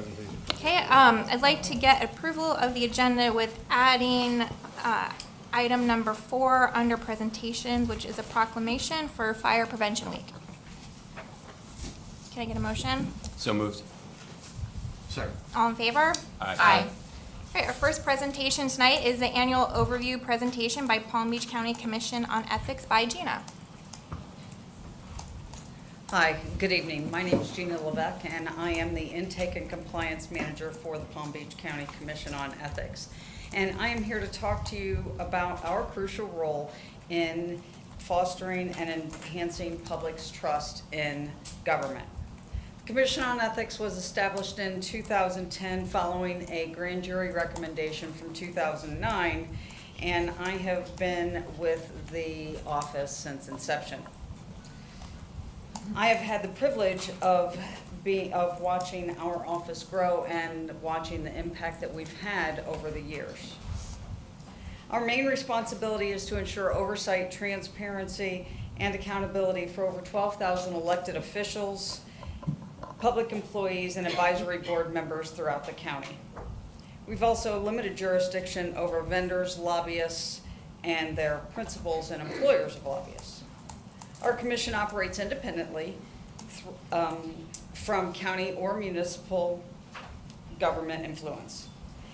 presentation. Okay, I'd like to get approval of the agenda with adding item number 4 under presentations, which is a proclamation for Fire Prevention Week. Can I get a motion? So moved. Second. All in favor? Aye. All right, our first presentation tonight is the annual overview presentation by Palm Beach County Commission on Ethics by Gina. Hi, good evening. My name is Gina Levesque, and I am the Intake and Compliance Manager for the Palm Beach County Commission on Ethics. And I am here to talk to you about our crucial role in fostering and enhancing public's trust in government. The Commission on Ethics was established in 2010 following a grand jury recommendation from 2009, and I have been with the office since inception. I have had the privilege of watching our office grow and watching the impact that we've had over the years. Our main responsibility is to ensure oversight, transparency, and accountability for over 12,000 elected officials, public employees, and advisory board members throughout the county. We've also limited jurisdiction over vendors, lobbyists, and their principals and employers of lobbyists. Our commission operates independently from county or municipal government influence.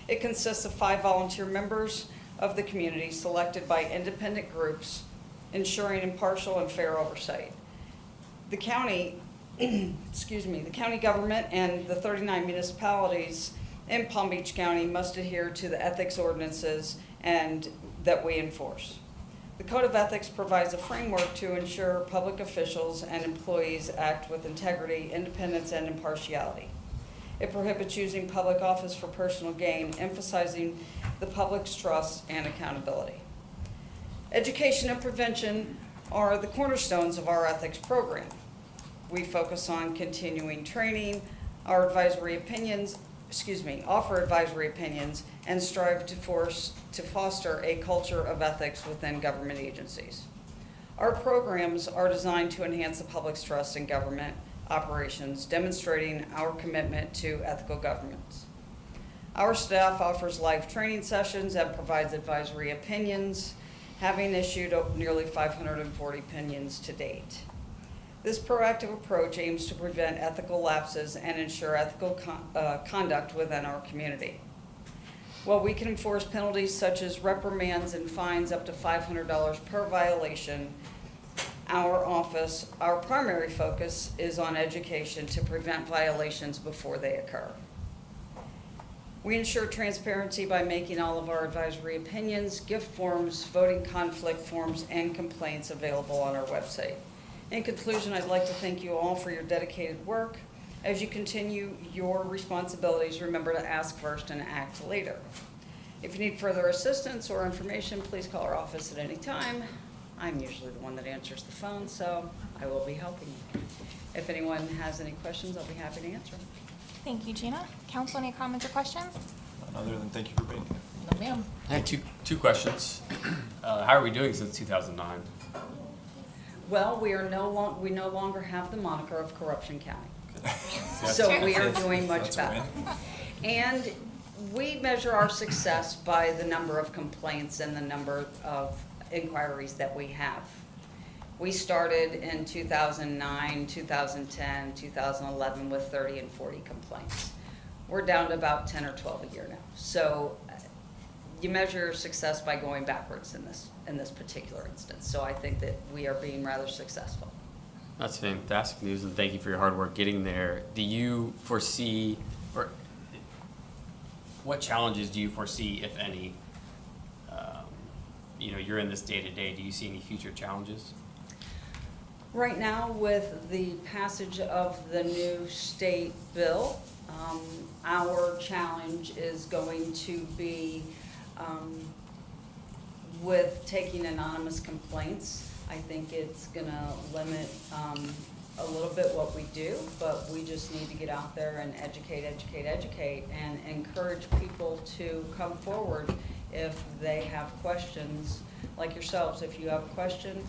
It consists of 5 volunteer members of the community selected by independent groups, ensuring impartial and fair oversight. The county, the county government and the 39 municipalities in Palm Beach County must adhere to the ethics ordinances and that we enforce. The Code of Ethics provides a framework to ensure public officials and employees act with integrity, independence, and impartiality. It prohibits using public office for personal gain, emphasizing the public's trust and accountability. Education and prevention are the cornerstones of our ethics program. We focus on continuing training, offer advisory opinions, and strive to foster a culture of ethics within government agencies. Our programs are designed to enhance the public's trust in government operations, demonstrating our commitment to ethical governance. Our staff offers live training sessions and provides advisory opinions, having issued nearly 540 opinions to date. This proactive approach aims to prevent ethical lapses and ensure ethical conduct within our community. While we can enforce penalties such as reprimands and fines up to $500 per violation, our primary focus is on education to prevent violations before they occur. We ensure transparency by making all of our advisory opinions, gift forms, voting conflict forms, and complaints available on our website. In conclusion, I'd like to thank you all for your dedicated work. As you continue your responsibilities, remember to ask first and act later. If you need further assistance or information, please call our office at any time. I'm usually the one that answers the phone, so I will be helping you. If anyone has any questions, I'll be happy to answer them. Thank you, Gina. Council, any comments or questions? None other than thank you for being here. No, ma'am. I have two questions. How are we doing since 2009? Well, we no longer have the moniker of Corruption County. That's- So we are doing much That's better. And we measure our success by the number of complaints and the number of inquiries that we have. We started in 2009, 2010, 2011 with 30 and 40 complaints. We're down to about 10 or 12 a year now. So you measure your success by going backwards in this particular instance. So I think that we are being rather successful. That's fantastic news, and thank you for your hard work getting there. Do you foresee, or what challenges do you foresee, if any? You're in this day to day. Do you see any future challenges? Right now, with the passage of the new state bill, our challenge is going to be with taking anonymous complaints. I think it's going to limit a little bit what we do, but we just need to get out there and educate, and encourage people to come forward if they have questions. Like yourselves, if you have a question,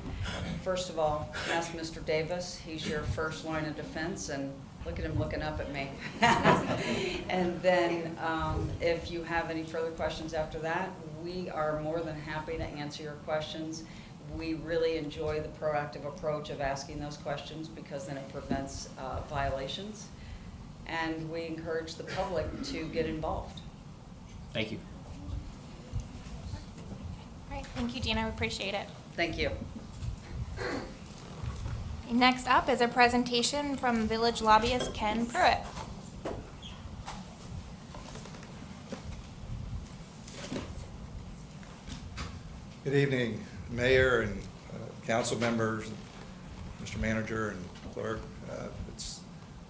first of all, ask Mr. Davis. He's your first line of defense, and Look at him looking up at me. And then if you have any further questions after that, we are more than happy to answer your questions. We really enjoy the proactive approach of asking those questions because then it prevents violations. And we encourage the public to get involved. Thank you. All right, thank you, Gina, we appreciate it. Thank you. Next up is a presentation from Village Lobbyist Ken Pruitt. Good evening, Mayor and council members, Mr. Manager and Clerk.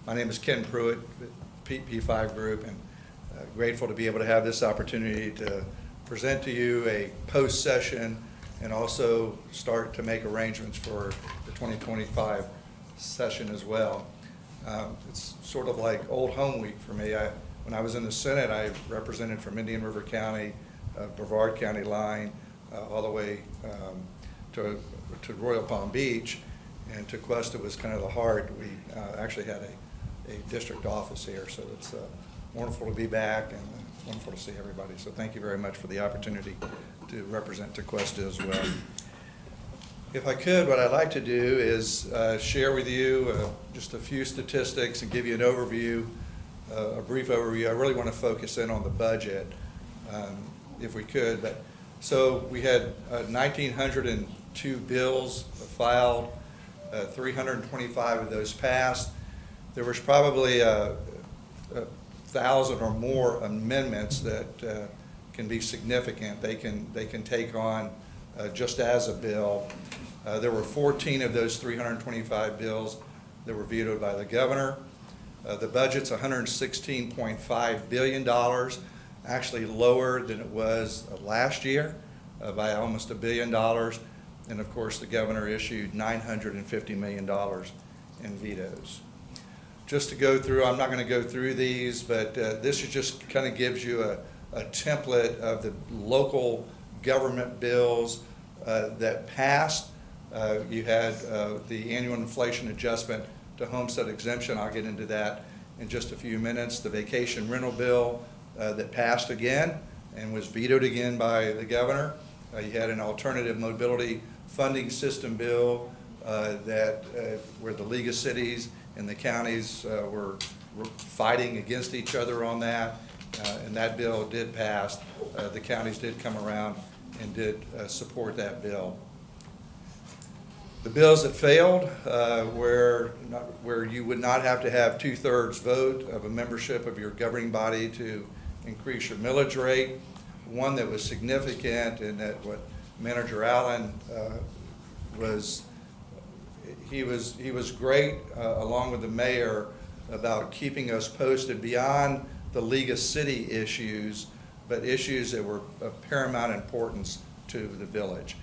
My name is Ken Pruitt with P5 Group, and grateful to be able to have this opportunity to present to you a post-session and also start to make arrangements for the 2025 session as well. It's sort of like old home week for me. When I was in the Senate, I represented from Indian River County, Brevard County line, all the way to Royal Palm Beach, and Tequesta was kind of the heart. We actually had a district office here, so it's wonderful to be back and wonderful to see everybody. So thank you very much for the opportunity to represent Tequesta as well. If I could, what I'd like to do is share with you just a few statistics and give you an overview, a brief overview. I really want to focus in on the budget, if we could. But so we had 1,902 bills filed, 325 of those passed. There was probably 1,000 or more amendments that can be significant. They can take on just as a bill. There were 14 of those 325 bills that were vetoed by the governor. The budget's $116.5 billion, actually lower than it was last year by almost $1 billion. And of course, the governor issued $950 million in vetoes. Just to go through, I'm not going to go through these, but this just kind of gives you a template of the local government bills that passed. You had the annual inflation adjustment to homestead exemption. I'll get into that in just a few minutes. The vacation rental bill that passed again and was vetoed again by the governor. You had an alternative mobility funding system bill where the League of Cities and the counties were fighting against each other on that, and that bill did pass. The counties did come around and did support that bill. The bills that failed where you would not have to have 2/3 vote of a membership of your governing body to increase your millage rate. One that was significant, and that what Manager Allen was great, along with the mayor, about keeping us posted beyond the League of City issues, but issues that were of paramount importance to the village.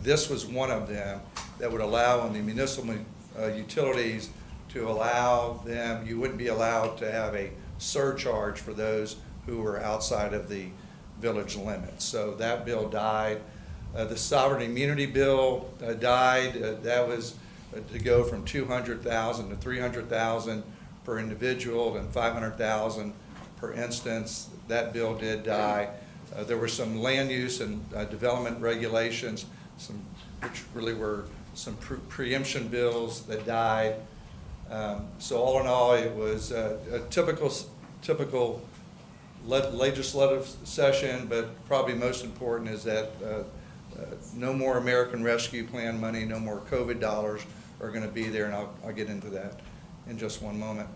This was one of them that would allow on the municipal utilities to allow them, you wouldn't be allowed to have a surcharge for those who were outside of the village limits. So that bill died. The sovereign immunity bill died. That was to go from 200,000 to 300,000 per individual and 500,000 per instance. That bill did die. There were some land use and development regulations, which really were some preemption bills that died. So all in all, it was a typical legislative session, but probably most important is that no more American Rescue Plan money, no more COVID dollars are going to be there, and I'll get into that in just one moment.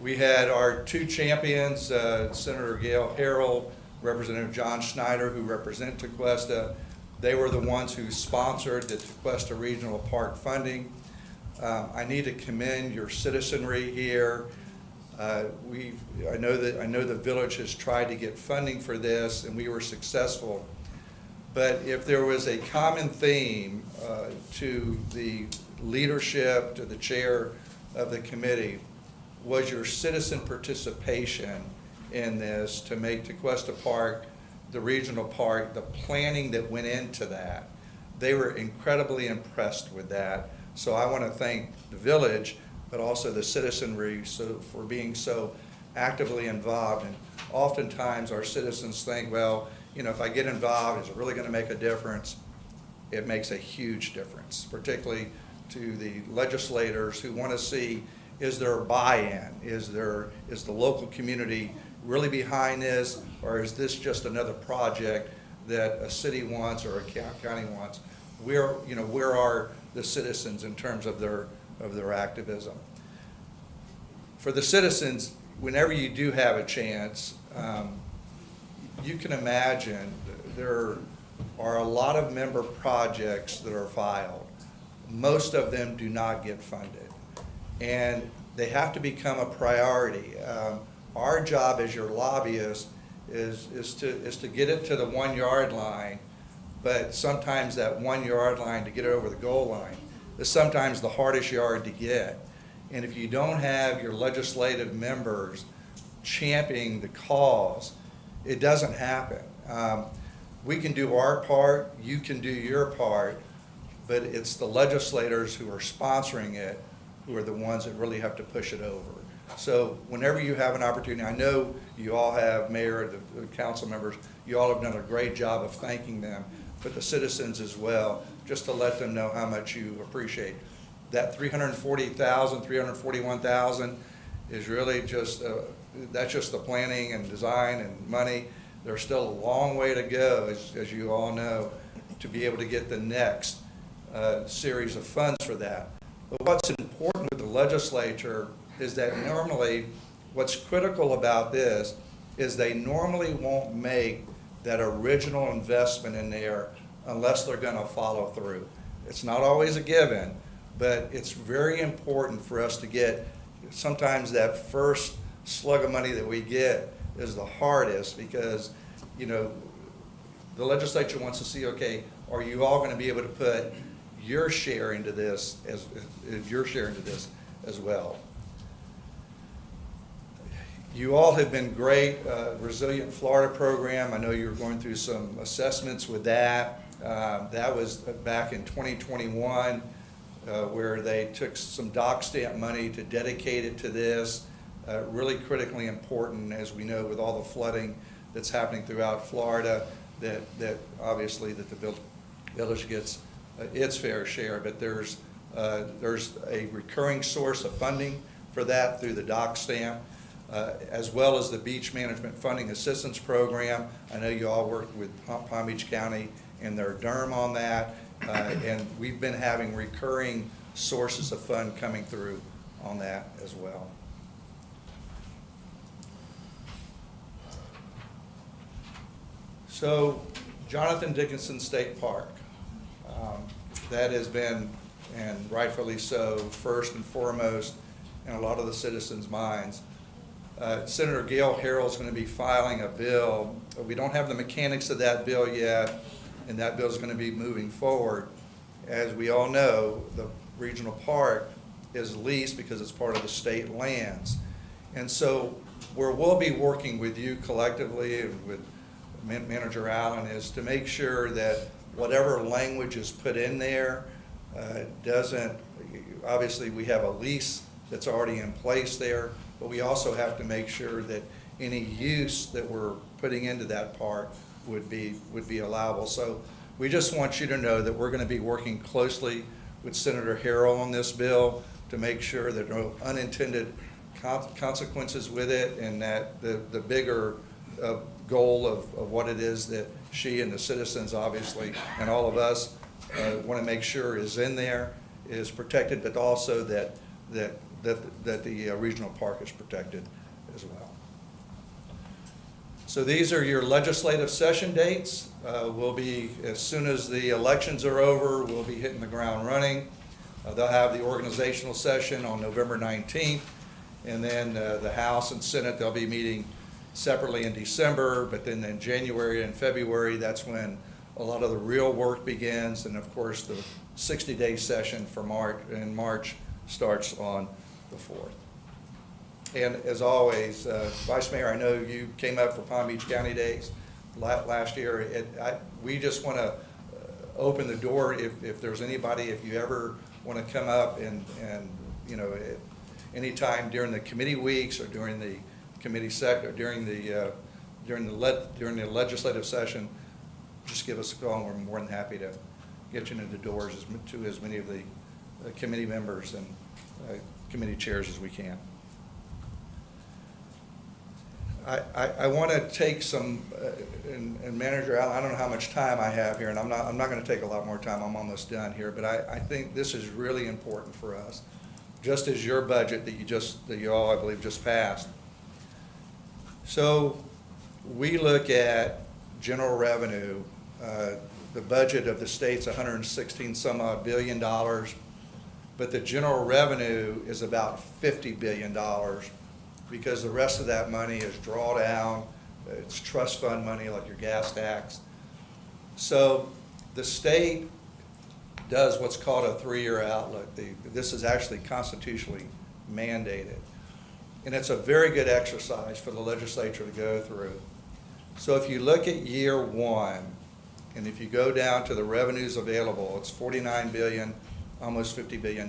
We had our two champions, Senator Gail Harrell, Representative John Schneider, who represent Tequesta. They were the ones who sponsored the Tequesta Regional Park funding. I need to commend your citizenry here. I know the village has tried to get funding for this, and we were successful. But if there was a common theme to the leadership, to the chair of the committee, was your citizen participation in this to make Tequesta Park the regional park, the planning that went into that. They were incredibly impressed with that. So I want to thank the village but also the citizenry for being so actively involved. And oftentimes our citizens think, well, if I get involved, is it really going to make a difference? It makes a huge difference, particularly to the legislators who want to see, is there a buy-in? Is the local community really behind this, or is this just another project that a city wants or a county wants? Where are the citizens in terms of their activism? For the citizens, whenever you do have a chance, you can imagine there are a lot of member projects that are filed. Most of them do not get funded, and they have to become a priority. Our job as your lobbyist is to get it to the 1 yard line, but sometimes that 1 yard line to get it over the goal line is sometimes the hardest yard to get. And if you don't have your legislative members championing the cause, it doesn't happen. We can do our part, you can do your part, but it's the legislators who are sponsoring it who are the ones that really have to push it over. So whenever you have an opportunity, I know you all have, Mayor, the council members, you all have done a great job of thanking them, but the citizens as well, just to let them know how much you appreciate. That 340,000, 341,000 is really just, that's just the planning and design and money. There's still a long way to go, as you all know, to be able to get the next series of funds for that. But what's important with the legislature is that normally, what's critical about this is they normally won't make that original investment in there unless they're going to follow through. It's not always a given, but it's very important for us to get, sometimes that first slug of money that we get is the hardest, because the legislature wants to see, okay, are you all going to be able to put your share into this as well? You all have been great. Resilient Florida program, I know you're going through some assessments with that. That was back in 2021, where they took some dock stamp money to dedicate it to this. Really critically important, as we know, with all the flooding that's happening throughout Florida, that obviously that the village gets its fair share, but there's a recurring source of funding for that through the dock stamp, as well as the Beach Management Funding Assistance Program. I know you all worked with Palm Beach County and their DERM on that, and we've been having recurring sources of fund coming through on that as well. So, Jonathan Dickinson State Park, that has been, and rightfully so, first and foremost in a lot of the citizens' minds. Senator Gail Harrell's going to be filing a bill. We don't have the mechanics of that bill yet, and that bill is going to be moving forward. As we all know, the regional park is leased because it's part of the state lands. And so where we'll be working with you collectively and with Manager Allen is to make sure that whatever language is put in there doesn't, obviously we have a lease that's already in place there, but we also have to make sure that any use that we're putting into that park would be allowable. So we just want you to know that we're going to be working closely with Senator Harrell on this bill to make sure that there are no unintended consequences with it, and that the bigger goal of what it is that she and the citizens, obviously, and all of us want to make sure is in there, is protected, but also that the regional park is protected as well. So these are your legislative session dates. We'll be, as soon as the elections are over, we'll be hitting the ground running. They'll have the organizational session on November 19th, and then the House and Senate, they'll be meeting separately in December, but then in January and February, that's when a lot of the real work begins, and of course the 60-day session for March starts on the 4th. And as always, Vice Mayor, I know you came up for Palm Beach County Days last year. We just want to open the door if there's anybody, if you ever want to come up and anytime during the committee weeks or during the committee or during the legislative session, just give us a call, and we're more than happy to get you into the doors to as many of the committee members and committee chairs as we can. I want to take some, and Manager Allen, I don't know how much time I have here, and I'm not going to take a lot more time. I'm almost done here, but I think this is really important for us, just as your budget that you all, I believe, just passed. So we look at general revenue. The budget of the state's 116 some odd billion dollars, but the general revenue is about $50 billion. Because the rest of that money is drawdown, it's trust fund money like your gas tax. So the state does what's called a 3-year outlook. This is actually constitutionally mandated. And it's a very good exercise for the legislature to go through. So if you look at year 1, and if you go down to the revenues available, it's $49 billion, almost $50 billion.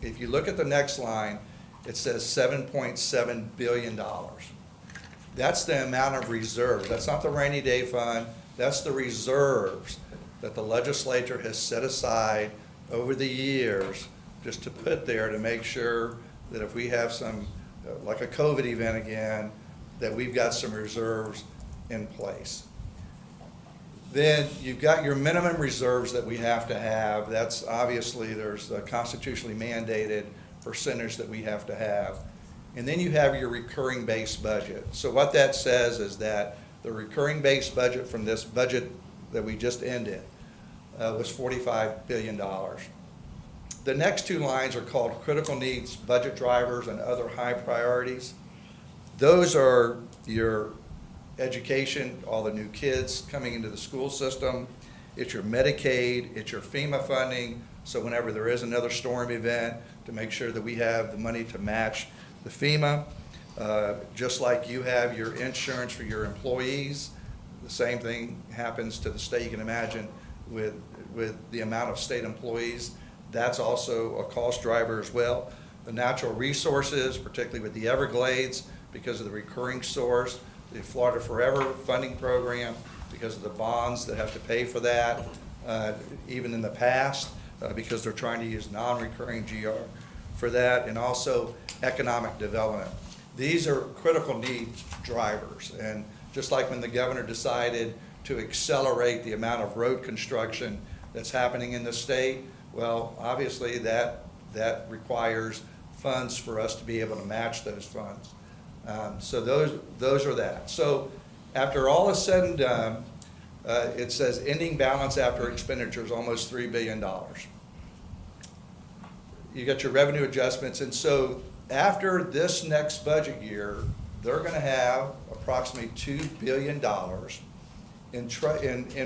If you look at the next line, it says $7.7 billion. That's the amount of reserves. That's not the rainy day fund. That's the reserves that the legislature has set aside over the years just to put there to make sure that if we have some, like a COVID event again, that we've got some reserves in place. Then you've got your minimum reserves that we have to have. That's obviously, there's a constitutionally mandated percentage that we have to have. And then you have your recurring base budget. So what that says is that the recurring base budget from this budget that we just ended was $45 billion. The next 2 lines are called critical needs budget drivers and other high priorities. Those are your education, all the new kids coming into the school system. It's your Medicaid, it's your FEMA funding, so whenever there is another storm event, to make sure that we have the money to match the FEMA. Just like you have your insurance for your employees, the same thing happens to the state. You can imagine with the amount of state employees, that's also a cost driver as well. The natural resources, particularly with the Everglades, because of the recurring source, the Florida Forever funding program, because of the bonds that have to pay for that, even in the past, because they're trying to use non-recurring GR for that, and also economic development. These are critical needs drivers, and just like when the governor decided to accelerate the amount of road construction that's happening in the state, well, obviously that requires funds for us to be able to match those funds. So those are that. So after all is said and done, it says ending balance after expenditures almost $3 billion. You got your revenue adjustments, and so after this next budget year, they're going to have approximately $2 billion in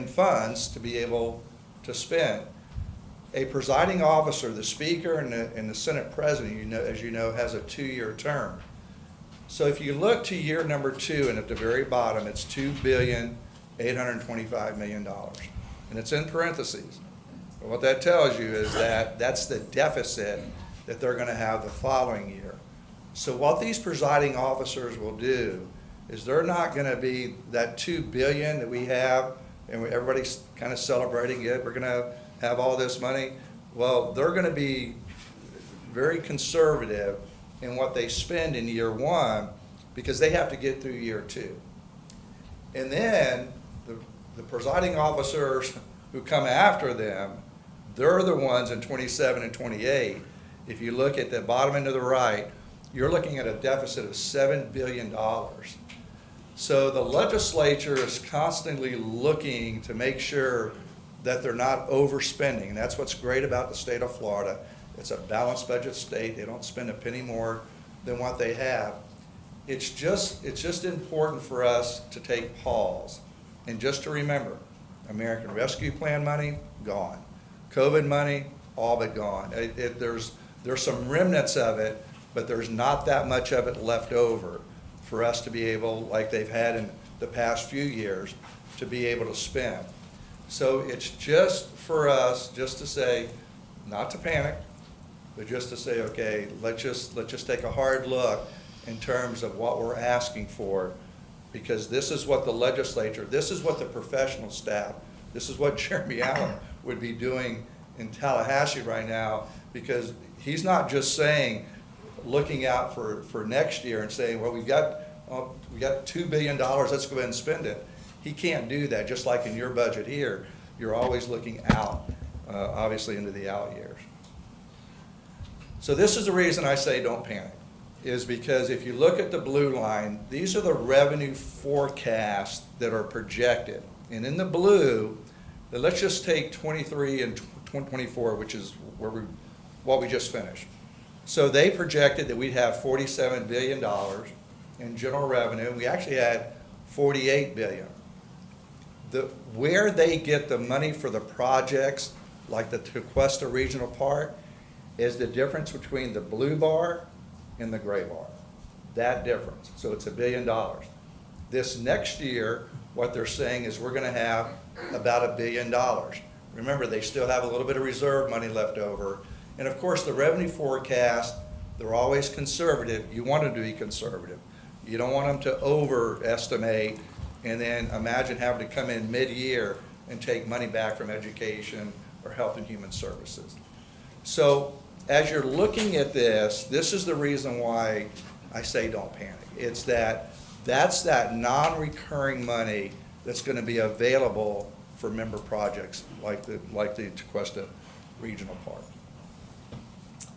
funds to be able to spend. A presiding officer, the Speaker and the Senate President, as you know, has a 2-year term. So if you look to year number 2, and at the very bottom, it's $2,825 million, and it's in parentheses. But what that tells you is that that's the deficit that they're going to have the following year. So what these presiding officers will do is they're not going to be that $2 billion that we have, and everybody's kind of celebrating it. We're going to have all this money. Well, they're going to be very conservative in what they spend in year 1 because they have to get through year 2. And then the presiding officers who come after them, they're the ones in 27 and 28. If you look at the bottom end of the right, you're looking at a deficit of $7 billion. So the legislature is constantly looking to make sure that they're not overspending. And that's what's great about the state of Florida. It's a balanced budget state. They don't spend a penny more than what they have. It's just important for us to take pause and just to remember, American Rescue Plan money, gone. COVID money, all but gone. There's some remnants of it, but there's not that much of it left over for us to be able, like they've had in the past few years, to be able to spend. So it's just for us just to say, not to panic, but just to say, okay, let's just take a hard look in terms of what we're asking for, because this is what the legislature, this is what the professional staff, this is what Jeremy Allen would be doing in Tallahassee right now, because he's not just saying, looking out for next year and saying, well, we got $2 billion, let's go ahead and spend it. He can't do that, just like in your budget here. You're always looking out, obviously into the out years. So this is the reason I say don't panic, is because if you look at the blue line, these are the revenue forecasts that are projected. And in the blue, let's just take 23 and 24, which is what we just finished. So they projected that we'd have $47 billion in general revenue. We actually had $48 billion. Where they get the money for the projects, like the Tequesta Regional Park, is the difference between the blue bar and the gray bar. That difference. So it's $1 billion. This next year, what they're saying is we're going to have about $1 billion. Remember, they still have a little bit of reserve money left over. And of course, the revenue forecast, they're always conservative. You want them to be conservative. You don't want them to overestimate and then imagine having to come in mid-year and take money back from education or health and human services. So as you're looking at this, this is the reason why I say don't panic. It's that's that non-recurring money that's going to be available for member projects like the Tequesta Regional Park.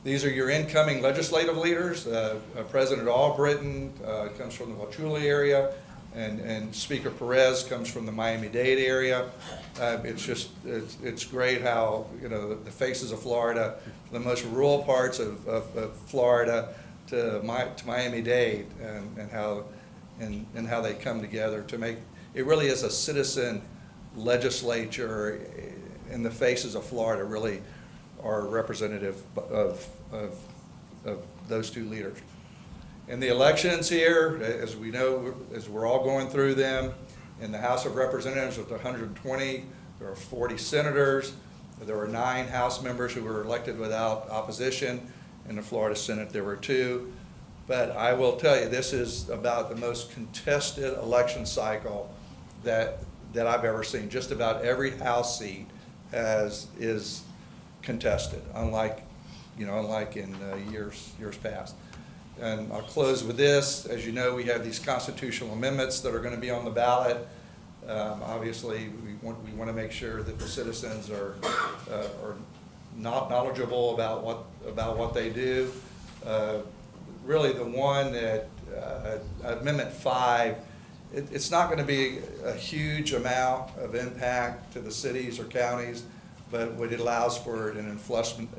These are your incoming legislative leaders. President Albritton comes from the Wauchula area, and Speaker Perez comes from the Miami-Dade area. It's great how, you know, the faces of Florida, the most rural parts of Florida to Miami-Dade, and how they come together to make, it really is a citizen legislature, and the faces of Florida really are representative of those two leaders. In the elections here, as we know, as we're all going through them, in the House of Representatives with 120, there are 40 senators. There were 9 House members who were elected without opposition. In the Florida Senate, there were 2. But I will tell you, this is about the most contested election cycle that I've ever seen. Just about every House seat is contested, unlike in years past. And I'll close with this. As you know, we have these constitutional amendments that are going to be on the ballot. Obviously, we want to make sure that the citizens are knowledgeable about what they do. Really, the one that Amendment 5, it's not going to be a huge amount of impact to the cities or counties, but what it allows for an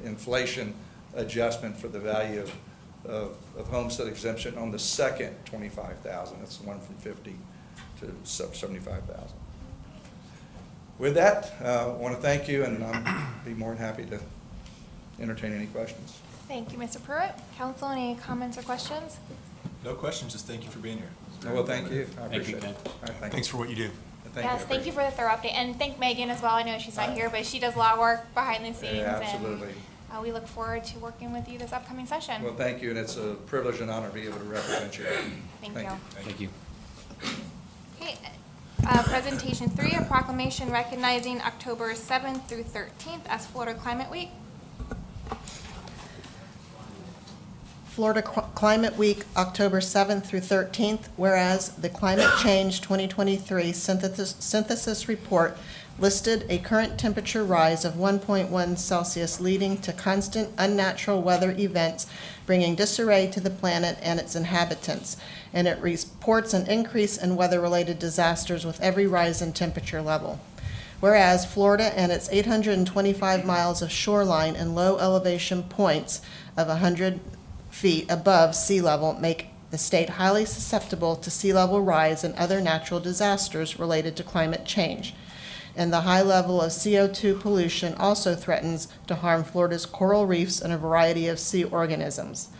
inflation adjustment for the value of homestead exemption on the second $25,000. That's the one from 50 to 75,000. With that, I want to thank you, and I'll be more than happy to entertain any questions. Thank you, Mr. Pruitt. Council, any comments or questions? No questions, just thank you for being here. Well, thank you. I Thank you, appreciate Ken. it. All right, thank Thanks you. for what you do. Yes, thank you for the thorough update, and thank Megan as well. I know she's not here, but she does a lot of work behind the scenes. Yeah, absolutely. And we look forward to working with you this upcoming session. Well, thank you, and it's a privilege and honor to be able to represent you. Thank you. Thank you. Okay, presentation 3, a proclamation recognizing October 7th through 13th as Florida Climate Week. Florida Climate Week, October 7th through 13th, whereas the Climate Change 2023 Synthesis Report listed a current temperature rise of 1.1 Celsius, leading to constant unnatural weather events, bringing disarray to the planet and its inhabitants, and it reports an increase in weather-related disasters with every rise in temperature level. Whereas Florida and its 825 miles of shoreline and low elevation points of 100 feet above sea level make the state highly susceptible to sea level rise and other natural disasters related to climate change. And the high level of CO2 pollution also threatens to harm Florida's coral reefs and a variety of sea organisms.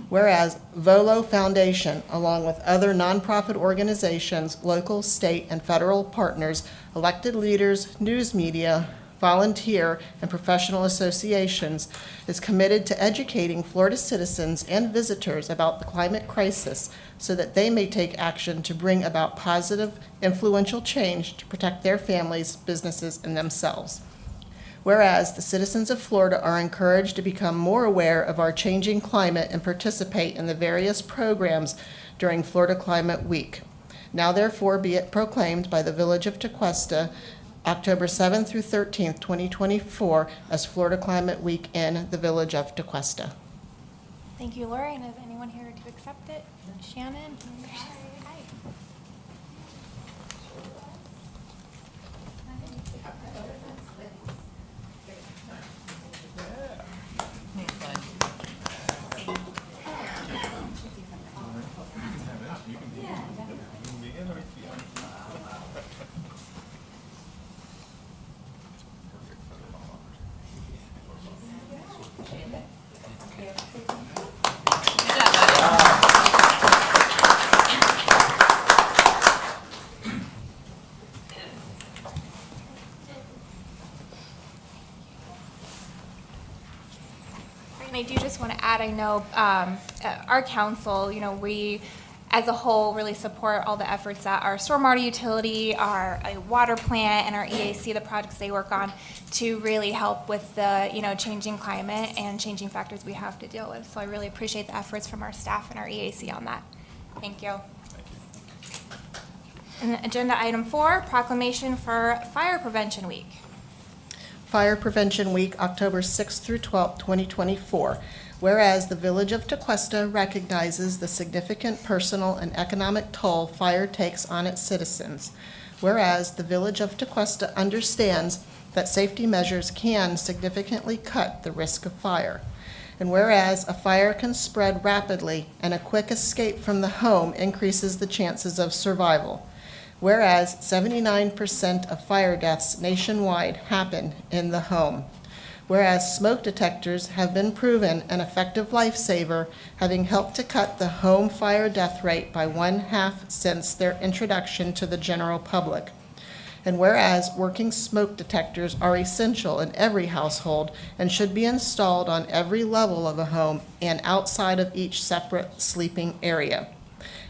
Whereas Volo Foundation, along with other nonprofit organizations, local, state, and federal partners, elected leaders, news media, volunteer, and professional associations, is committed to educating Florida citizens and visitors about the climate crisis so that they may take action to bring about positive, influential change to protect their families, businesses, and themselves. Whereas the citizens of Florida are encouraged to become more aware of our changing climate and participate in the various programs during Florida Climate Week. Now therefore be it proclaimed by the Village of Tequesta, October 7th through 13th, 2024, as Florida Climate Week in the Village of Tequesta. Thank you, Lori. And is anyone here to accept it? Shannon? Hi. And I do just want to add, I know our council, we as a whole really support all the efforts that our stormwater utility, our water plant, and our EAC, the projects they work on to really help with the changing climate and changing factors we have to deal with. So I really appreciate the efforts from our staff and our EAC on that. Thank you. And agenda item 4, proclamation for Fire Prevention Week. Fire Prevention Week, October 6th through 12th, 2024. Whereas the Village of Tequesta recognizes the significant personal and economic toll fire takes on its citizens. Whereas the Village of Tequesta understands that safety measures can significantly cut the risk of fire. And whereas a fire can spread rapidly and a quick escape from the home increases the chances of survival. Whereas 79% of fire deaths nationwide happen in the home. Whereas smoke detectors have been proven an effective lifesaver, having helped to cut the home fire death rate by 1/2 since their introduction to the general public. And whereas working smoke detectors are essential in every household and should be installed on every level of a home and outside of each separate sleeping area.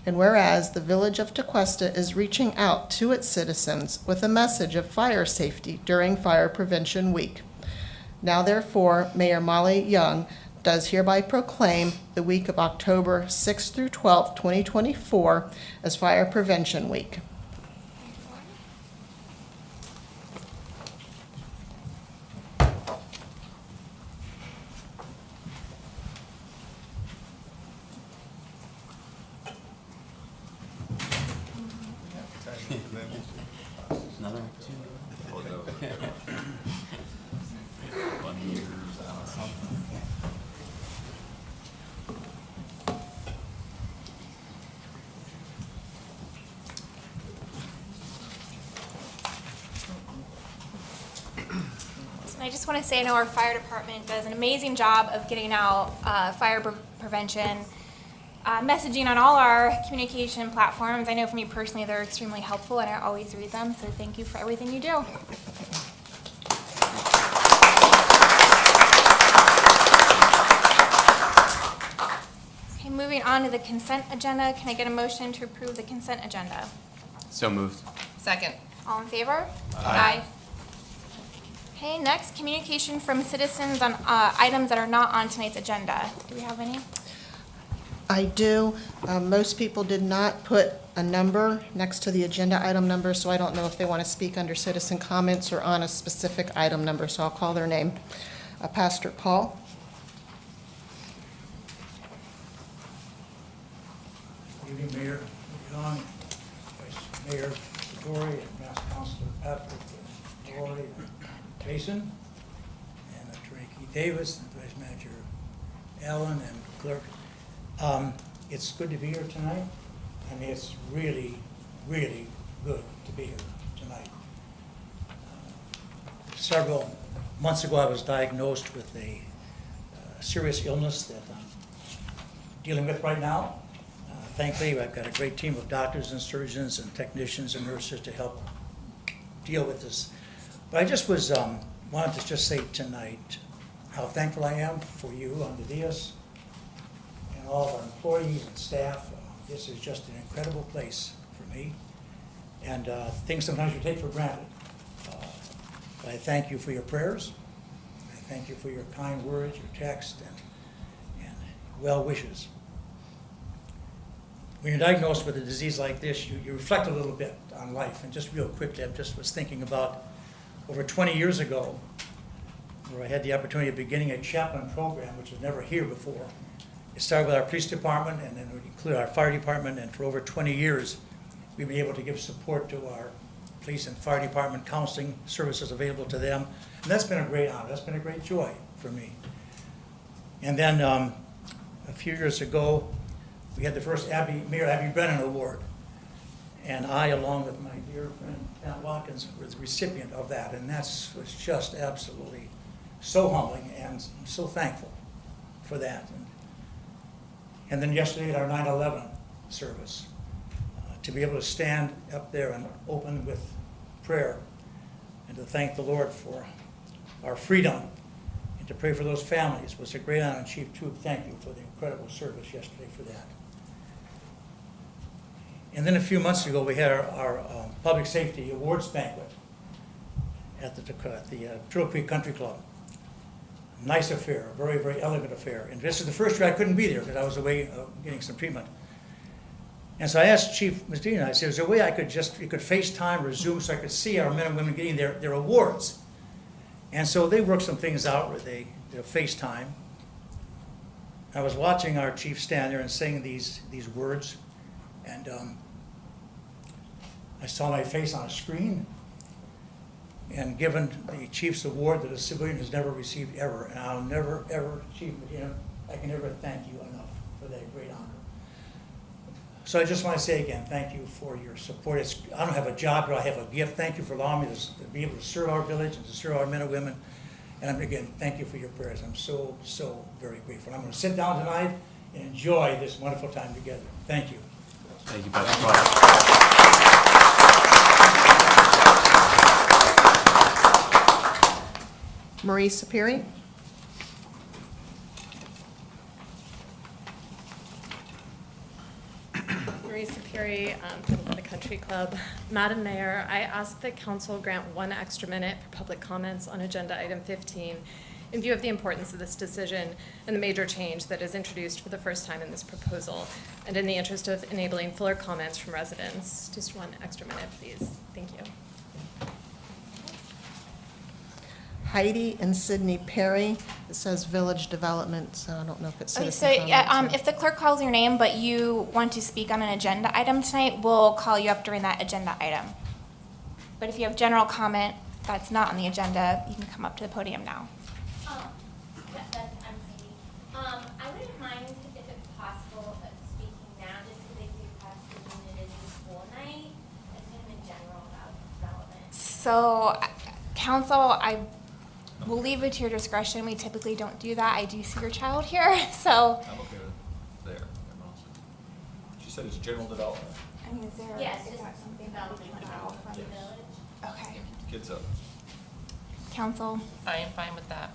And whereas the Village of Tequesta is reaching out to its citizens with a message of fire safety during Fire Prevention Week. Now therefore, Mayor Molly Young does hereby proclaim the week of October 6th through 12th, 2024 as Fire Prevention Week. Another opportunity. And I just want to say, I know our fire department does an amazing job of getting out fire prevention messaging on all our communication platforms. I know for me personally, they're extremely helpful, and I always read them, so thank you for everything you do. Okay, moving on to the consent agenda. Can I get a motion to approve the consent agenda? So moved. Second. All in favor? Aye. Okay, next, communication from citizens on items that are not on tonight's agenda. Do we have any? I do. Most people did not put a number next to the agenda item number, so I don't know if they want to speak under citizen comments or on a specific item number, so I'll call their name. Pastor Paul. Good evening, Mayor Young, Vice Mayor Satori, and Master Councilor Patrick, and Lori, and Jason, and Attorney Keith Davis, and Vice Manager Allen, and Clerk. It's good to be here tonight, and it's really, really good to be here tonight. Several months ago, I was diagnosed with a serious illness that I'm dealing with right now. Thankfully, I've got a great team of doctors and surgeons and technicians and nurses to help deal with this. But I just was wanted to just say tonight how thankful I am for you on the Diaz and all of our employees and staff. This is just an incredible place for me, and things sometimes you take for granted. But I thank you for your prayers. I thank you for your kind words, your text, and well wishes. When you're diagnosed with a disease like this, you reflect a little bit on life. And just real quickly, I just was thinking about over 20 years ago, where I had the opportunity of beginning a chaplain program, which was never here before. It started with our police department, and then we included our fire department, and for over 20 years, we've been able to give support to our police and fire department, counseling services available to them. And that's been a great honor. That's been a great joy for me. And then a few years ago, we had the first Mayor Abby Brennan Award. And I, along with my dear friend Pat Watkins, was the recipient of that. And that was just absolutely so humbling, and I'm so thankful for that. And then yesterday at our 9/11 service, to be able to stand up there and open with prayer and to thank the Lord for our freedom and to pray for those families was a great honor. And Chief Troop, thank you for the incredible service yesterday for that. And then a few months ago, we had our Public Safety Awards banquet at the Pruitt Creek Country Club. Nice affair, a very, very elegant affair. And this is the first year I couldn't be there because I was away getting some treatment. And so I asked Chief Medina, I said, is there a way you could FaceTime or Zoom so I could see our men and women getting their awards? And so they worked some things out where they did a FaceTime. I was watching our chief stand there and saying these words, and I saw my face on a screen and given the chief's award that a civilian has never received ever. And I'll never, ever, Chief Medina, I can never thank you enough for that great honor. So I just want to say again, thank you for your support. I don't have a job, but I have a gift. Thank you for allowing me to be able to serve our village and to serve our men and women. And again, thank you for your prayers. I'm so, so very grateful. I'm going to sit down tonight and enjoy this wonderful time together. Thank you. Thank you, Pastor. Marie Sapiri. Marie Sapiri from the Country Club. Madam Mayor, I ask that council grant 1 extra minute for public comments on agenda item 15 in view of the importance of this decision and the major change that is introduced for the first time in this proposal, and in the interest of enabling fuller comments from residents. Just 1 extra minute, please. Thank you. Heidi and Sydney Perry. It says Village Development, so I don't know if it's Okay, citizen so comments or- if the clerk calls your name, but you want to speak on an agenda item tonight, we'll call you up during that agenda item. But if you have general comment that's not on the agenda, you can come up to the podium now. I'm Heidi. I wouldn't mind if it's possible speaking now, just because I do have something that is a school night, it's kind of in general about development. So, council, I will leave it to your discretion. We typically don't do that. I do see your child here, so. I'm okay with there. I'm honest with you. She said it's general development. I mean, is there, Yes, is just that something that development we can about allow the from? village. Okay. Keep the kids up. Council? I am fine with that.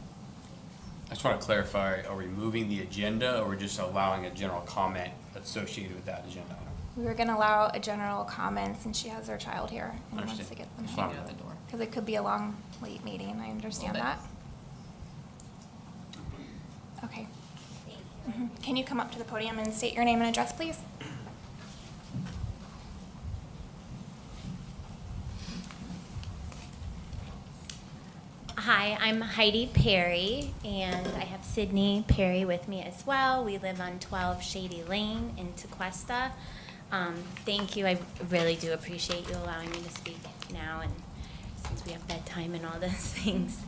I just want to clarify, are we moving the agenda or we're just allowing a general comment associated with that agenda item? We were gonna allow a general comment since she has her child here and wants Understand. to get them It's in. fine. Out the door. Because it could be a long, late meeting, I understand bit. that. Okay. Thank you. Can you come up to the podium and state your name and address, please? Hi, I'm Heidi Perry, and I have Sydney Perry with me as well. We live on 12 Shady Lane in Tequesta. Thank you. I really do appreciate you allowing me to speak now, and since we have bedtime and all those things.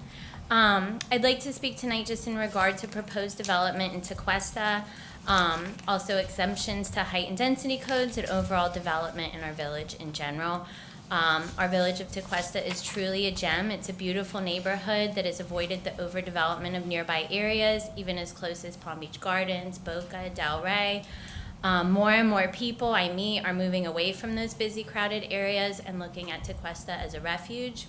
I'd like to speak tonight just in regard to proposed development in Tequesta, also exemptions to height and density codes and overall development in our village in general. Our village of Tequesta is truly a gem. It's a beautiful neighborhood that has avoided the overdevelopment of nearby areas, even as close as Palm Beach Gardens, Boca, Delray. More and more people I meet are moving away from those busy, crowded areas and looking at Tequesta as a refuge.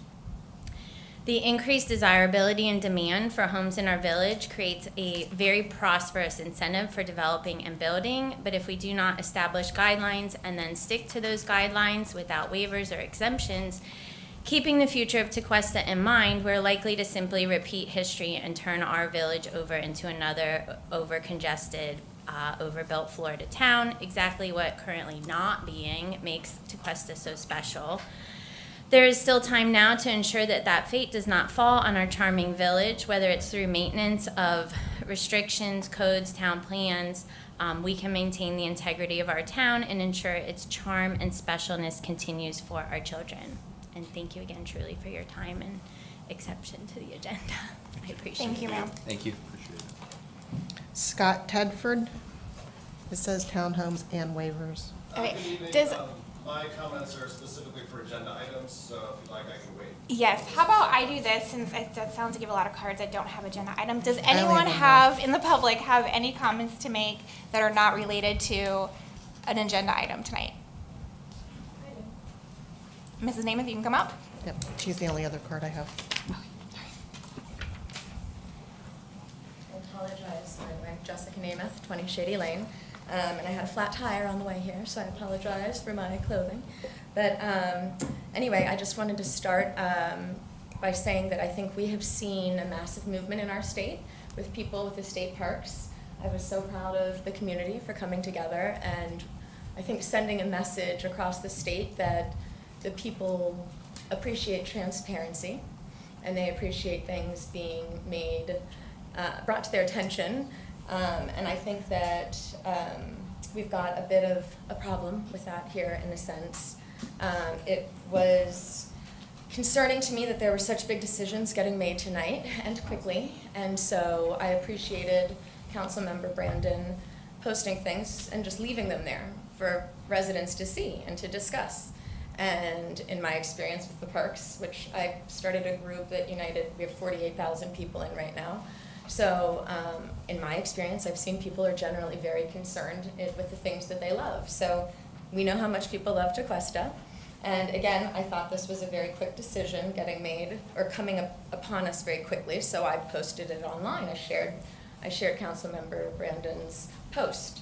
The increased desirability and demand for homes in our village creates a very prosperous incentive for developing and building, but if we do not establish guidelines and then stick to those guidelines without waivers or exemptions, keeping the future of Tequesta in mind, we're likely to simply repeat history and turn our village over into another over-congested, overbuilt Florida town, exactly what currently not being makes Tequesta so special. There is still time now to ensure that that fate does not fall on our charming village, whether it's through maintenance of restrictions, codes, town plans. We can maintain the integrity of our town and ensure its charm and specialness continues for our children. And thank you again, truly, for your time and exception to the agenda. I appreciate it. Thank you, ma'am. Thank you. Appreciate it. Scott Tedford. It says townhomes and waivers. Okay. Good evening. Does- My comments are specifically for agenda items, so if you'd like, I can wait. Yes, how about I do this, since that sounds to give a lot of cards, I don't have agenda item. Does only anyone have one. in the public, have any comments to make that are not related to an agenda item tonight? Mrs. Namath, you can come up. Yep, she's the only other card I have. I apologize. I'm Jessica Namath, 20 Shady Lane, and I had a flat tire on the way here, so I apologize for my clothing. But anyway, I just wanted to start by saying that I think we have seen a massive movement in our state with people with the state parks. I was so proud of the community for coming together, and I think sending a message across the state that the people appreciate transparency and they appreciate things being made, brought to their attention. And I think that we've got a bit of a problem with that here in a sense. It was concerning to me that there were such big decisions getting made tonight and quickly. And so I appreciated Councilmember Brandon posting things and just leaving them there for residents to see and to discuss. And in my experience with the parks, which I started a group that united, we have 48,000 people in right now. So in my experience, I've seen people are generally very concerned with the things that they love. So we know how much people love Tequesta. And again, I thought this was a very quick decision getting made or coming upon us very quickly. So I posted it online. I shared Councilmember Brandon's post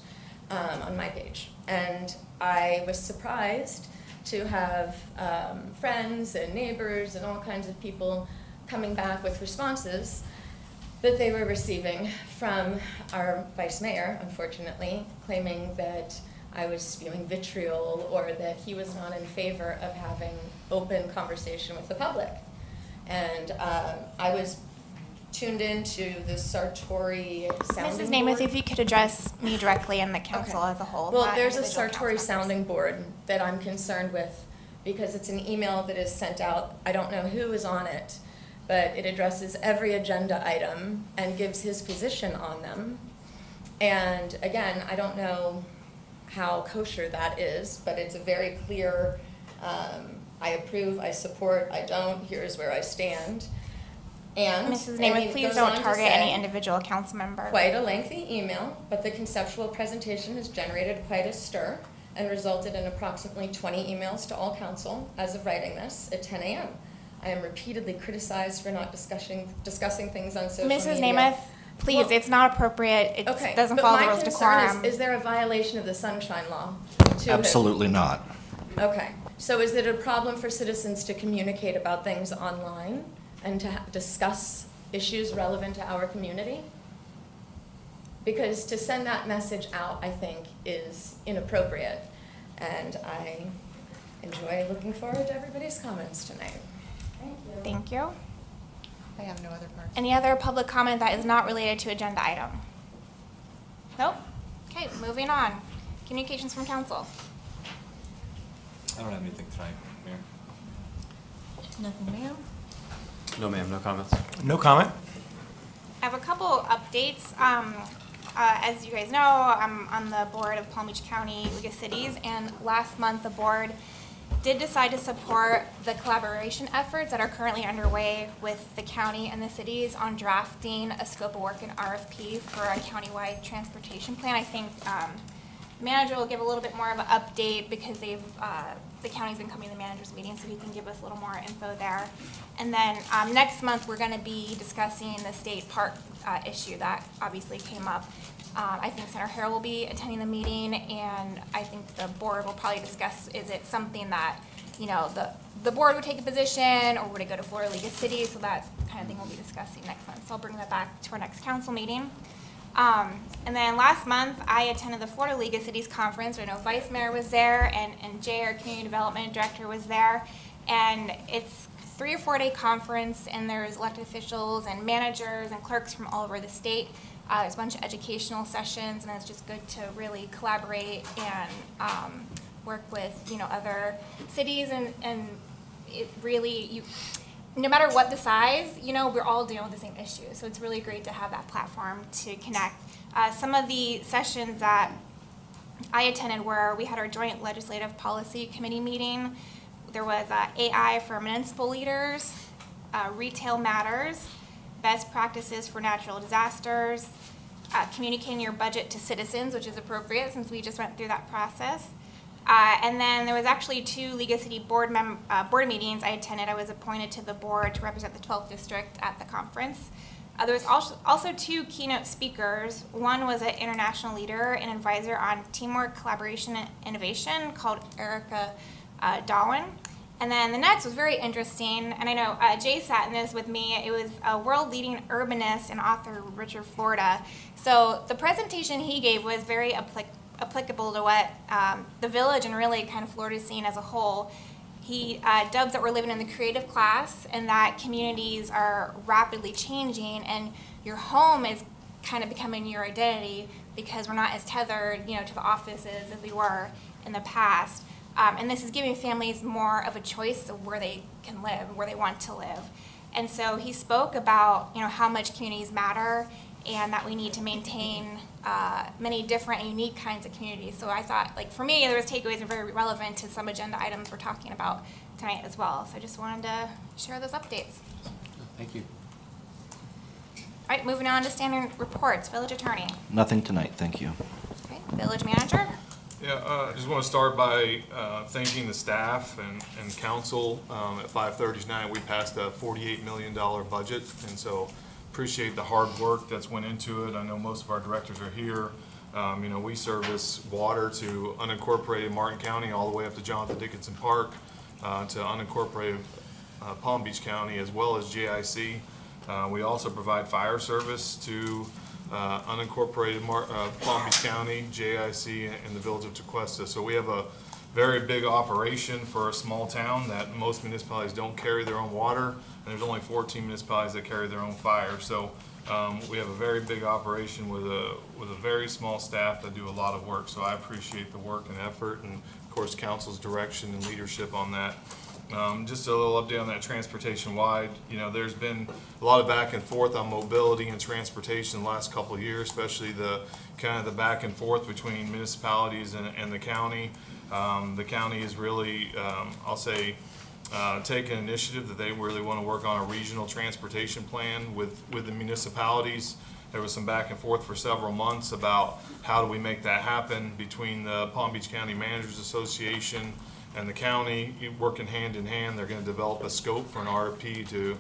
on my page. And I was surprised to have friends and neighbors and all kinds of people coming back with responses that they were receiving from our vice mayor, unfortunately, claiming that I was spewing vitriol or that he was not in favor of having open conversation with the public. And I was tuned into the Sartori sounding Mrs. Namath, board. if you could address me directly and the council Okay. as a whole. Well, not there's a individual Sartori council members. sounding board that I'm concerned with because it's an email that is sent out. I don't know who is on it, but it addresses every agenda item and gives his position on them. And again, I don't know how kosher that is, but it's a very clear, I approve, I support, I don't, here's where I stand. And Mrs. I mean, Namath, it please goes don't on to target say- any individual council member. Quite a lengthy email, but the conceptual presentation has generated quite a stir and resulted in approximately 20 emails to all council as of writing this at 10 a.m. I am repeatedly criticized for not discussing things on social Mrs. media. Namath, please, Well, it's not appropriate. It Okay, doesn't but follow the my rules of concern decorum. is there a violation of the Sunshine Law? to it? Absolutely not. Okay, so is it a problem for citizens to communicate about things online and to discuss issues relevant to our community? Because to send that message out, I think, is inappropriate. And I enjoy looking forward to everybody's comments tonight. Thank you. Thank you. I have no other cards. Any other public comment that is not related to agenda item? Nope. Okay, moving on. Communications from council. I don't have anything tonight, Mayor. Nothing, ma'am? No, ma'am, no comments. No comment? I have a couple updates. As you guys know, I'm on the board of Palm Beach County League of Cities, and last month the board did decide to support the collaboration efforts that are currently underway with the county and the cities on drafting a scope of work and RFP for a countywide transportation plan. I think manager will give a little bit more of an update because the county's been coming to the manager's meeting, so he can give us a little more info there. And then next month, we're going to be discussing the state park issue that obviously came up. I think Senator Harrell will be attending the meeting, and I think the board will probably discuss, is it something that, you know, the board would take a position, or would it go to Florida League of Cities? So that's the kind of thing we'll be discussing next month. So I'll bring that back to our next council meeting. And then last month, I attended the Florida League of Cities conference. I know Vice Mayor was there, and Jay, our Community Development Director, was there. And it's 3 or 4 day conference, and there's elected officials and managers and clerks from all over the state. There's a bunch of educational sessions, and it's just good to really collaborate and work with, you know, other cities, and it really, no matter what the size, you know, we're all dealing with the same issue. So it's really great to have that platform to connect. Some of the sessions that I attended were, we had our joint legislative policy committee meeting. There was AI for municipal leaders, retail matters, best practices for natural disasters, communicating your budget to citizens, which is appropriate since we just went through that process. And then there was actually 2 League of City board meetings I attended. I was appointed to the board to represent the 12th district at the conference. There was also 2 keynote speakers. One was an international leader and advisor on teamwork, collaboration, and innovation called Erica Darwin. And then the next was very interesting, and I know Jay sat in this with me. It was a world-leading urbanist and author, Richard Florida. So the presentation he gave was very applicable to what the Village and really kind of Florida is seeing as a whole. He dubs that we're living in the creative class, and that communities are rapidly changing, and your home is kind of becoming your identity because we're not as tethered, you know, to the offices as we were in the past. And this is giving families more of a choice of where they can live, where they want to live. And so he spoke about, you know, how much communities matter and that we need to maintain many different and unique kinds of communities. So I thought, like, for me, there was takeaways that are very relevant to some agenda items we're talking about tonight as well. So I just wanted to share those updates. Thank you. All right, moving on to standard reports. Village Attorney. Nothing tonight, thank you. Okay, Village Manager. Yeah, I just want to start by thanking the staff and council. At 5:30 tonight, we passed a $48 million budget, and so appreciate the hard work that's went into it. I know most of our directors are here. You know, we service water to unincorporated Martin County all the way up to Jonathan Dickinson Park, to unincorporated Palm Beach County, as well as JIC. We also provide fire service to unincorporated Palm Beach County, JIC, and the Village of Tequesta. So we have a very big operation for a small town that most municipalities don't carry their own water, and there's only 14 municipalities that carry their own fire. So we have a very big operation with a very small staff that do a lot of work. So I appreciate the work and effort, and of course council's direction and leadership on that. Just a little update on that transportation-wide. You know, there's been a lot of back and forth on mobility and transportation the last couple of years, especially the kind of the back and forth between municipalities and the county. The county is really, I'll say, taken an initiative that they really want to work on a regional transportation plan with the municipalities. There was some back and forth for several months about how do we make that happen between the Palm Beach County Managers Association and the county, working hand in hand. They're going to develop a scope for an RFP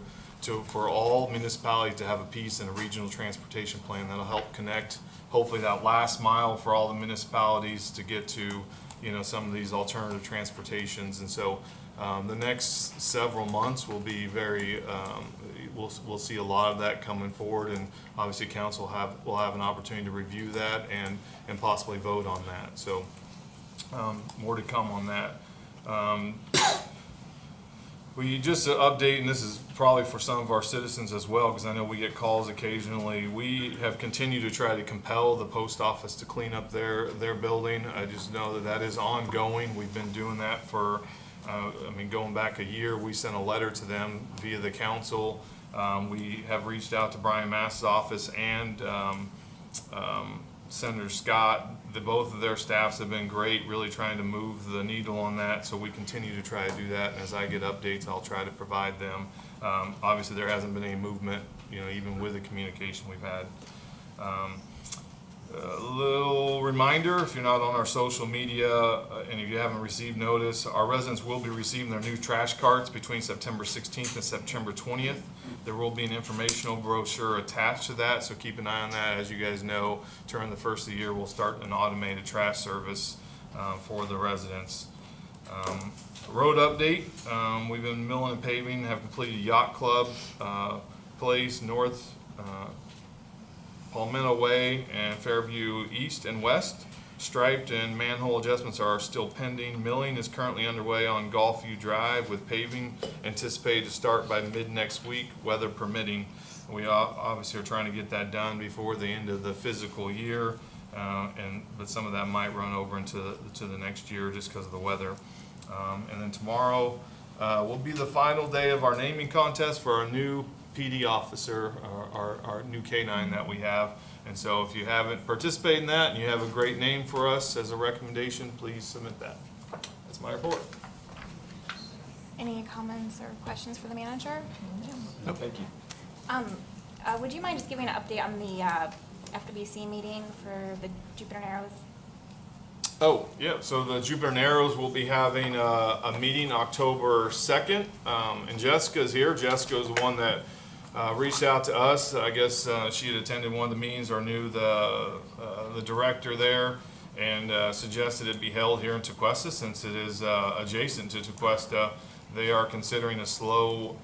for all municipalities to have a piece in a regional transportation plan that'll help connect, hopefully, that last mile for all the municipalities to get to, you know, some of these alternative transportations. And so the next several months will be very, we'll see a lot of that coming forward, and obviously council will have an opportunity to review that and possibly vote on that. So more to come on that. We just update, and this is probably for some of our citizens as well, because I know we get calls occasionally. We have continued to try to compel the post office to clean up their building. I just know that is ongoing. We've been doing that for, going back a year. We sent a letter to them via the council. We have reached out to Brian Mass's office and Senator Scott. Both of their staffs have been great, really trying to move the needle on that, so we continue to try to do that, and as I get updates, I'll try to provide them. Obviously, there hasn't been any movement, you know, even with the communication we've had. A little reminder, if you're not on our social media, and if you haven't received notice, our residents will be receiving their new trash carts between September 16th and September 20th. There will be an informational brochure attached to that, so keep an eye on that. As you guys know, during the first of the year, we'll start an automated trash service for the residents. Road update, we've been milling and paving, have completed Yacht Club Place, North Palmetto Way, and Fairview East and West. Striped and manhole adjustments are still pending. Milling is currently underway on Gulfview Drive with paving anticipated to start by mid next week, weather permitting. We obviously are trying to get that done before the end of the physical year, but some of that might run over into the next year just because of the weather. And then tomorrow will be the final day of our naming contest for our new PD officer, our new K-9 that we have. And so if you haven't participated in that and you have a great name for us as a recommendation, please submit that. That's my report. Any comments or questions for the manager? No, thank you. Would you mind just giving an update on the FWC meeting for the Jupiter Narrows? Oh, yeah, so the Jupiter Narrows will be having a meeting October 2nd, and Jessica's here. Jessica's the one that reached out to us. I guess she had attended one of the meetings or knew the director there, and suggested it be held here in Tequesta since it is adjacent to Tequesta. They are considering a slow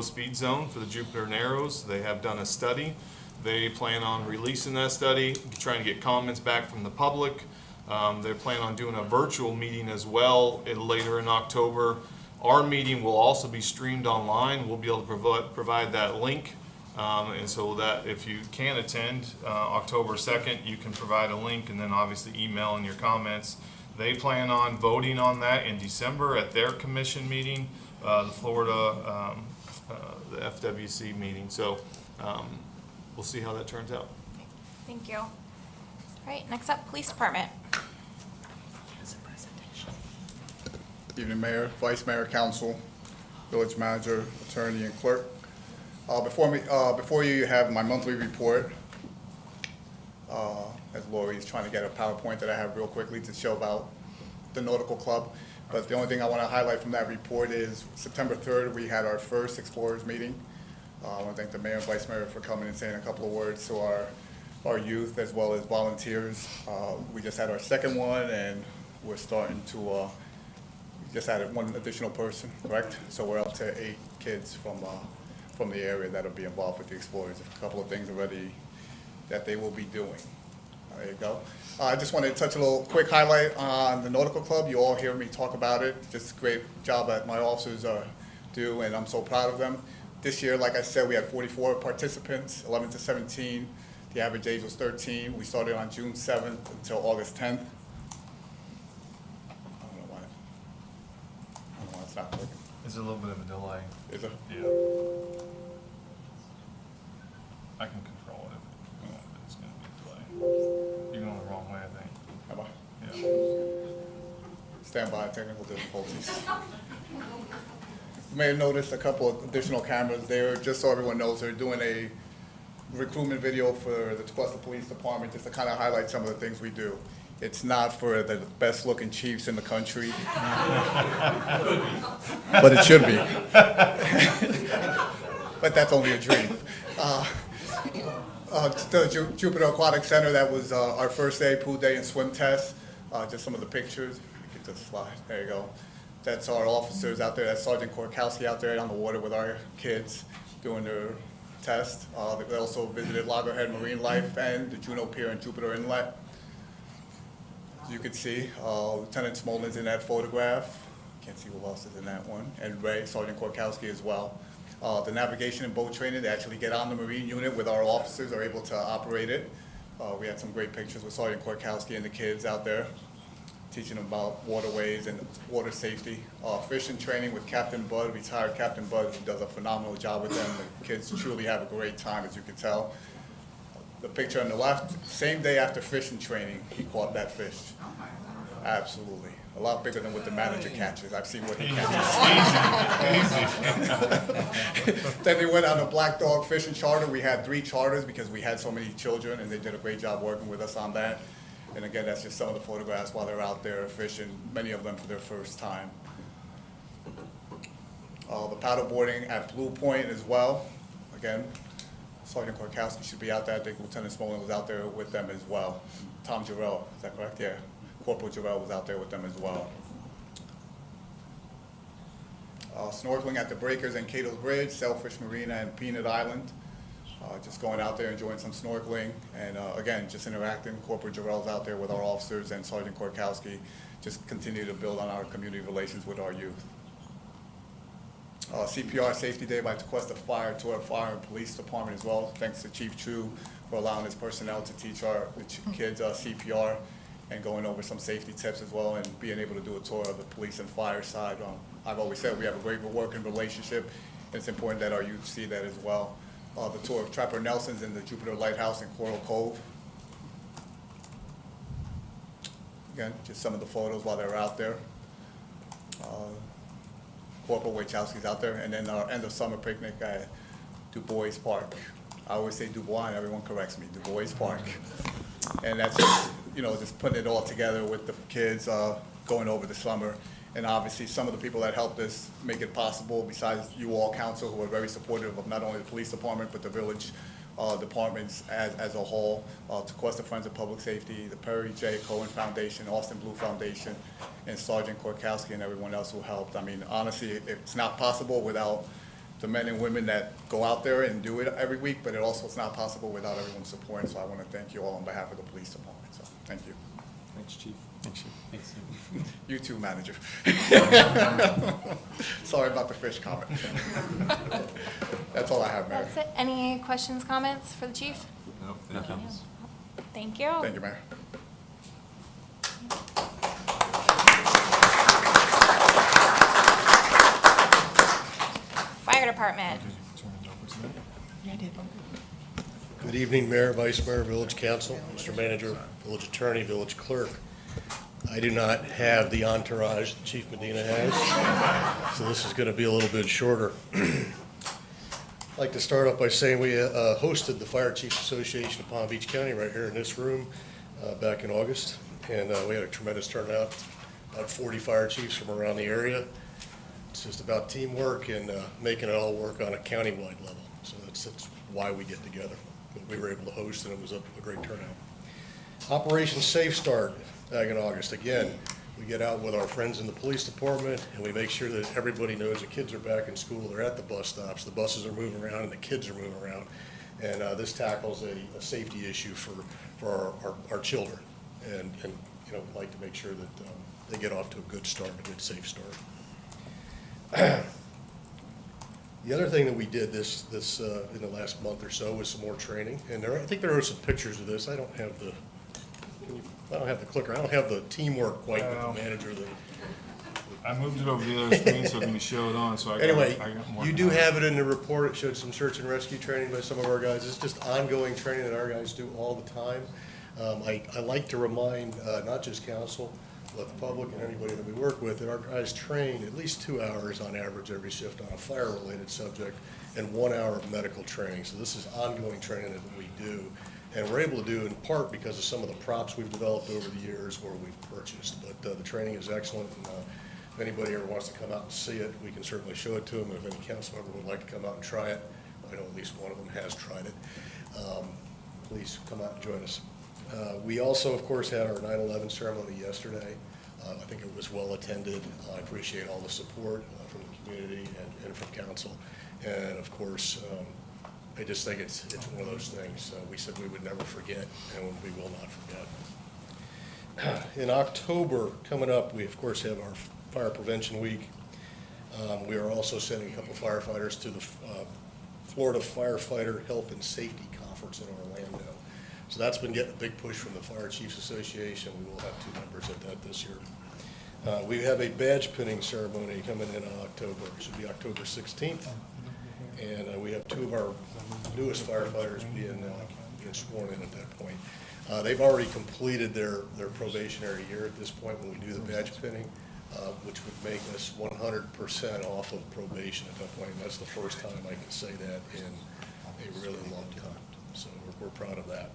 speed zone for the Jupiter Narrows. They have done a study. They plan on releasing that study, trying to get comments back from the public. They plan on doing a virtual meeting as well later in October. Our meeting will also be streamed online. We'll be able to provide that link. And so that if you can attend October 2nd, you can provide a link and then obviously email in your comments. They plan on voting on that in December at their commission meeting, the Florida, the FWC meeting. So we'll see how that turns out. Thank you. All right, next up, Police Department. Evening, Mayor, Vice Mayor, Council, Village Manager, Attorney, and Clerk. Before you have my monthly report, as Lori is trying to get a PowerPoint that I have real quickly to show about the Nautical Club. But the only thing I want to highlight from that report is September 3rd, we had our first Explorers meeting. I want to thank the Mayor and Vice Mayor for coming and saying a couple of words to our youth as well as volunteers. We just had our second one, and we're starting to just added one additional person, correct? So we're up to 8 kids from the area that'll be involved with the Explorers. A couple of things already that they will be doing. There you go. I just wanted to touch a little quick highlight on the Nautical Club. You all hear me talk about it. Just a great job that my officers do, and I'm so proud of them. This year, like I said, we had 44 participants, 11 to 17. The average age was 13. We started on June 7th until August 10th. It's not working. It's a little bit of a delay. Is it? Yeah. I can control it if you want, but it's going to be a delay. You're going the wrong way, I think. Am I? Yeah. Stand by, technical difficulties. You may have noticed a couple of additional cameras there. Just so everyone knows, they're doing a recruitment video for the Tequesta Police Department just to kind of highlight some of the things we do. It's not for the best looking chiefs in the country, but it should be. But that's only a dream. The Jupiter Aquatic Center, that was our first day, pool day and swim test. Just some of the pictures. You can just slide. There you go. That's our officers out there. That's Sergeant Korkowski out there on the water with our kids doing their test. They also visited Loggerhead Marine Life and the Juneau Pier and Jupiter Inlet. As you can see, Lieutenant Smolden's in that photograph. Can't see who else is in that one. And Ray, Sergeant Korkowski as well. The navigation and boat training, they actually get on the Marine unit with our officers, are able to operate it. We had some great pictures with Sergeant Korkowski and the kids out there, teaching them about waterways and water safety. Fishing training with Captain Bud, retired Captain Bud, who does a phenomenal job with them. The kids truly have a great time, as you can tell. The picture on the left, same day after fishing training, he caught that fish. Absolutely. A lot bigger than what the manager catches. I've seen what he catches. Then they went on a black dog fishing charter. We had 3 charters because we had so many children, and they did a great job working with us on that. And again, that's just some of the photographs while they're out there fishing, many of them for their first time. The paddleboarding at Blue Point as well. Again, Sergeant Korkowski should be out there. I think Lieutenant Smolin was out there with them as well. Tom Jarrell, is that correct? Yeah. Corporal Jarrell was out there with them as well. Snorkeling at the Breakers and Cato's Bridge, Sailfish Marina, and Peanut Island. Just going out there, enjoying some snorkeling, and again, just interacting. Corporal Jarrell's out there with our officers, and Sergeant Korkowski just continue to build on our community relations with our youth. CPR Safety Day by Tequesta Fire to our fire and police department as well. Thanks to Chief Chu for allowing his personnel to teach the kids CPR and going over some safety tips as well, and being able to do a tour of the police and fire side. I've always said we have a great working relationship, and it's important that our youth see that as well. The tour of Trapper Nelson's in the Jupiter Lighthouse in Coral Cove. Again, just some of the photos while they're out there. Corporal Wachowski's out there, and then our end of summer picnic at Du Bois Park. I always say Du Bois, and everyone corrects me, Du Bois Park. And that's just, just putting it all together with the kids going over the summer. And obviously, some of the people that helped us make it possible, besides you all, council, who are very supportive of not only the police department, but the village departments as a whole, Tequesta Friends of Public Safety, the Perry J. Cohen Foundation, Austin Blue Foundation, and Sergeant Korkowski and everyone else who helped. I mean, honestly, it's not possible without the men and women that go out there and do it every week, but it also is not possible without everyone's support. So I want to thank you all on behalf of the police department. So thank you. Thanks, Chief. Thanks, Chief. Thanks, Chief. You too, manager. Sorry about the fish comment. That's all I have, Mayor. That's it. Any questions, comments for the chief? Nope, Thank you. Thank you. Thank you, Mayor. Fire department. Good evening, Mayor, Vice Mayor, Village Council, Mr. Manager, Village Attorney, Village Clerk. I do not have the entourage that Chief Medina has, so this is going to be a little bit shorter. I'd like to start off by saying we hosted the Fire Chiefs Association of Palm Beach County right here in this room back in August, and we had a tremendous turnout, about 40 fire chiefs from around the area. It's just about teamwork and making it all work on a countywide level, so that's why we get together. But we were able to host, and it was a great turnout. Operation Safe Start back in August. Again, we get out with our friends in the police department, and we make sure that everybody knows the kids are back in school. They're at the bus stops. The buses are moving around, and the kids are moving around. And this tackles a safety issue for our children. And we'd like to make sure that they get off to a good start, a good safe start. The other thing that we did this in the last month or so was some more training, and I think there are some pictures of this. I don't have the clicker. I don't have the teamwork quite with the manager. I moved it over the other screen so it can show it on, so I got Anyway, more. you do have it in the report. It showed some search and rescue training by some of our guys. It's just ongoing training that our guys do all the time. I like to remind not just council, but the public and anybody that we work with, that our guys train at least 2 hours on average every shift on a fire-related subject and 1 hour of medical training. So this is ongoing training that we do. And we're able to do in part because of some of the props we've developed over the years where we've purchased. But the training is excellent. And, if anybody ever wants to come out and see it, we can certainly show it to them. If any council member would like to come out and try it, I know at least one of them has tried it. Please come out and join us. We also, of course, had our 9/11 ceremony yesterday. I think it was well attended. I appreciate all the support from the community and from council. And of course, I just think it's one of those things. We said we would never forget, and we will not forget. In October, coming up, we of course have our Fire Prevention Week. We are also sending a couple firefighters to the Florida Firefighter Health and Safety Conference in Orlando. So that's been getting a big push from the Fire Chiefs Association. We will have 2 members at that this year. We have a badge pinning ceremony coming in October. It should be October 16th. And we have 2 of our newest firefighters being sworn in at that point. They've already completed their probationary year at this point when we do the badge pinning, which would make us 100% off of probation at that point. And that's the first time I can say that in a really long time. So we're proud of that.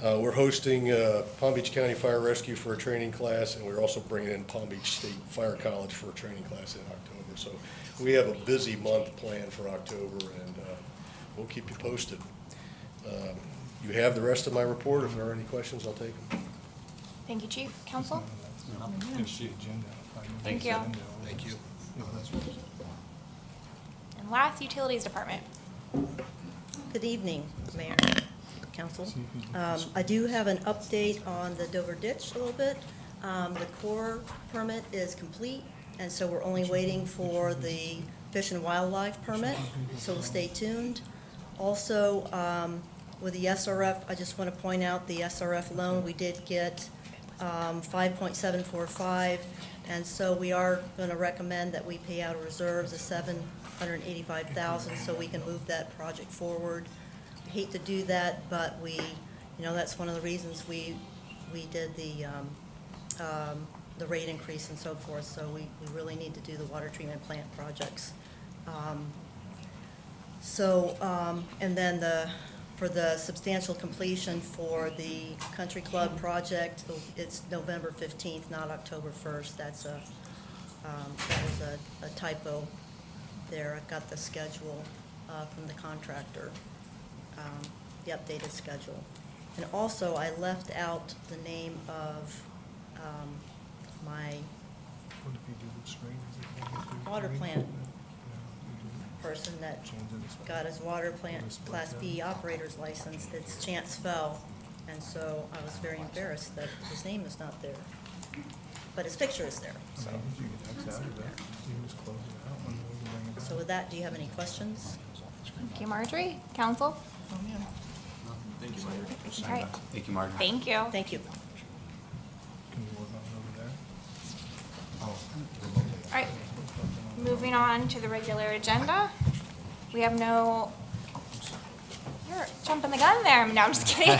We're hosting Palm Beach County Fire Rescue for a training class, and we're also bringing in Palm Beach State Fire College for a training class in October. So we have a busy month planned for October, and we'll keep you posted. You have the rest of my report. If there are any questions, I'll take them. Thank you, Chief. Council? Thanks. Thank you. Thank you. And last, Utilities Department. Good evening, Mayor, Council. I do have an update on the Dover Ditch a little bit. The Corps permit is complete, and so we're only waiting for the Fish and Wildlife permit, so we'll stay tuned. Also, with the SRF, I just want to point out the SRF loan, we did get 5.745, and so we are going to recommend that we pay out of reserves of $785,000 so we can move that project forward. I hate to do that, but that's one of the reasons we did the rate increase and so forth, so we really need to do the water treatment plant projects. And then for the substantial completion for the Country Club project, it's November 15th, not October 1st. That was a typo there. I got the schedule from the contractor, the updated schedule. And also, I left out the name of my water plant person that got his water plant Class B operator's license. It's Chance Fell, and so I was very embarrassed that his name is not there, but his picture is there. So with that, do you have any questions? Thank you, Marjorie. Council? Thank you, All right. Thank you, Martin. Thank you. Thank you. All right. Moving on to the regular agenda. We have no, you're jumping the gun there. No, I'm just kidding.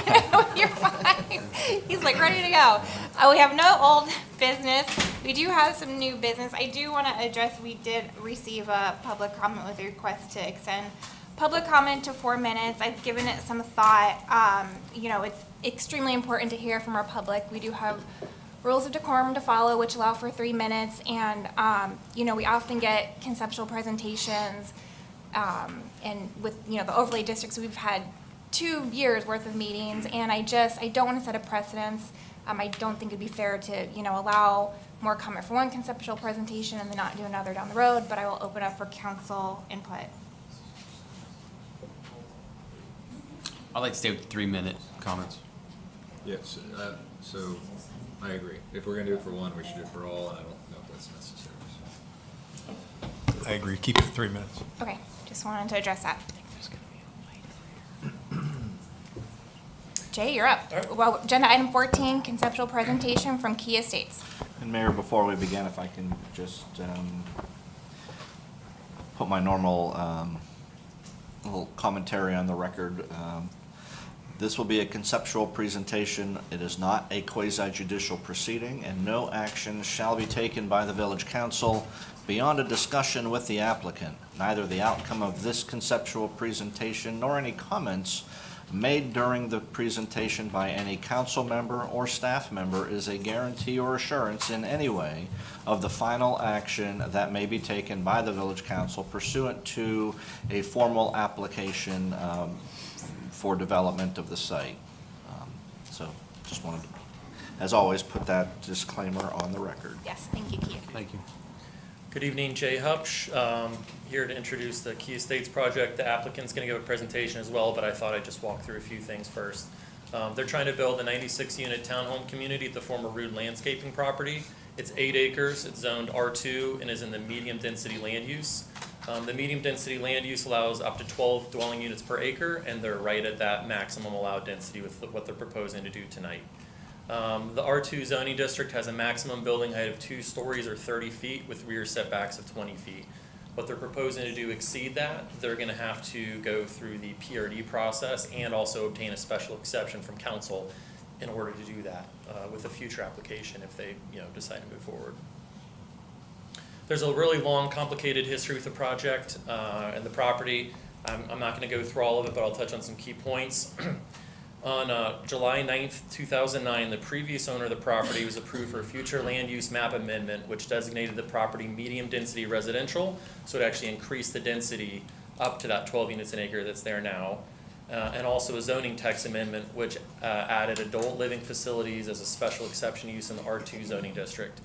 You're fine. He's like ready to go. We have no old business. We do have some new business. I do want to address, we did receive a public comment with a request to extend public comment to 4 minutes. I've given it some thought. It's extremely important to hear from our public. We do have rules of decorum to follow, which allow for 3 minutes, and we often get conceptual presentations, and with the overlay districts, we've had 2 years worth of meetings, and I don't want to set a precedence. I don't think it'd be fair to allow more comment for one conceptual presentation and then not do another down the road, but I will open up for council input. I'd like to stay with 3-minute comments. Yes, so I agree. If we're gonna do it for one, we should do it for all, and I don't know if that's necessary. So. I agree. Keep it 3 minutes. Okay, just wanted to address that. Jay, you're up. Well, agenda item 14, conceptual presentation from Key Estates. And Mayor, before we begin, if I can just put my normal little commentary on the record. This will be a conceptual presentation. It is not a quasi-judicial proceeding, and no action shall be taken by the Village Council beyond a discussion with the applicant. Neither the outcome of this conceptual presentation nor any comments made during the presentation by any council member or staff member is a guarantee or assurance in any way of the final action that may be taken by the Village Council pursuant to a formal application for development of the site. So just wanted to, as always, put that disclaimer on the record. Yes, thank you, Keith. Thank you. Good evening, Jay Hupsch, here to introduce the Key Estates project. The applicant's going to give a presentation as well, but I thought I'd just walk through a few things first. They're trying to build a 96-unit townhome community at the former Rude Landscaping property. It's 8 acres, it's zoned R2, and is in the medium-density land use. The medium-density land use allows up to 12 dwelling units per acre, and they're right at that maximum allowed density with what they're proposing to do tonight. The R2 zoning district has a maximum building height of 2 stories or 30 feet with rear setbacks of 20 feet. What they're proposing to do exceed that, they're going to have to go through the PRD process and also obtain a special exception from council in order to do that with a future application if they decide to move forward. There's a really long, complicated history with the project and the property. I'm not going to go through all of it, but I'll touch on some key points. On July 9th, 2009, the previous owner of the property was approved for a future land use map amendment, which designated the property medium-density residential, so it actually increased the density up to that 12 units an acre that's there now. And also a zoning text amendment, which added adult living facilities as a special exception use in the R2 zoning district.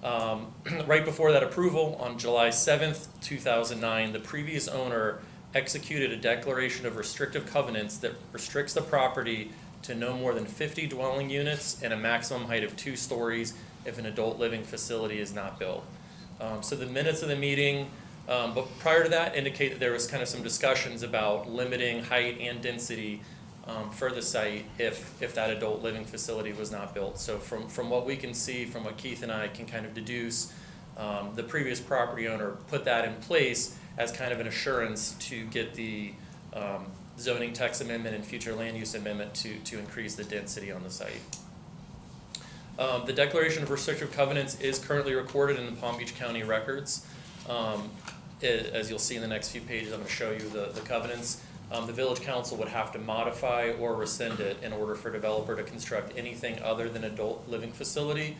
Right before that approval, on July 7th, 2009, the previous owner executed a declaration of restrictive covenants that restricts the property to no more than 50 dwelling units and a maximum height of 2 stories if an adult living facility is not built. So the minutes of the meeting, but prior to that, indicate that there was kind of some discussions about limiting height and density for the site if that adult living facility was not built. So from what we can see, from what Keith and I can kind of deduce, the previous property owner put that in place as kind of an assurance to get the zoning text amendment and future land use amendment to increase the density on the site. The Declaration of Restrictive Covenants is currently recorded in the Palm Beach County records. As you'll see in the next few pages, I'm going to show you the covenants. The Village Council would have to modify or rescind it in order for a developer to construct anything other than adult living facility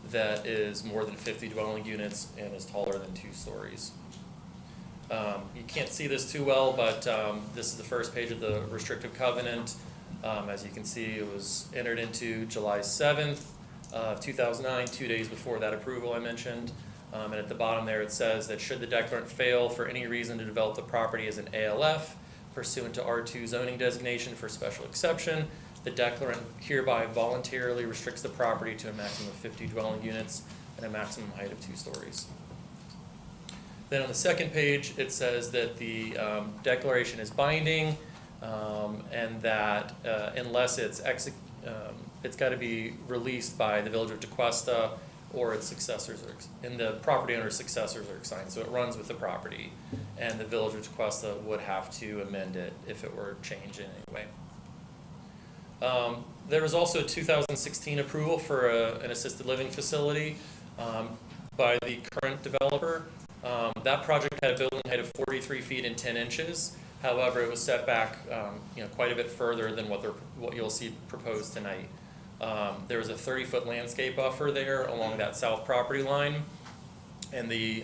that is more than 50 dwelling units and is taller than 2 stories. You can't see this too well, but this is the first page of the restrictive covenant. As you can see, it was entered into July 7th of 2009, 2 days before that approval I mentioned. And at the bottom there it says that should the declarant fail for any reason to develop the property as an ALF pursuant to R2 zoning designation for special exception, the declarant hereby voluntarily restricts the property to a maximum of 50 dwelling units and a maximum height of 2 stories. Then on the second page, it says that the declaration is binding and that unless it's got to be released by the Village of Tequesta or its successors, and the property owner's successors are assigned. So it runs with the property, and the Village of Tequesta would have to amend it if it were changed in any way. There was also a 2016 approval for an assisted living facility by the current developer. That project had a building height of 43 feet and 10 inches. However, it was set back quite a bit further than what you'll see proposed tonight. There was a 30-foot landscape buffer there along that south property line, and the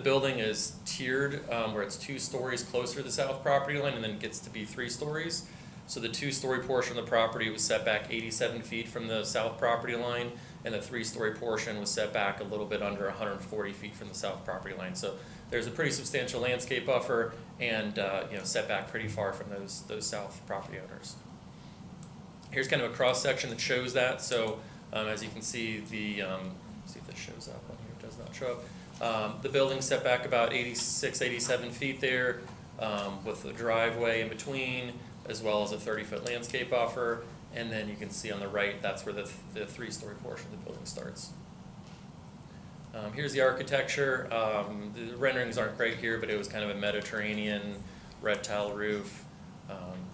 building is tiered where it's 2 stories closer to the south property line and then gets to be 3 stories. So the 2-story portion of the property was set back 87 feet from the south property line, and the 3-story portion was set back a little bit under 140 feet from the south property line. So there's a pretty substantial landscape buffer and set back pretty far from those south property owners. Here's kind of a cross section that shows that. So as you can see, see if this shows up on here. It does not show up. The building's set back about 86, 87 feet there with the driveway in between, as well as a 30-foot landscape buffer. And then you can see on the right, that's where the 3-story portion of the building starts. Here's the architecture. The renderings aren't great here, but it was kind of a Mediterranean red tile roof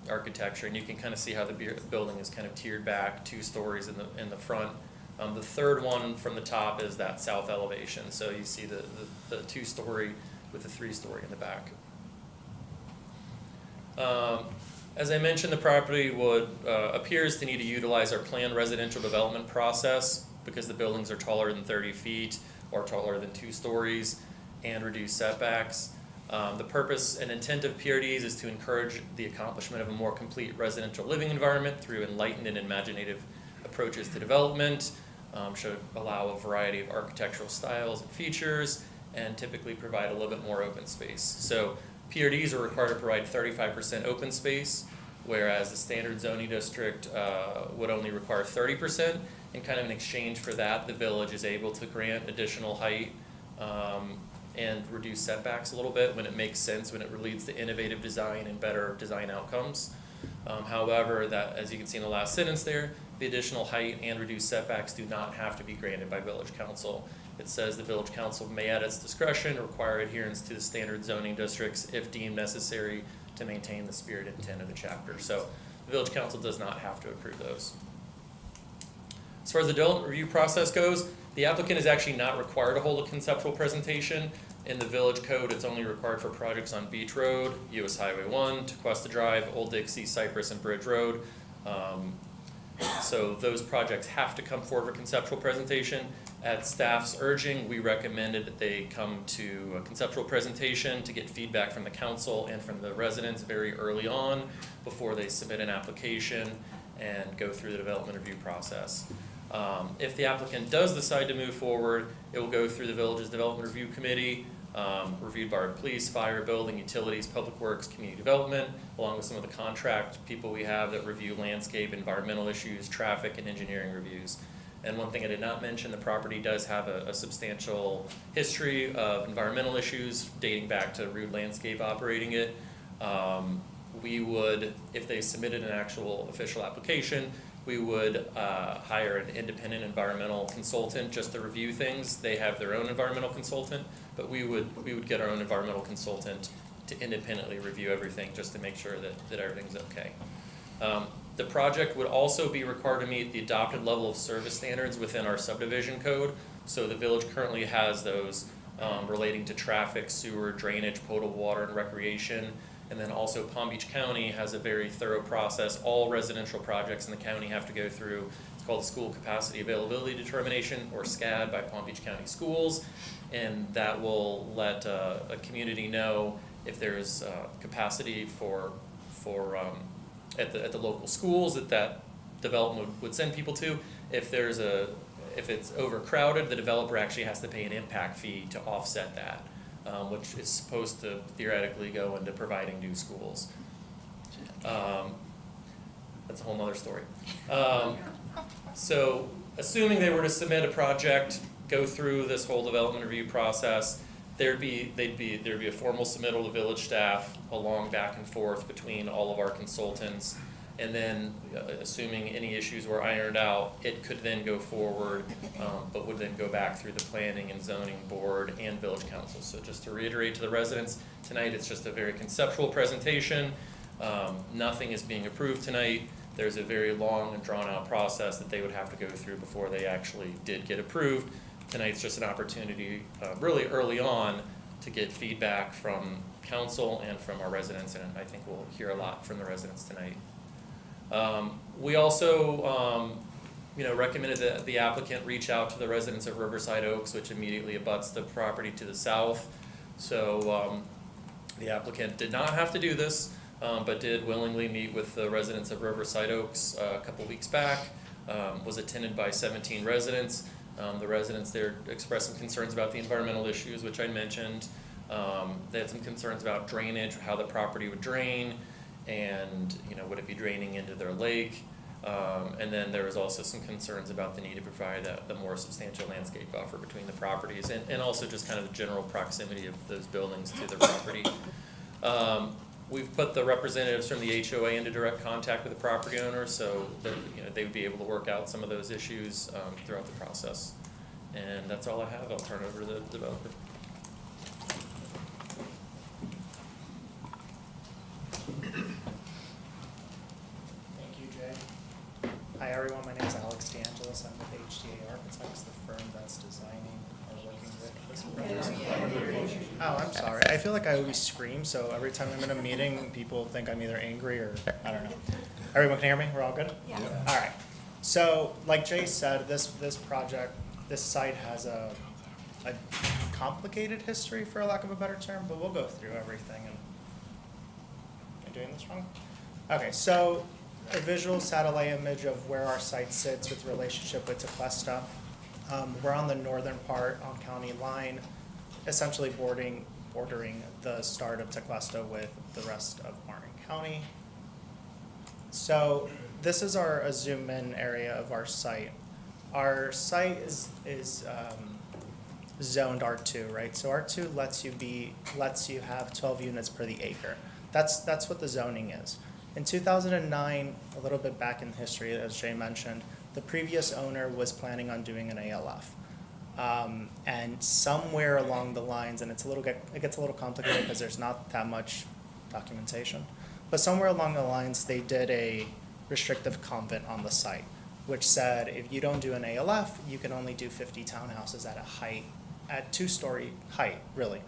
architecture, and you can kind of see how the building is kind of tiered back 2 stories in the front. The third one from the top is that south elevation, so you see the 2-story with the 3-story in the back. As I mentioned, the property appears to need to utilize our planned residential development process because the buildings are taller than 30 feet or taller than 2 stories and reduce setbacks. The purpose and intent of PRDs is to encourage the accomplishment of a more complete residential living environment through enlightened and imaginative approaches to development, should allow a variety of architectural styles and features, and typically provide a little bit more open space. So PRDs are required to provide 35% open space, whereas the standard zoning district would only require 30%, and kind of in exchange for that, the village is able to grant additional height and reduce setbacks a little bit when it makes sense, when it leads to innovative design and better design outcomes. However, that, as you can see in the last sentence there, the additional height and reduced setbacks do not have to be granted by Village Council. It says the Village Council may at its discretion require adherence to the standard zoning districts if deemed necessary to maintain the spirit and intent of the chapter. So the Village Council does not have to approve those. As far as the development review process goes, the applicant is actually not required to hold a conceptual presentation. In the Village Code, it's only required for projects on Beach Road, US Highway 1, Tequesta Drive, Old Dixie, Cypress, and Bridge Road. So those projects have to come forward for conceptual presentation. At staff's urging, we recommended that they come to a conceptual presentation to get feedback from the council and from the residents very early on before they submit an application and go through the development review process. If the applicant does decide to move forward, it will go through the village's development review committee, reviewed by our police, fire, building, utilities, public works, community development, along with some of the contract people we have that review landscape, environmental issues, traffic, and engineering reviews. And one thing I did not mention, the property does have a substantial history of environmental issues dating back to Rude Landscape operating it. We would, if they submitted an actual official application, we would hire an independent environmental consultant just to review things. They have their own environmental consultant, but we would get our own environmental consultant to independently review everything just to make sure that everything's okay. The project would also be required to meet the adopted level of service standards within our subdivision code. So the village currently has those relating to traffic, sewer, drainage, potable water, and recreation. And then also Palm Beach County has a very thorough process. All residential projects in the county have to go through, it's called the School Capacity Availability Determination, or SCAD, by Palm Beach County Schools. And that will let a community know if there's capacity for at the local schools that development would send people to. If it's overcrowded, the developer actually has to pay an impact fee to offset that. Which is supposed to theoretically go into providing new schools. That's a whole nother story. So assuming they were to submit a project, go through this whole development review process, there'd be a formal submittal to village staff, along back and forth between all of our consultants. And then, assuming any issues were ironed out, it could then go forward, but would then go back through the planning and zoning board and village council. So just to reiterate to the residents, tonight it's just a very conceptual presentation. Nothing is being approved tonight. There's a very long and drawn out process that they would have to go through before they actually did get approved. Tonight's just an opportunity, really early on, to get feedback from council and from our residents, and I think we'll hear a lot from the residents tonight. We also, recommended that the applicant reach out to the residents of Riverside Oaks, which immediately abuts the property to the south. So the applicant did not have to do this, but did willingly meet with the residents of Riverside Oaks a couple weeks back. Was attended by 17 residents. The residents there expressed some concerns about the environmental issues, which I mentioned. They had some concerns about drainage, how the property would drain, and would it be draining into their lake? And then there was also some concerns about the need to provide the more substantial landscape buffer between the properties, and also just kind of the general proximity of those buildings to the property. We've put the representatives from the HOA into direct contact with the property owner, so that they would be able to work out some of those issues throughout the process. And that's all I have. I'll turn it over to the developer. Thank you, Jay. Hi, everyone. My name is Alex DeAngelis. I'm with HTA Architects, the firm that's designing or working with this project. Oh, I'm sorry. I feel like I always scream, so every time I'm in a meeting, people think I'm either angry or, I don't know. Everyone can hear me? We're all good? Yes. All right. So, like Jay said, this project, this site has a complicated history, for lack of a better term, but we'll go through everything. And am I doing this wrong? Okay, so a visual satellite image of where our site sits with relationship with Tequesta. We're on the northern part on county line, essentially bordering the start of Tequesta with the rest of Martin County. So this is a zoom in area of our site. Our site is zoned R2, right? So R2 lets you have 12 units per the acre. That's what the zoning is. In 2009, a little bit back in history, as Jay mentioned, the previous owner was planning on doing an ALF. And somewhere along the lines, and it gets a little complicated because there's not that much documentation, but somewhere along the lines, they did a restrictive convent on the site, which said if you don't do an ALF, you can only do 50 townhouses at 2-story height, really.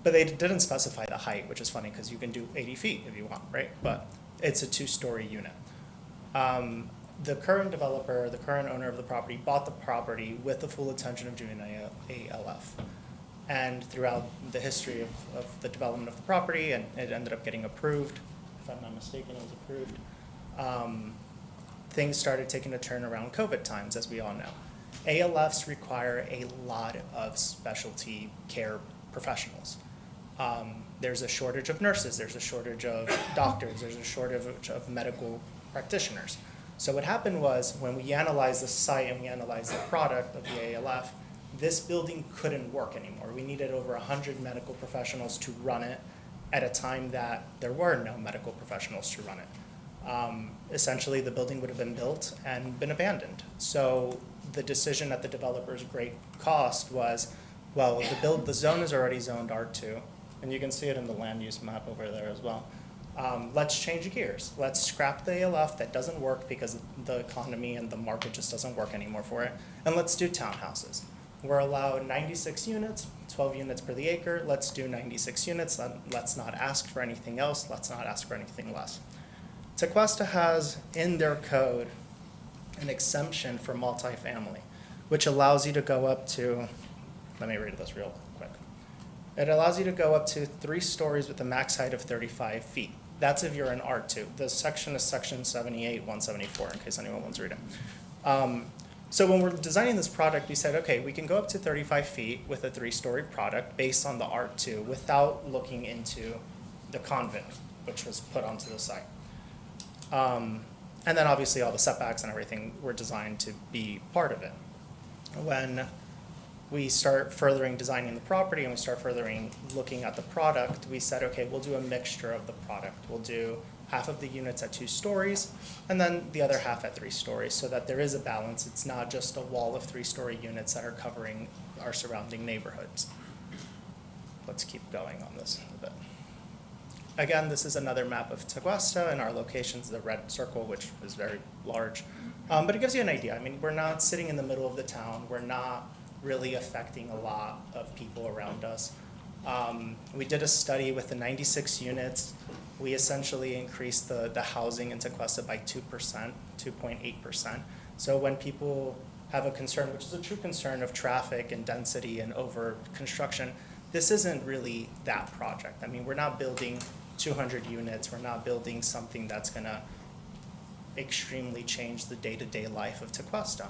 But they didn't specify the height, which is funny because you can do 80 feet if you want, right? But it's a two-story unit. The current developer, the current owner of the property, bought the property with the full intention of doing ALF. And throughout the history of the development of the property, and it ended up getting approved, if I'm not mistaken, it was approved, things started taking a turn around COVID times, as we all know. ALFs require a lot of specialty care professionals. There's a shortage of nurses, there's a shortage of doctors, there's a shortage of medical practitioners. So what happened was, when we analyzed the site and we analyzed the product of the ALF, this building couldn't work anymore. We needed over 100 medical professionals to run it at a time that there were no medical professionals to run it. Essentially, the building would have been built and been abandoned. So the decision at the developer's great cost was, well, the zone is already zoned R2, and you can see it in the land use map over there as well. Let's change gears. Let's scrap the ALF that doesn't work because the economy and the market just doesn't work anymore for it, and let's do townhouses. We're allowed 96 units, 12 units per the acre. Let's do 96 units. Let's not ask for anything else. Let's not ask for anything less. Tequesta has in their code an exemption for multifamily, which allows you to go up to, let me read this real quick. It allows you to go up to 3 stories with a max height of 35 feet. That's if you're in R2. The section is section 78, 174, in case anyone wants to read it. So when we're designing this product, we said, okay, we can go up to 35 feet with a 3-story product based on the R2 without looking into the convent, which was put onto the site. And then obviously all the setbacks and everything were designed to be part of it. When we start furthering designing the property and we start furthering looking at the product, we said, okay, we'll do a mixture of the product. We'll do half of the units at 2 stories, and then the other half at 3 stories, so that there is a balance. It's not just a wall of 3-story units that are covering our surrounding neighborhoods. Let's keep going on this a bit. Again, this is another map of Tequesta, and our location's the red circle, which is very large. But it gives you an idea. I mean, we're not sitting in the middle of the town. We're not really affecting a lot of people around us. We did a study with the 96 units. We essentially increased the housing in Tequesta by 2%, 2.8%. So when people have a concern, which is a true concern of traffic and density and over construction, this isn't really that project. I mean, we're not building 200 units. We're not building something that's gonna extremely change the day-to-day life of Tequesta.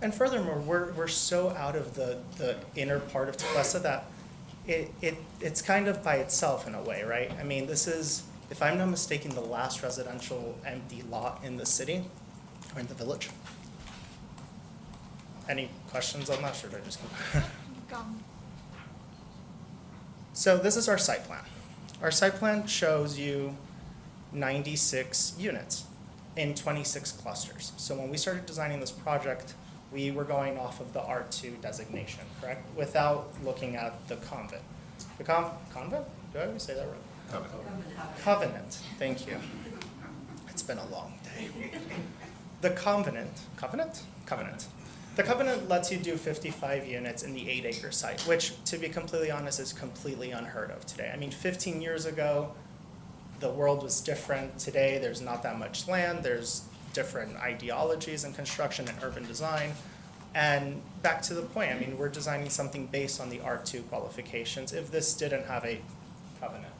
And furthermore, we're so out of the inner part of Tequesta that it's kind of by itself in a way, right? I mean, this is, if I'm not mistaken, the last residential empty lot in the city, or in the village. Any questions on that? Should I just keep? So this is our site plan. Our site plan shows you 96 units in 26 clusters. So when we started designing this project, we were going off of the R2 designation, correct? Without looking at the convent. The convent? Do I always say that right? Covenant, thank you. It's been a long day. The covenant. The covenant lets you do 55 units in the 8-acre site, which, to be completely honest, is completely unheard of today. I mean, 15 years ago, the world was different. Today, there's not that much land. There's different ideologies in construction and urban design. And back to the point, I mean, we're designing something based on the R2 qualifications if this didn't have a covenant.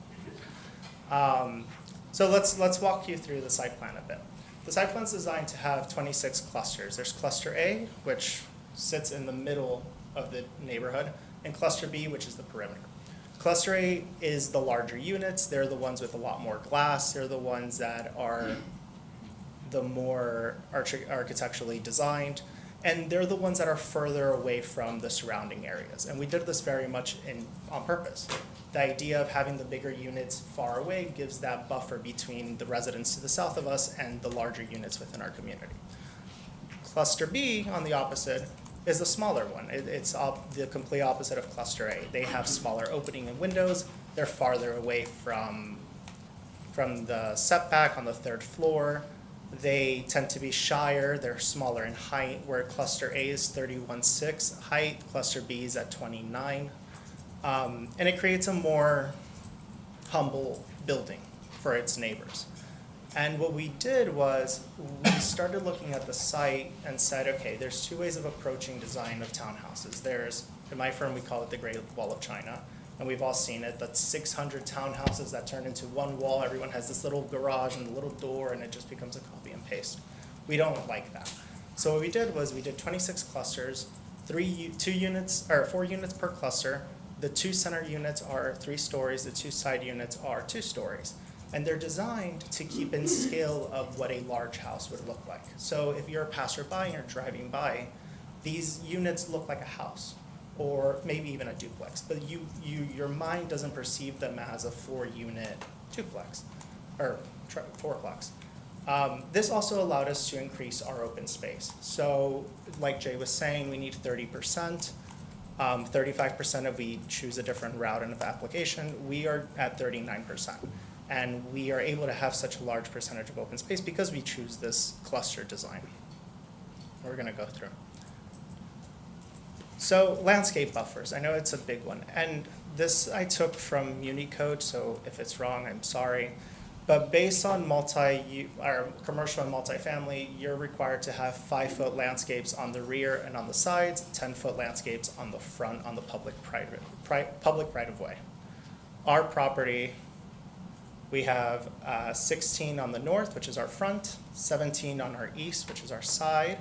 So let's walk you through the site plan a bit. The site plan is designed to have 26 clusters. There's cluster A, which sits in the middle of the neighborhood, and cluster B, which is the perimeter. Cluster A is the larger units. They're the ones with a lot more glass. They're the ones that are the more architecturally designed, and they're the ones that are further away from the surrounding areas. And we did this very much on purpose. The idea of having the bigger units far away gives that buffer between the residents to the south of us and the larger units within our community. Cluster B, on the opposite, is the smaller one. It's the complete opposite of cluster A. They have smaller opening and windows. They're farther away from the setback on the 3rd floor. They tend to be shyer. They're smaller in height, where cluster A is 31.6 height, cluster B is at 29. And it creates a more humble building for its neighbors. And what we did was we started looking at the site and said, okay, there's two ways of approaching design of townhouses. There's, in my firm, we call it the Great Wall of China. And we've all seen it. That's 600 townhouses that turn into one wall. Everyone has this little garage and a little door, and it just becomes a copy and paste. We don't like that. So what we did was we did 26 clusters, 4 units per cluster. The 2 center units are 3 stories. The 2 side units are 2 stories. And they're designed to keep in scale of what a large house would look like. So if you're a passerby and you're driving by, these units look like a house, or maybe even a duplex. But your mind doesn't perceive them as a 4-unit duplex, or 4plex. This also allowed us to increase our open space. So like Jay was saying, we need 30%. 35% if we choose a different route of application. We are at 39%. And we are able to have such a large percentage of open space because we choose this cluster design. We're going to go through. So landscape buffers, I know it's a big one. And this I took from Unicode, so if it's wrong, I'm sorry. But based on commercial and multifamily, you're required to have 5-foot landscapes on the rear and on the sides, 10-foot landscapes on the front on the public right-of-way. Our property, we have 16 on the north, which is our front, 17 on our east, which is our side.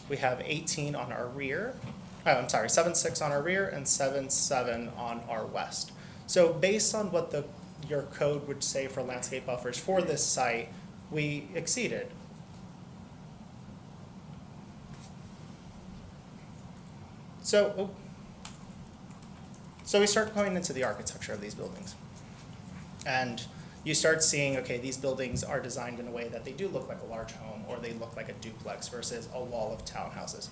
We have 18 on our rear. 7.6 on our rear and 7.7 on our west. So based on what your code would say for landscape buffers for this site, we exceeded. So we start going into the architecture of these buildings. And you start seeing, okay, these buildings are designed in a way that they do look like a large home, or they look like a duplex versus a wall of townhouses.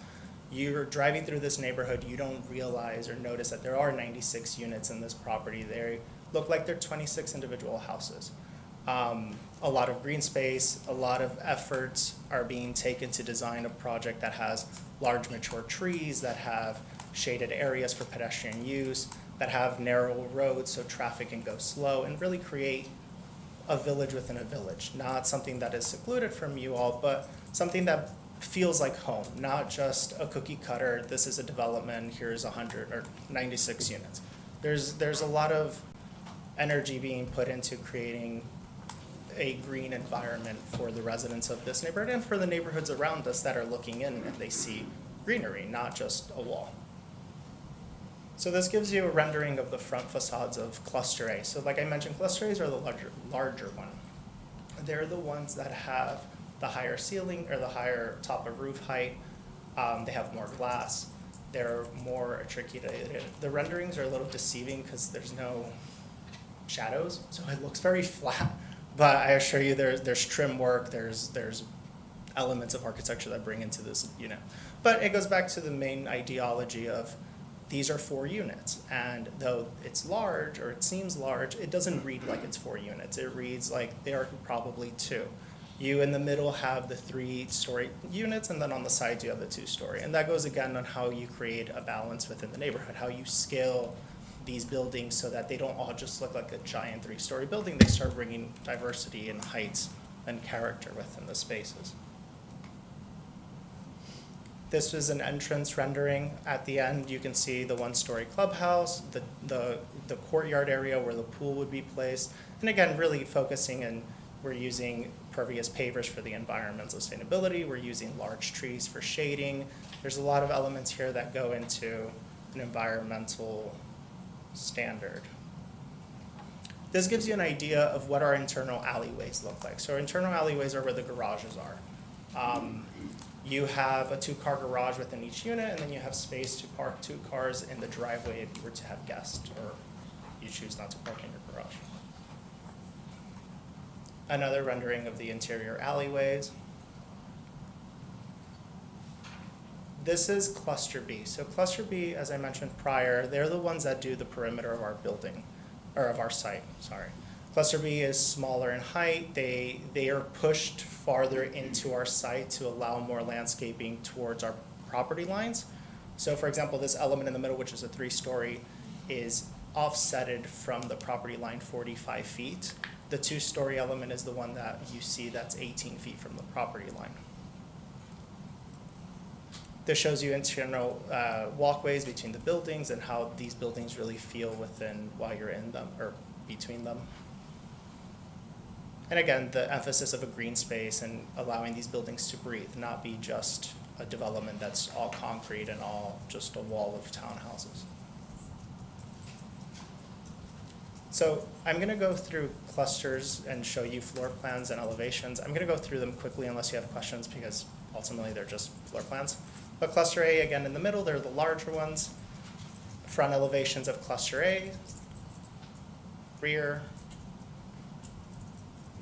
You're driving through this neighborhood, you don't realize or notice that there are 96 units in this property. They look like they're 26 individual houses. A lot of green space, a lot of efforts are being taken to design a project that has large mature trees, that have shaded areas for pedestrian use, that have narrow roads so traffic can go slow, and really create a village within a village. Not something that is secluded from you all, but something that feels like home, not just a cookie cutter, this is a development, here's 100 or 96 units. There's a lot of energy being put into creating a green environment for the residents of this neighborhood and for the neighborhoods around us that are looking in and they see greenery, not just a wall. So this gives you a rendering of the front facades of Cluster A. So like I mentioned, Cluster A's are the larger one. They're the ones that have the higher ceiling or the higher top of roof height. They have more glass. They're more articulated. The renderings are a little deceiving because there's no shadows, so it looks very flat. But I assure you there's trim work, there's elements of architecture that bring into this unit. But it goes back to the main ideology of these are 4 units, and though it's large or it seems large, it doesn't read like it's 4 units. It reads like there are probably 2. You in the middle have the 3-story units, and then on the sides you have the 2-story. And that goes again on how you create a balance within the neighborhood, how you scale these buildings so that they don't all just look like a giant 3-story building. They start bringing diversity and heights and character within the spaces. This was an entrance rendering. At the end, you can see the 1-story clubhouse, the courtyard area where the pool would be placed. And again, really focusing in, we're using pervious pavers for the environmental sustainability. We're using large trees for shading. There's a lot of elements here that go into an environmental standard. This gives you an idea of what our internal alleyways look like. So our internal alleyways are where the garages are. You have a 2-car garage within each unit, and then you have space to park 2 cars in the driveway if you were to have guests, or you choose not to park in your garage. Another rendering of the interior alleyways. This is Cluster B. So Cluster B, as I mentioned prior, they're the ones that do the perimeter of our building, or of our site, sorry. Cluster B is smaller in height. They are pushed farther into our site to allow more landscaping towards our property lines. So for example, this element in the middle, which is a 3-story, is offsetted from the property line 45 feet. The two-story element is the one that you see that's 18 feet from the property line. This shows you internal walkways between the buildings and how these buildings really feel within while you're in them or between them. And again, the emphasis of a green space and allowing these buildings to breathe, not be just a development that's all concrete and all just a wall of townhouses. So I'm going to go through clusters and show you floor plans and elevations. I'm going to go through them quickly unless you have questions, because ultimately they're just floor plans. But cluster A, again, in the middle, they're the larger ones. Front elevations of cluster A, rear,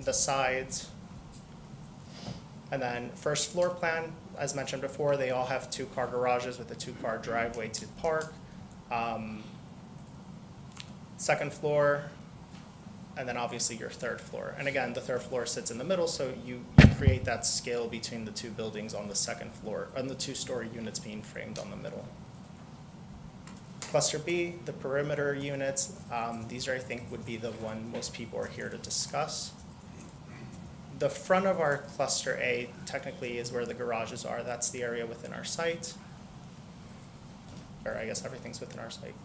the sides, and then first floor plan, as mentioned before, they all have 2-car garages with a 2-car driveway to park. Second floor, and then obviously your third floor. And again, the third floor sits in the middle, so you create that scale between the two buildings on the second floor, and the 2-story units being framed on the middle. Cluster B, the perimeter units, these are, I think, would be the one most people are here to discuss. The front of our cluster A technically is where the garages are. That's the area within our site. Or I guess everything's within our site.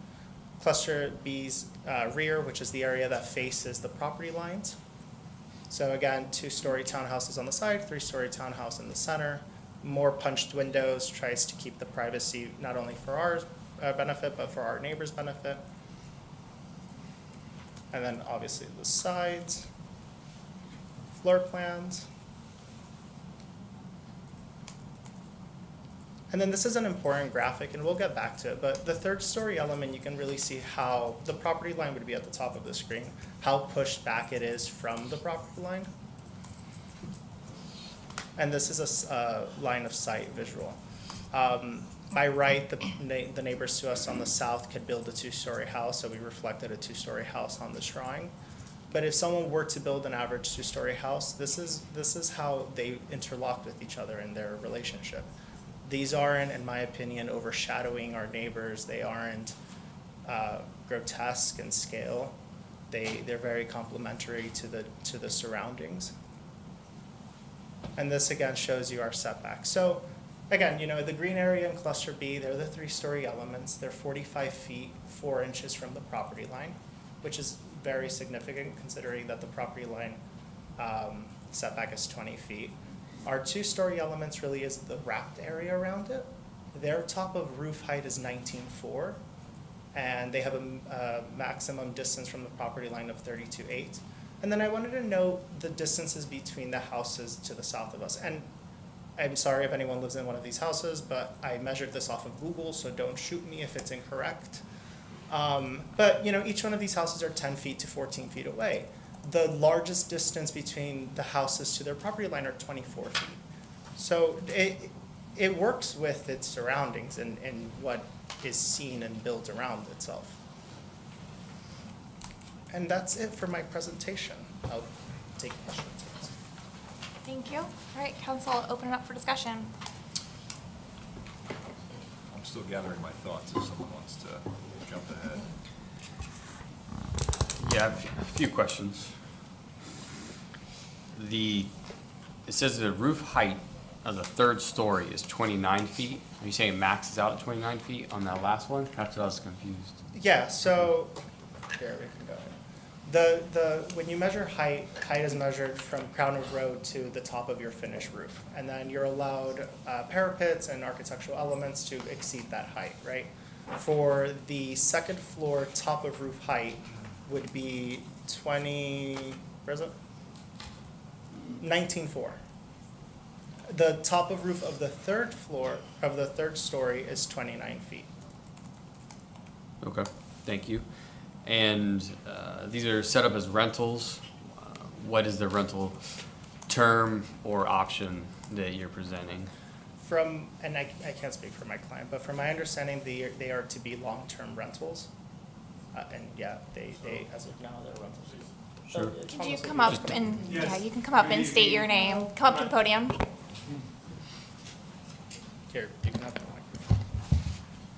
Cluster B's rear, which is the area that faces the property lines. So again, 2-story townhouses on the side, 3-story townhouse in the center. More punched windows, tries to keep the privacy not only for our benefit, but for our neighbors' benefit. And then obviously the sides, floor plans. And then this is an important graphic, and we'll get back to it, but the 3rd-story element, you can really see how the property line would be at the top of the screen, how pushed back it is from the property line. And this is a line of sight visual. By right, the neighbors to us on the south could build a 2-story house, so we reflected a 2-story house on this drawing. But if someone were to build an average 2-story house, this is how they interlock with each other in their relationship. These aren't, in my opinion, overshadowing our neighbors. They aren't grotesque in scale. They're very complementary to the surroundings. And this again shows you our setback. So again, the green area in cluster B, they're the 3-story elements. They're 45 feet, 4 inches from the property line, which is very significant considering that the property line setback is 20 feet. Our 2-story elements really is the wrapped area around it. Their top of roof height is 19.4, and they have a maximum distance from the property line of 32.8. And then I wanted to note the distances between the houses to the south of us. And I'm sorry if anyone lives in one of these houses, but I measured this off of Google, so don't shoot me if it's incorrect. But each one of these houses are 10 feet to 14 feet away. The largest distance between the houses to their property line are 24 feet. So it works with its surroundings and what is seen and built around itself. And that's it for my presentation. I'll take questions. Thank you. All right, council, I'll open it up for discussion. I'm still gathering my thoughts if someone wants to jump ahead. Yeah, a few questions. It says the roof height of the 3rd story is 29 feet. Are you saying it maxes out at 29 feet on that last one? That's what I was confused. Yeah, so here we can go. When you measure height is measured from crown of road to the top of your finished roof. And then you're allowed parapets and architectural elements to exceed that height, right? For the 2nd floor top of roof height would be 19.4. The top of roof of the 3rd floor, of the 3rd story is 29 feet. Okay, thank you. And these are set up as rentals. What is the rental term or option that you're presenting? And I can't speak for my client, but from my understanding, they are to be long-term rentals. And yeah, they as of now, they're rentals. Sure. Could you come up and, yeah, you can come up and state your name. Come up to the podium. Here, you can have the microphone.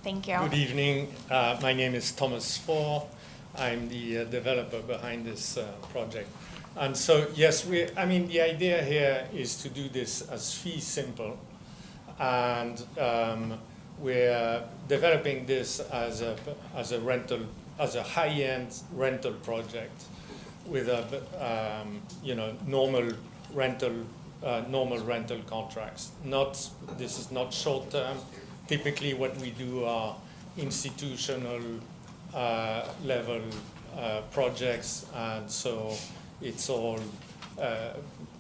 Thank you. Good evening. My name is Thomas Faure. I'm the developer behind this project. And so, yes, I mean, the idea here is to do this as fee simple. And we're developing this as a rental, as a high-end rental project with a, normal rental contracts. This is not short-term. Typically what we do are institutional level projects, and so it's all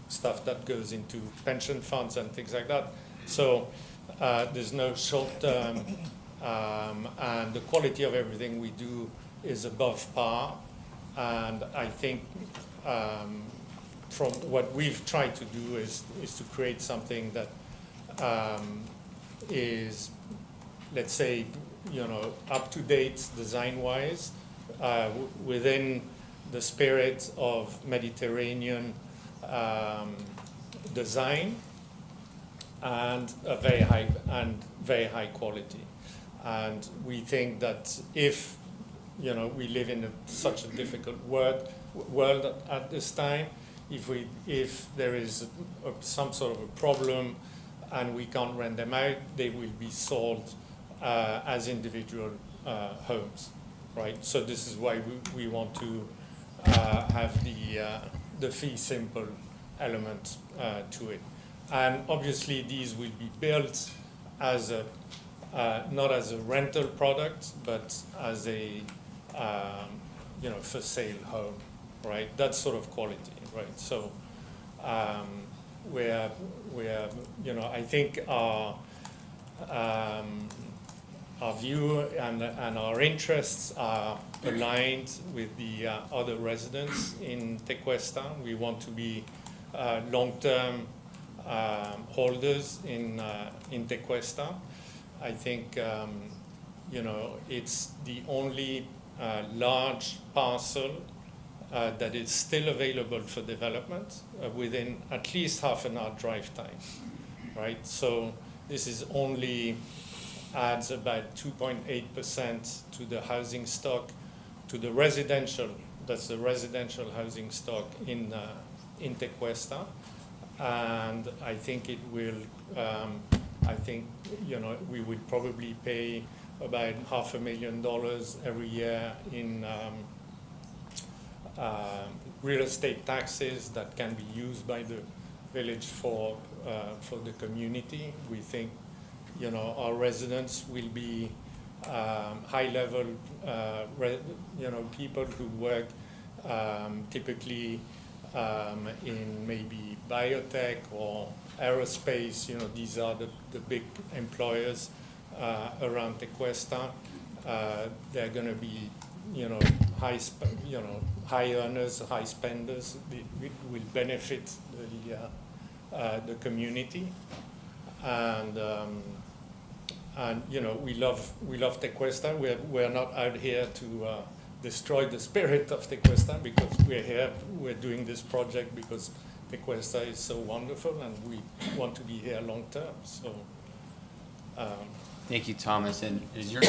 stuff that goes into pension funds and things like that. So there's no short-term, and the quality of everything we do is above par. And I think from what we've tried to do is to create something that is, let's say, up to date design-wise, within the spirit of Mediterranean design, and a very high quality. And we think that if we live in such a difficult world at this time, if there is some sort of a problem and we can't rent them out, they will be sold as individual homes, right? So this is why we want to have the fee simple element to it. And obviously these will be built as a not as a rental product, but as a for sale home, right? That sort of quality, right? So we're I think our view and our interests are aligned with the other residents in Tequesta. We want to be long-term holders in Tequesta. I think it's the only large parcel that is still available for development within at least half an hour drive time, right? So this is only adds about 2.8% to the housing stock, to the residential, that's the residential housing stock in Tequesta. And I think it will, we would probably pay about $500,000 every year in real estate taxes that can be used by the village for the community. We think, our residents will be high-level, people who work typically in maybe biotech or aerospace. These are the big employers around Tequesta. They're going to be, high earners, high spenders. It will benefit the community, and we love Tequesta. We're not out here to destroy the spirit of Tequesta, because we're doing this project because Tequesta is so wonderful and we want to be here long term. So Thank you, Thomas. And is your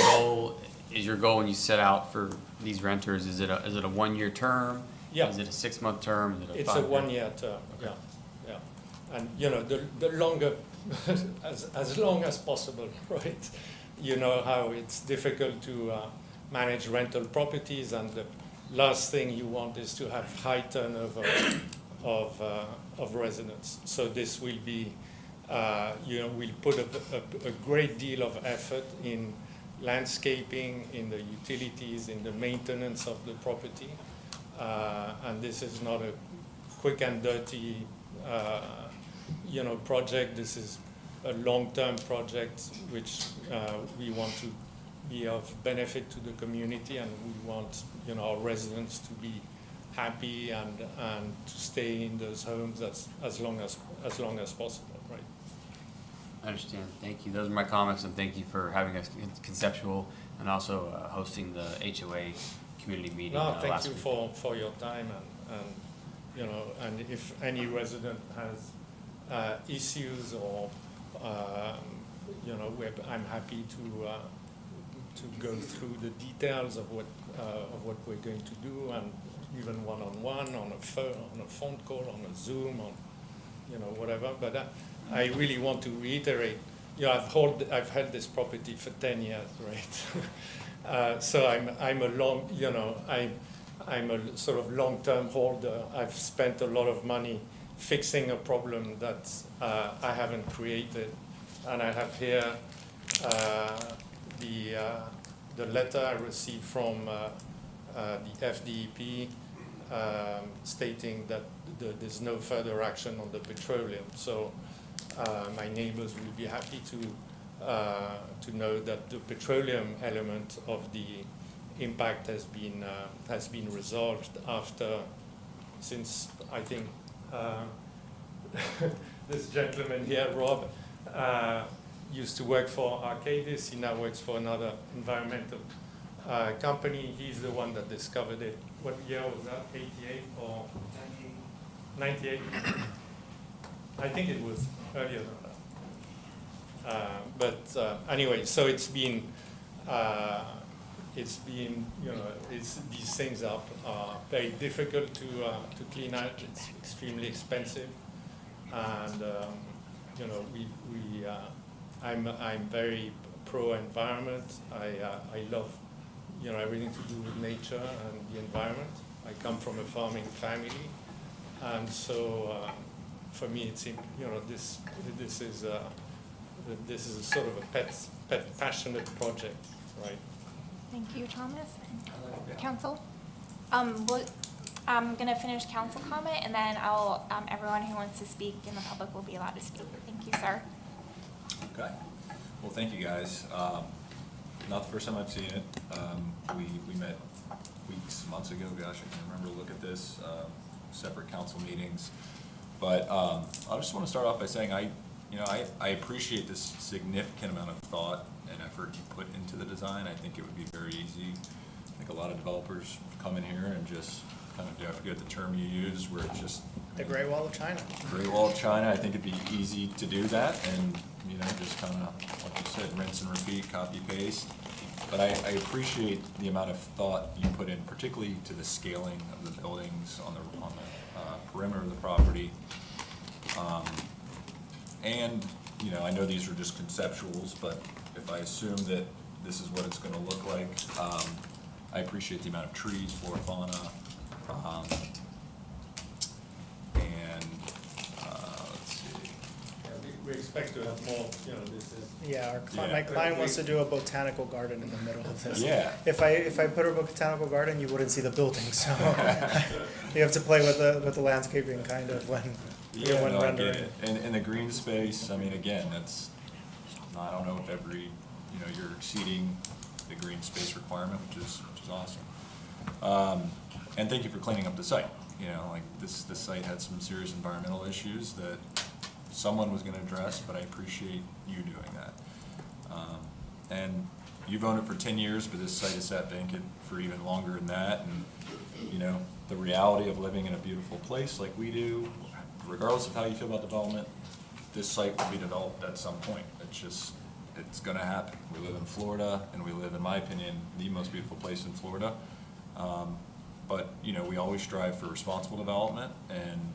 goal when you set out for these renters, is it a 1-year term? Yeah. Is it a 6-month term? Is it a it's 5-year? a 1-year term. Okay. Yeah. And the longer, as long as possible, right? You know how it's difficult to manage rental properties, and the last thing you want is to have high turnover of residents. So this will be, we'll put a great deal of effort in landscaping, in the utilities, in the maintenance of the property. And this is not a quick and dirty, project. This is a long-term project which we want to be of benefit to the community, and we want our residents to be happy and to stay in those homes as long as possible, right? I understand. Thank you. Those are my comments, and thank you for having us conceptual and also hosting the HOA community meeting No, thank last you week. for your time, and if any resident has issues or I'm happy to go through the details of what we're going to do, and even one-on-one, on a phone call, on a Zoom, on, whatever. But I really want to reiterate, I've held this property for 10 years, right? So I'm a sort of long-term holder. I've spent a lot of money fixing a problem that I haven't created, and I have here the letter I received from the FDEP stating that there's no further action on the petroleum. So my neighbors will be happy to know that the petroleum element of the impact has been resolved since I think this gentleman here, Rob, used to work for Arcadis. He now works for another environmental company. He's the one that discovered it. What year was that? 88 or 98? I think it was earlier than that. But anyway, so it's been these things are very difficult to clean out. It's extremely expensive, and I'm very pro environment. I love everything to do with nature and the environment. I come from a farming family, and so for me it's this is a sort of a pet passionate project, right? Thank you, Thomas. And Council? I'm going to finish council comment, and then everyone who wants to speak in the public will be allowed to speak. Thank you, sir. Okay. Well, thank you, guys. Not the first time I've seen it. We met months ago. Gosh, I can remember to look at this, separate council meetings. But I just want to start off by saying I appreciate this significant amount of thought and effort you put into the design. I think it would be very easy. I think a lot of developers come in here and just kind of, I forget the term you use, where it's just The Great Wall of China. Great Wall of China. I think it'd be easy to do that, and just kind of, like you said, rinse and repeat, copy paste. But I appreciate the amount of thought you put in, particularly to the scaling of the buildings on the perimeter of the property. And I know these are just conceptuals, but if I assume that this is what it's going to look like, I appreciate the amount of trees, flora, fauna, and let's see. We expect to have more. This is. Yeah, my client wants to do a botanical garden in the middle of this. Yeah. If I put a botanical garden, you wouldn't see the building, so you have to play with the landscaping kind of when I get it. And the green space, I mean, again, I don't know if you're exceeding the green space requirement, which is awesome. And thank you for cleaning up the site. This site had some serious environmental issues that someone was going to address, but I appreciate you doing that. And you've owned it for 10 years, but this site has sat vacant for even longer than that. And, the reality of living in a beautiful place like we do, regardless of how you feel about development, this site will be developed at some point. It's going to happen. We live in Florida, and we live, in my opinion, the most beautiful place in Florida. But, we always strive for responsible development, and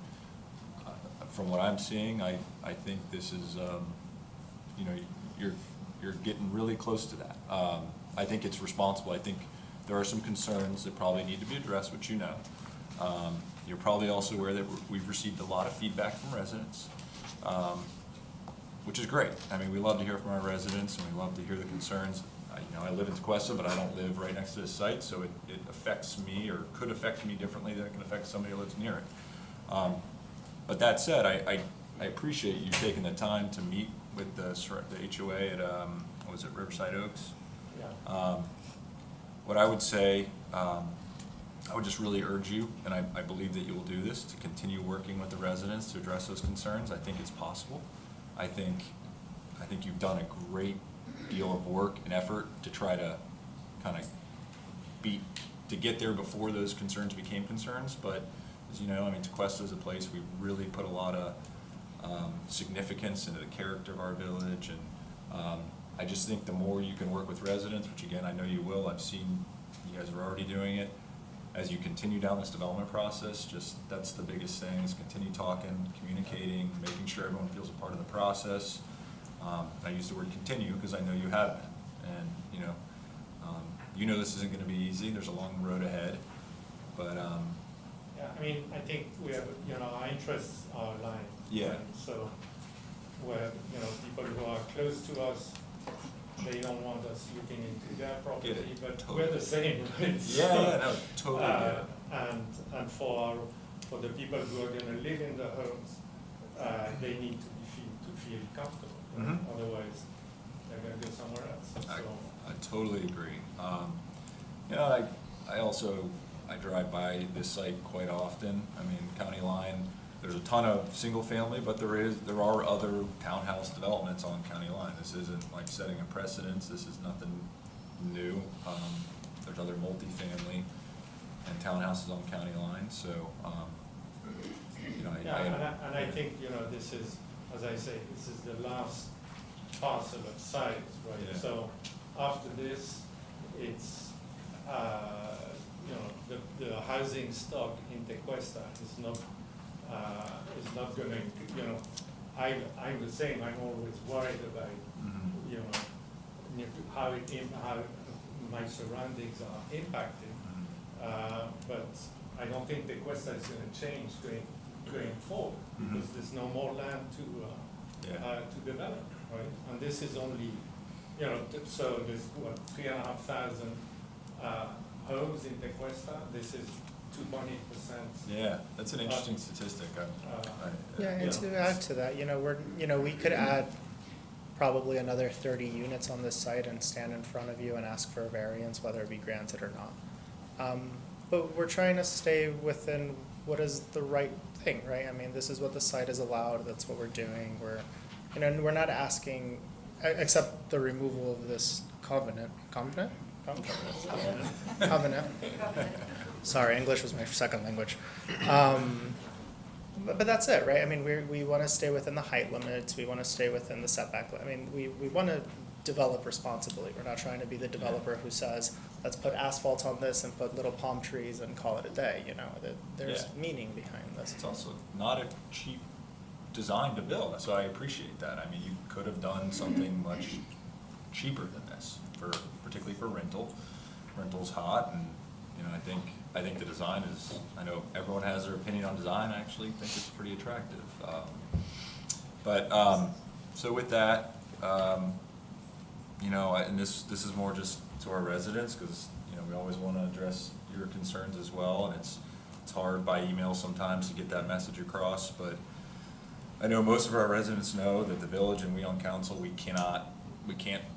from what I'm seeing, I think this is, you're getting really close to that. I think it's responsible. I think there are some concerns that probably need to be addressed, which you know. You're probably also aware that we've received a lot of feedback from residents, which is great. I mean, we love to hear from our residents, and we love to hear the concerns. I live in Tequesta, but I don't live right next to this site, so it affects me, or could affect me differently than it can affect somebody who lives near it. But that said, I appreciate you taking the time to meet with the HOA at, was it Riverside Oaks? Yeah. What I would say, I would just really urge you, and I believe that you will do this, to continue working with the residents to address those concerns. I think it's possible. I think you've done a great deal of work and effort to try to kind of to get there before those concerns became concerns. But as you know, I mean, Tequesta is a place we really put a lot of significance into the character of our village, and I just think the more you can work with residents, which again I know you will, I've seen you guys are already doing it, as you continue down this development process, just, that's the biggest thing, is continue talking, communicating, making sure everyone feels a part of the process. I use the word continue because I know you haven't, and, you know this isn't gonna be easy, there's a long road ahead, but, Yeah, I mean, I think we have, our interests are aligned. Yeah. And so, where, people who are close to us, they don't want us looking into their property, but totally. we're the same, right? Yeah, no, totally get it. And for the people who are gonna live in the homes, they need to feel comfortable. Mhm. Otherwise, they're gonna go somewhere else, so. I totally agree. I drive by this site quite often. I mean, County Line, there's a ton of single family, but there are other townhouse developments on County Line. This isn't like setting a precedence, this is nothing new. There's other multifamily and townhouses on County Line, so, And I think, this is, as I say, this is the last parcel of size, right? Yeah. So after this, it's, the housing stock in Tequesta is not gonna, I'm the same, I'm always worried about, how my surroundings are impacted. But I don't think Tequesta is gonna change going forward, because there's no more land to develop, right? And this is only, so there's 3,500 homes in Tequesta. This is 2.8%. yeah, that's an interesting statistic. Yeah, and to add to that, we could add probably another 30 units on this site and stand in front of you and ask for a variance, whether it be granted or not. But we're trying to stay within what is the right thing, right? I mean, this is what the site is allowed, that's what we're doing. We're not asking, except the removal of this covenant. Sorry, English was my second language. But that's it, right? I mean, we want to stay within the height limits. We want to stay within the setback. I mean, we want to develop responsibly. We're not trying to be the developer who says, let's put asphalt on this and put little palm trees and call it a day. There's meaning behind this. It's also not a cheap design to build, so I appreciate that. I mean, you could have done something much cheaper than this, particularly for rental. Rental's hot, and I think the design is. I know everyone has their opinion on design. I actually think it's pretty attractive. So with that, and this is more just to our residents, because we always want to address your concerns as well, and it's hard by email sometimes to get that message across, but I know most of our residents know that the village and we on council, we can't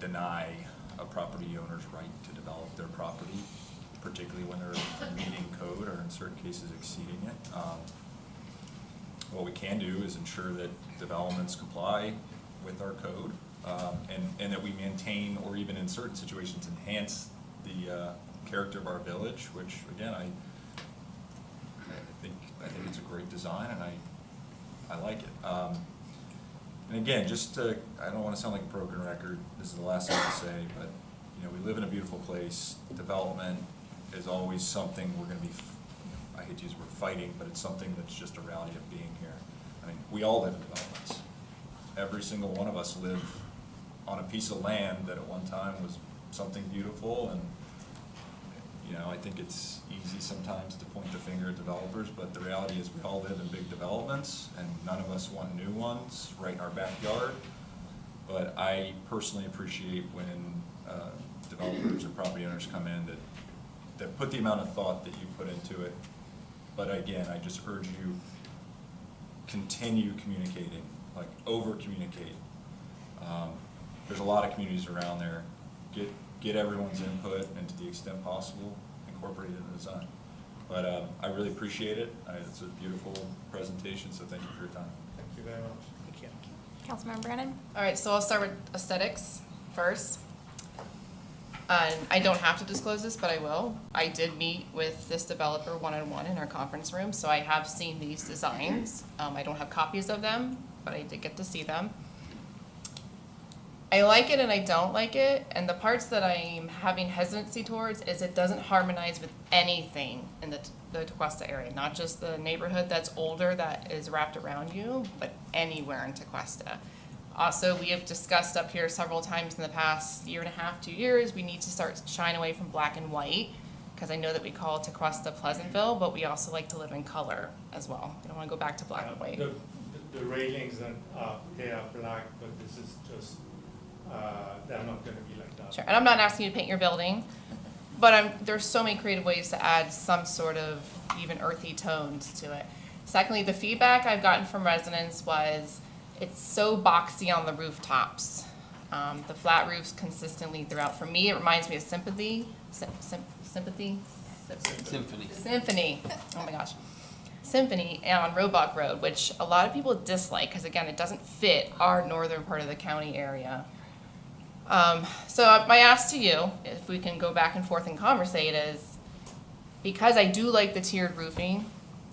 deny a property owner's right to develop their property, particularly when they're meeting code or in certain cases exceeding it. What we can do is ensure that developments comply with our code, and that we maintain, or even in certain situations, enhance the character of our village, which again, I think it's a great design, and I like it. And again, I don't want to sound like a broken record, this is the last thing to say, but, we live in a beautiful place. Development is always something we're going to be, I hate to use the word fighting, but it's something that's just a reality of being here. I mean, we all live in developments. Every single one of us live on a piece of land that at one time was something beautiful, and, I think it's easy sometimes to point the finger at developers, but the reality is we all live in big developments, and none of us want new ones right in our backyard. But I personally appreciate when developers or property owners come in that put the amount of thought that you put into it. But again, I just urge you, continue communicating, like over-communicate. There's a lot of communities around there. Get everyone's input, and to the extent possible, incorporate it in the design. But I really appreciate it. It's a beautiful presentation, so thank you for your time. Thank you very much. Thank you. Councilmember Brennan? All right, so I'll start with aesthetics first. And I don't have to disclose this, but I will. I did meet with this developer one-on-one in our conference room, so I have seen these designs. I don't have copies of them, but I did get to see them. I like it and I don't like it, and the parts that I'm having hesitancy towards is it doesn't harmonize with anything in the Tequesta area, not just the neighborhood that's older that is wrapped around you, but anywhere in Tequesta. Also, we have discussed up here several times in the past year and a half, 2 years, we need to start shying away from black and white, because I know that we call Tequesta Pleasantville, but we also like to live in color as well. We don't want to go back to black and white. The railings and, they are black, but this is just, they're not gonna be like that. Sure, and I'm not asking you to paint your building, but there's so many creative ways to add some sort of even earthy tones to it. Secondly, the feedback I've gotten from residents was it's so boxy on the rooftops. The flat roofs consistently throughout. For me, it reminds me of Sympathy. Symphony. Oh my gosh. Symphony on Roebuck Road, which a lot of people dislike because again, it doesn't fit our northern part of the county area. So my ask to you, if we can go back and forth and conversate, is because I do like the tiered roofing,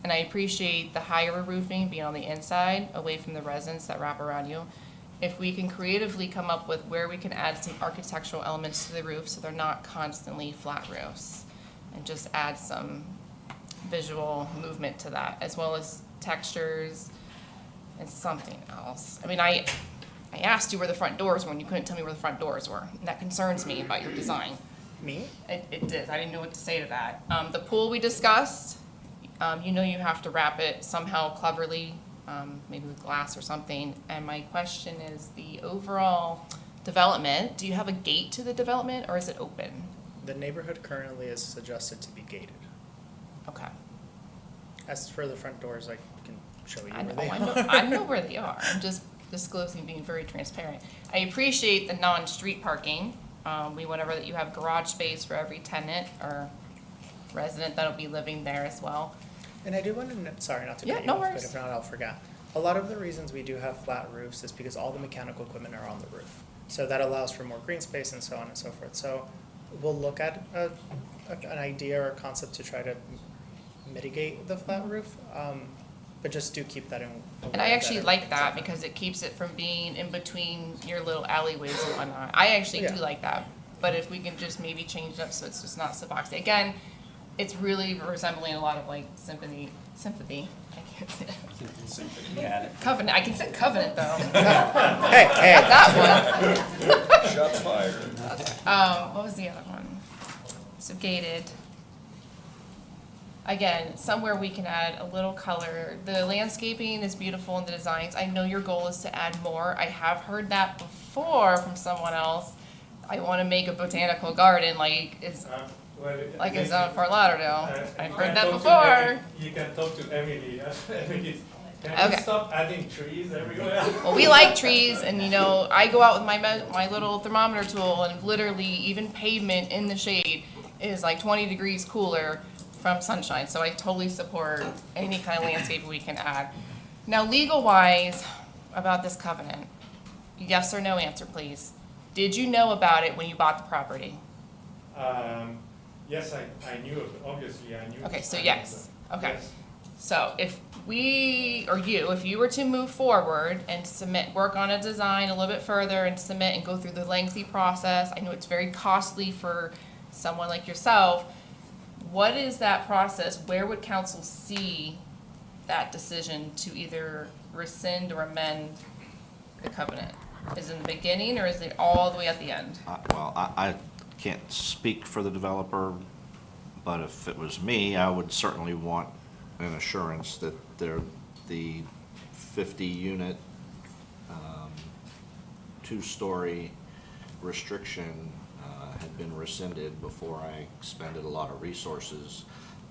and I appreciate the higher roofing being on the inside, away from the residents that wrap around you, if we can creatively come up with where we can add some architectural elements to the roof so they're not constantly flat roofs, and just add some visual movement to that, as well as textures and something else. I mean, I asked you where the front doors were and you couldn't tell me where the front doors were. And that concerns me about your design. Me? It did. I didn't know what to say to that. The pool we discussed, you know you have to wrap it somehow cleverly, maybe with glass or something. And my question is the overall development, do you have a gate to the development or is it open? The neighborhood currently is suggested to be gated. Okay. As for the front doors, I can show you I where know, they are. I know where they are. I'm just disclosing, being very transparent. I appreciate the non-street parking. We went over that you have garage space for every tenant or resident that'll be living there as well. And I do want to, sorry not to Yeah, cut you no off, worries. but if not, I'll forget. A lot of the reasons we do have flat roofs is because all the mechanical equipment are on the roof. So that allows for more green space and so on and so forth. So we'll look at an idea or a concept to try to mitigate the flat roof, but just do keep that in. And I actually like that because it keeps it from being in between your little alleyways and whatnot. I actually do Yeah. like that. But if we can just maybe change it up so it's just not so boxy. Again, it's really resembling a lot of like sympathy. I can't say it. Covenant. I can say covenant though. Hey, hey. Not that one. Shots fired. What was the other one? So gated. Again, somewhere we can add a little color. The landscaping is beautiful in the designs. I know your goal is to add more. I have heard that before from someone else. I want to make a botanical garden like it's on Fort Lauderdale. I've heard that before. You can talk to Emily. Emily, can Okay. you stop adding trees everywhere? Well, we like trees, and you know, I go out with my little thermometer tool, and literally even pavement in the shade is like 20 degrees cooler from sunshine. So I totally support any kind of landscape we can add. Now, legal-wise, about this covenant, yes or no answer, please. Did you know about it when you bought the property? Yes, I knew it, obviously, I knew. Okay, so I knew yes. that. Okay. Yes. So if we, or you, if you were to move forward and work on a design a little bit further and submit and go through the lengthy process, I know it's very costly for someone like yourself. What is that process? Where would council see that decision to either rescind or amend the covenant? Is it in the beginning or is it all the way at the end? I can't speak for the developer, but if it was me, I would certainly want an assurance that the 50-unit, two-story restriction had been rescinded before I expended a lot of resources.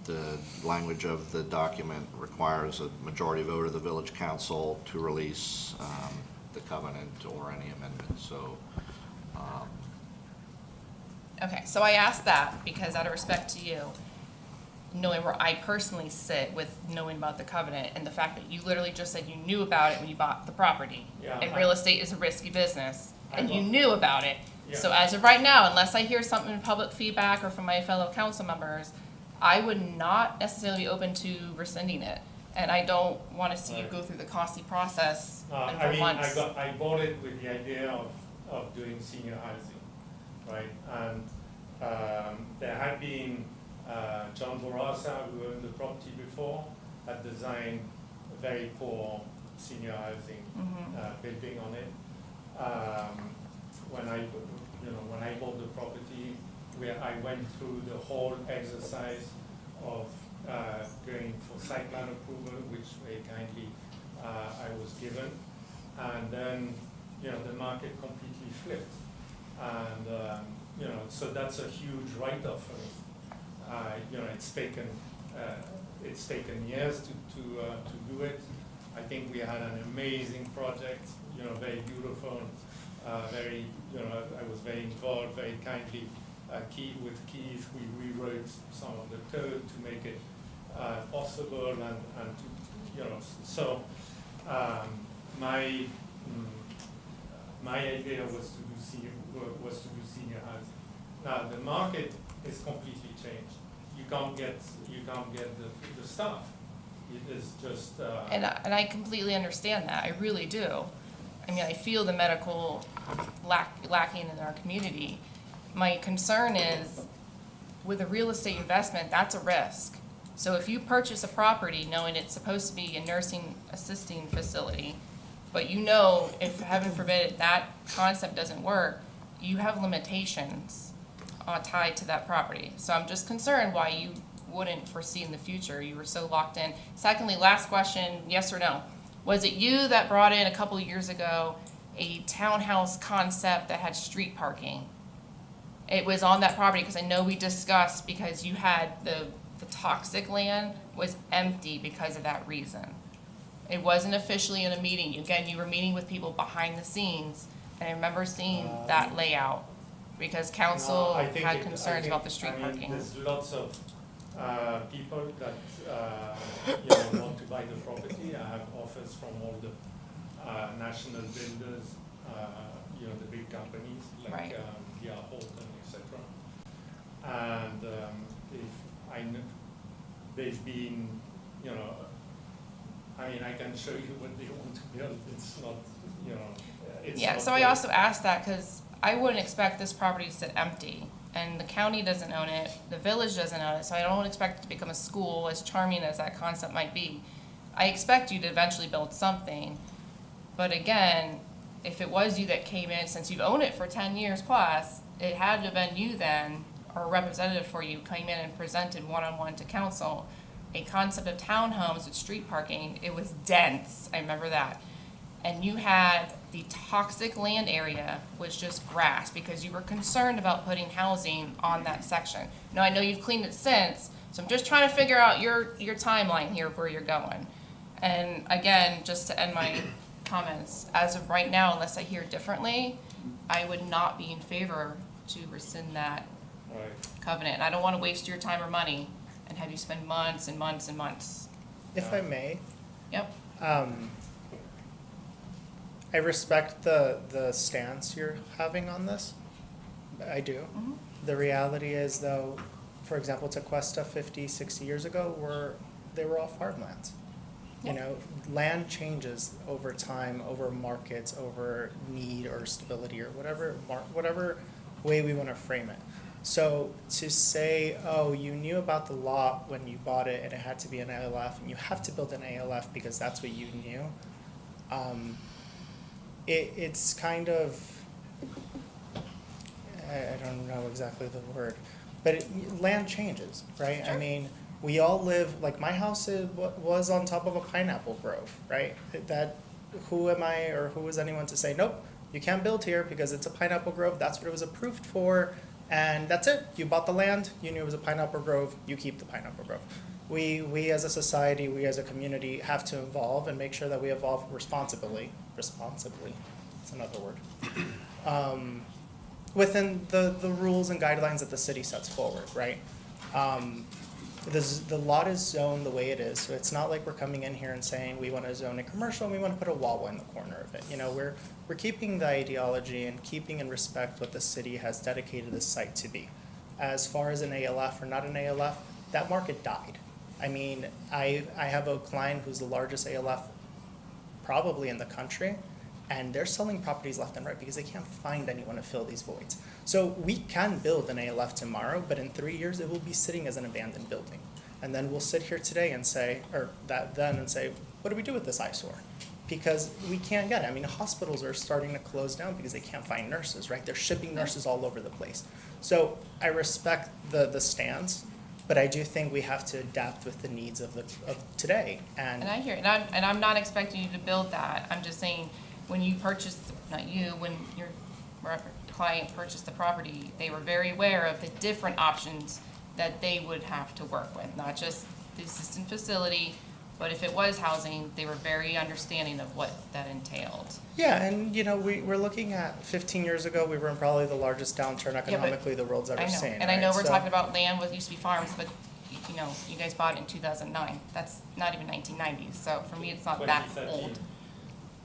The language of the document requires a majority vote of the village council to release the covenant or any amendment, so. Okay, so I asked that because out of respect to you, knowing where I personally sit with knowing about the covenant and the fact that you literally just said you knew about it when you bought the property. Yeah, And real estate is a risky business, and you know. knew about it. Yeah. So as of right now, unless I hear something in public feedback or from my fellow council members, I would not necessarily be open to rescinding it. And I don't want to see you go through the costly process and I for mean, months. I bought it with the idea of of doing senior housing, right? And there had been John Bourassa, who owned the property before, had designed a very poor senior housing building on it. When I bought the property, I went through the whole exercise of going for site plan approval, which very kindly I was given, and then the market completely flipped, and so that's a huge write-off for me. It's taken years to do it. I think we had an amazing project, very beautiful, very, I was very involved, very kindly. With Keith, we rewrote some of the code to make it possible, and so my idea was to do senior housing. Now the market is completely changed. You can't get the staff. It is just. And I completely understand that. I really do. I mean, I feel the medical lacking in our community. My concern is, with a real estate investment, that's a risk. So if you purchase a property knowing it's supposed to be a nursing assisting facility, but if heaven forbid that concept doesn't work, you have limitations tied to that property. So I'm just concerned why you wouldn't foresee in the future. You were so locked in. Secondly, last question, yes or no? Was it you that brought in a couple of years ago a townhouse concept that had street parking? It was on that property, because I know we discussed, because you had the toxic land was empty because of that reason. It wasn't officially in a meeting. Again, you were meeting with people behind the scenes, and I remember seeing that layout, because council had concerns about the street parking. There's lots of people that want to buy the property. I have offers from all the national builders, the big companies like D.R. Horton, etc. And they've been, I can show you what they want to build. It's not, it's Yeah, not so I also asked that because I wouldn't expect this property to sit empty, and the county doesn't own it, the village doesn't own it, so I don't expect it to become a school, as charming as that concept might be. I expect you to eventually build something, but again, if it was you that came in, since you've owned it for 10 years plus, it had to have been you then, or a representative for you, came in and presented one-on-one to council a concept of townhomes with street parking. It was dense, I remember that. And you had the toxic land area was just grass, because you were concerned about putting housing on that section. Now, I know you've cleaned it since, so I'm just trying to figure out your timeline here of where you're going. And again, just to end my comments, as of right now, unless I hear differently, I would not be in favor to rescind that covenant. And I don't want to waste your time or money and have you spend months and months and months. If I may. Yep. I respect the stance you're having on this. I do. Mm-hmm. The reality is, though, for example, Tequesta 50, 60 years ago, they were all farmlands. Yep. Land changes over time, over markets, over need or stability, or whatever way we want to frame it. So to say, oh, you knew about the lot when you bought it and it had to be an ALF, and you have to build an ALF because that's what you knew, it's kind of, I don't know exactly the word, but land changes, right? Sure. I mean, we all live, like my house was on top of a pineapple grove, right? Who am I, or who is anyone to say, nope, you can't build here because it's a pineapple grove, that's what it was approved for, and that's it. You bought the land, you knew it was a pineapple grove, you keep the pineapple grove. We as a society, we as a community have to evolve and make sure that we evolve responsibly, it's another word, within the rules and guidelines that the city sets forward, right? The lot is zoned the way it is, so it's not like we're coming in here and saying we want to zone it commercial and we want to put a Wawa in the corner of it. We're keeping the ideology and keeping in respect what the city has dedicated this site to be. As far as an ALF or not an ALF, that market died. I mean, I have a client who's the largest ALF probably in the country, and they're selling properties left and right because they can't find anyone to fill these voids. So we can build an ALF tomorrow, but in 3 years, it will be sitting as an abandoned building. And then we'll sit here today and say, what do we do with this eyesore? Because we can't get it. I mean, hospitals are starting to close down because they can't find nurses, right? They're shipping nurses all over the place. So I respect the stance, but I do think we have to adapt with the needs of today. And I hear it, and I'm not expecting you to build that. I'm just saying, when you purchased, not you, when your client purchased the property, they were very aware of the different options that they would have to work with, not just the assistant facility, but if it was housing, they were very understanding of what that entailed. Yeah, and we're looking at 15 years ago, we were in probably the largest downturn economically the world's ever seen. And I know we're talking about land what used to be farms, but you guys bought it in 2009. That's not even 1990s, so for me, it's not that old.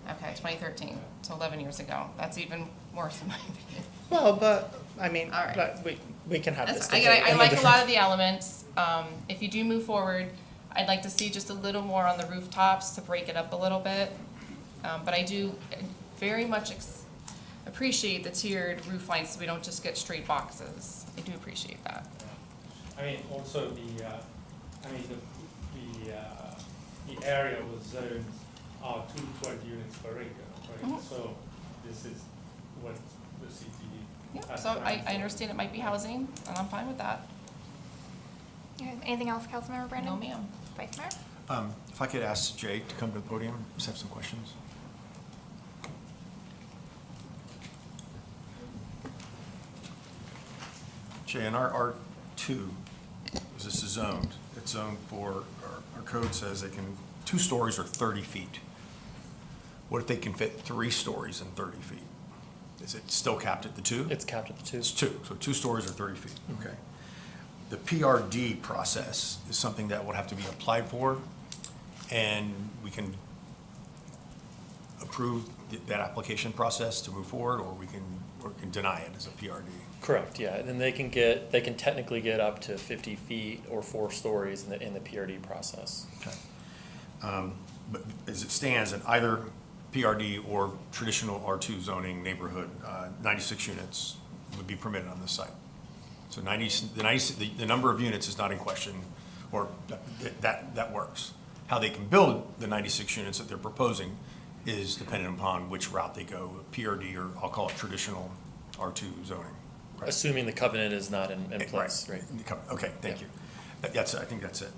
Okay, 2013, so 11 years ago. That's even worse in my opinion. Well, but, I mean, All right. but we can have this I debate. I like a lot of the elements. If you do move forward, I'd like to see just a little more on the rooftops to break it up a little bit. But I do very much appreciate the tiered roof lines so we don't just get straight boxes. I do appreciate that. I mean, also the area was zoned 220 units per acre, right? Mhm. So this is what the city. Yeah, has so I planned. understand it might be housing, and I'm fine with that. Okay, anything else, Councilmember Brandon? No, ma'am. Vice Mayor? If I could ask Jay to come to the podium, just have some questions. Jay, in our R2, as this is zoned, it's zoned for, our code says they can, 2 stories or 30 feet. What if they can fit 3 stories and 30 feet? Is it still capped at the 2? It's capped at the 2. It's 2, so 2 stories or 30 feet, okay. The PRD process is something that will have to be applied for, and we can approve that application process to move forward, or we can deny it as a PRD. Correct, yeah, and then they can technically get up to 50 feet or 4 stories in the PRD process. Okay. But as it stands, in either PRD or traditional R2 zoning neighborhood, 96 units would be permitted on this site. So the number of units is not in question, or that works. How they can build the 96 units that they're proposing is dependent upon which route they go, PRD, or I'll call it traditional R2 zoning. Right. Assuming the covenant is not in place, right? Okay, thank you. I think that's it.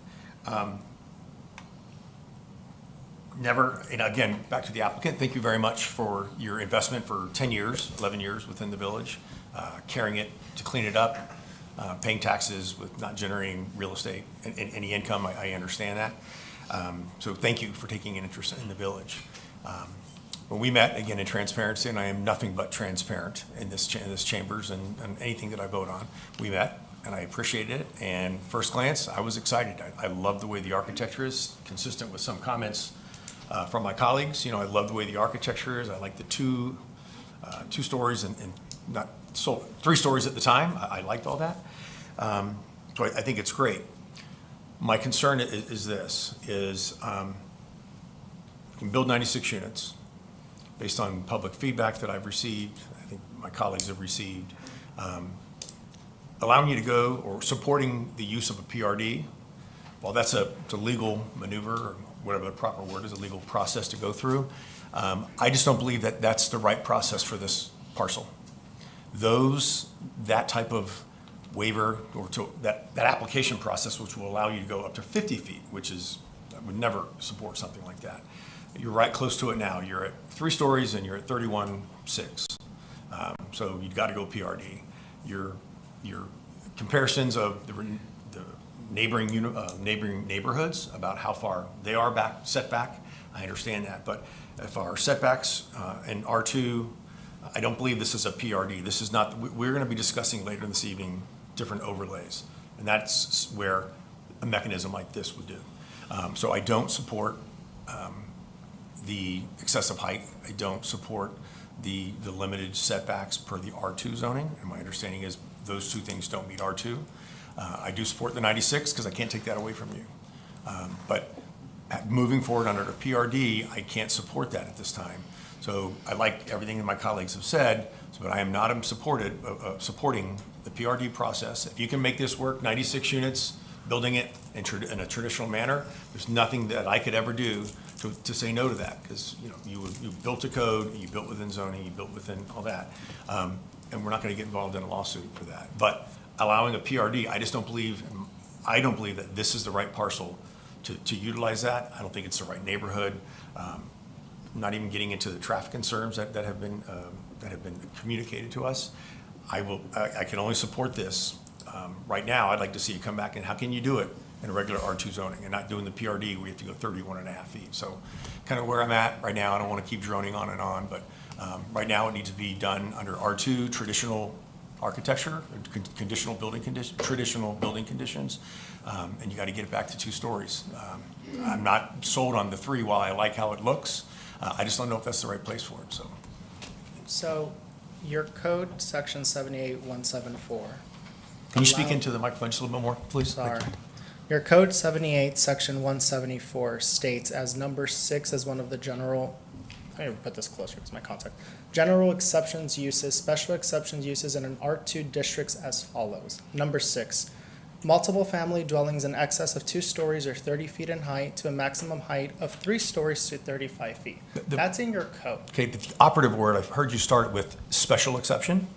Never, and again, back to the applicant, thank you very much for your investment for 10 years, 11 years within the village, carrying it to clean it up, paying taxes with not generating real estate and any income. I understand that. So thank you for taking an interest in the village. When we met, again, in transparency, and I am nothing but transparent in this chambers and anything that I vote on, we met, and I appreciated it. And first glance, I was excited. I love the way the architecture is, consistent with some comments from my colleagues. I love the way the architecture is. I like the two stories and not so 3 stories at the time. I liked all that. So I think it's great. My concern is this, we can build 96 units based on public feedback that I've received, I think my colleagues have received. Allowing you to go, or supporting the use of a PRD, well, it's a legal maneuver, or whatever the proper word is, a legal process to go through. I just don't believe that that's the right process for this parcel. That type of waiver, or that application process, which will allow you to go up to 50 feet, I would never support something like that. You're right close to it now. You're at 3 stories and you're at 31.6. So you've got to go PRD. Your comparisons of the neighboring neighborhoods about how far they are set back, I understand that. But if our setbacks in R2, I don't believe this is a PRD. This is not. We're going to be discussing later this evening different overlays, and that's where a mechanism like this would do. So I don't support the excessive height. I don't support the limited setbacks per the R2 zoning, and my understanding is those 2 things don't meet R2. I do support the 96 because I can't take that away from you. But moving forward under the PRD, I can't support that at this time. So I like everything that my colleagues have said, but I am not supporting the PRD process. If you can make this work, 96 units, building it in a traditional manner, there's nothing that I could ever do to say no to that, because you built a code, you built within zoning, you built within all that, and we're not going to get involved in a lawsuit for that. But allowing a PRD, I don't believe that this is the right parcel to utilize that. I don't think it's the right neighborhood. Not even getting into the traffic concerns that have been communicated to us. I can only support this. Right now, I'd like to see you come back and how can you do it in a regular R2 zoning and not doing the PRD where you have to go 31.5 feet. So kind of where I'm at right now. I don't want to keep droning on and on, but right now it needs to be done under R2 traditional architecture, traditional building conditions, and you got to get it back to 2 stories. I'm not sold on the 3 while I like how it looks. I just don't know if that's the right place for it, so. So your code, section 78174. Can you speak into the microphone just a little bit more, please? Sorry. Your code 78, section 174 states as number 6 as one of the general, I need to put this closer because my contact. General exceptions uses, special exceptions uses in an R2 districts as follows. Number 6, multiple family dwellings in excess of 2 stories or 30 feet in height to a maximum height of 3 stories to 35 feet. That's in your code. Okay, but the operative word, I've heard you start with special exception.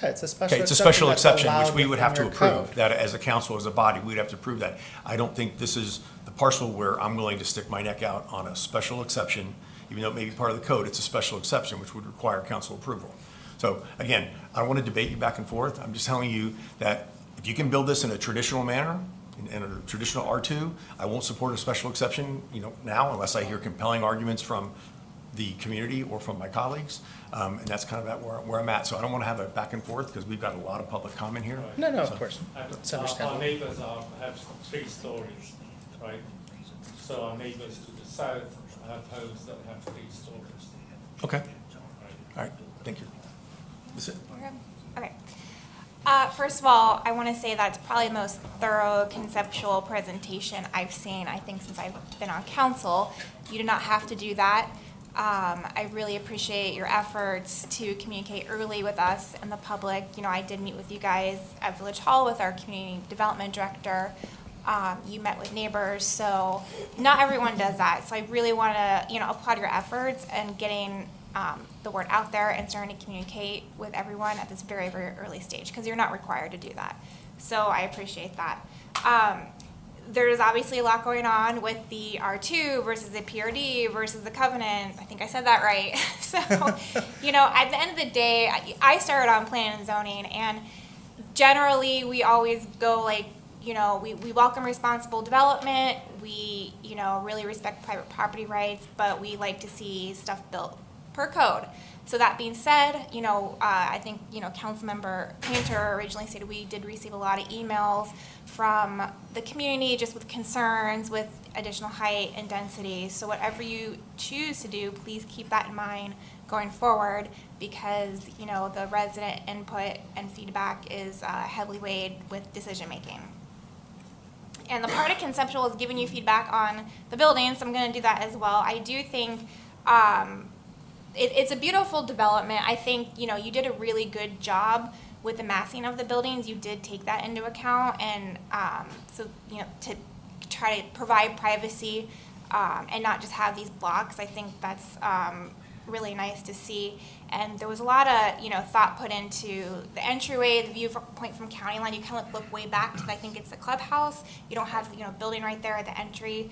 Yeah, it's a special Okay, it's a exception special that's exception, which allowed we would have to within your approve. code. That as a council, as a body, we'd have to approve that. I don't think this is the parcel where I'm willing to stick my neck out on a special exception, even though it may be part of the code, it's a special exception, which would require council approval. So again, I don't want to debate you back and forth. I'm just telling you that if you can build this in a traditional manner, in a traditional R2, I won't support a special exception, now, unless I hear compelling arguments from the community or from my colleagues. And that's kind of where I'm at. So I don't want to have a back and forth because we've got a lot of public comment here. No, of course. It's Our understandable. neighbors have 3 stories, right? So our neighbors to the south have homes that have 3 stories. Okay. All right, thank you. That's it. Okay. First of all, I want to say that's probably the most thorough conceptual presentation I've seen, I think, since I've been on council. You do not have to do that. I really appreciate your efforts to communicate early with us and the public. I did meet with you guys at Village Hall with our community development director. You met with neighbors, so not everyone does that. So I really want to, applaud your efforts and getting the word out there and starting to communicate with everyone at this very, very early stage, because you're not required to do that. So I appreciate that. There's obviously a lot going on with the R2 versus the PRD versus the covenant. I think I said that right. So, at the end of the day, I started on planning and zoning, and generally we always go we welcome responsible development. We, really respect private property rights, but we like to see stuff built per code. So that being said, I think, Councilmember Painter originally stated we did receive a lot of emails from the community just with concerns with additional height and density. So whatever you choose to do, please keep that in mind going forward, because, the resident input and feedback is heavily weighed with decision making. And the part of conceptual is giving you feedback on the building, so I'm going to do that as well. I do think it's a beautiful development. I think, you did a really good job with the massing of the buildings. You did take that into account, and so, to try to provide privacy and not just have these blocks, I think that's really nice to see. And there was a lot of, thought put into the entryway, the viewpoint from county line. You kind of look way back to, I think it's the clubhouse. You don't have, building right there at the entry.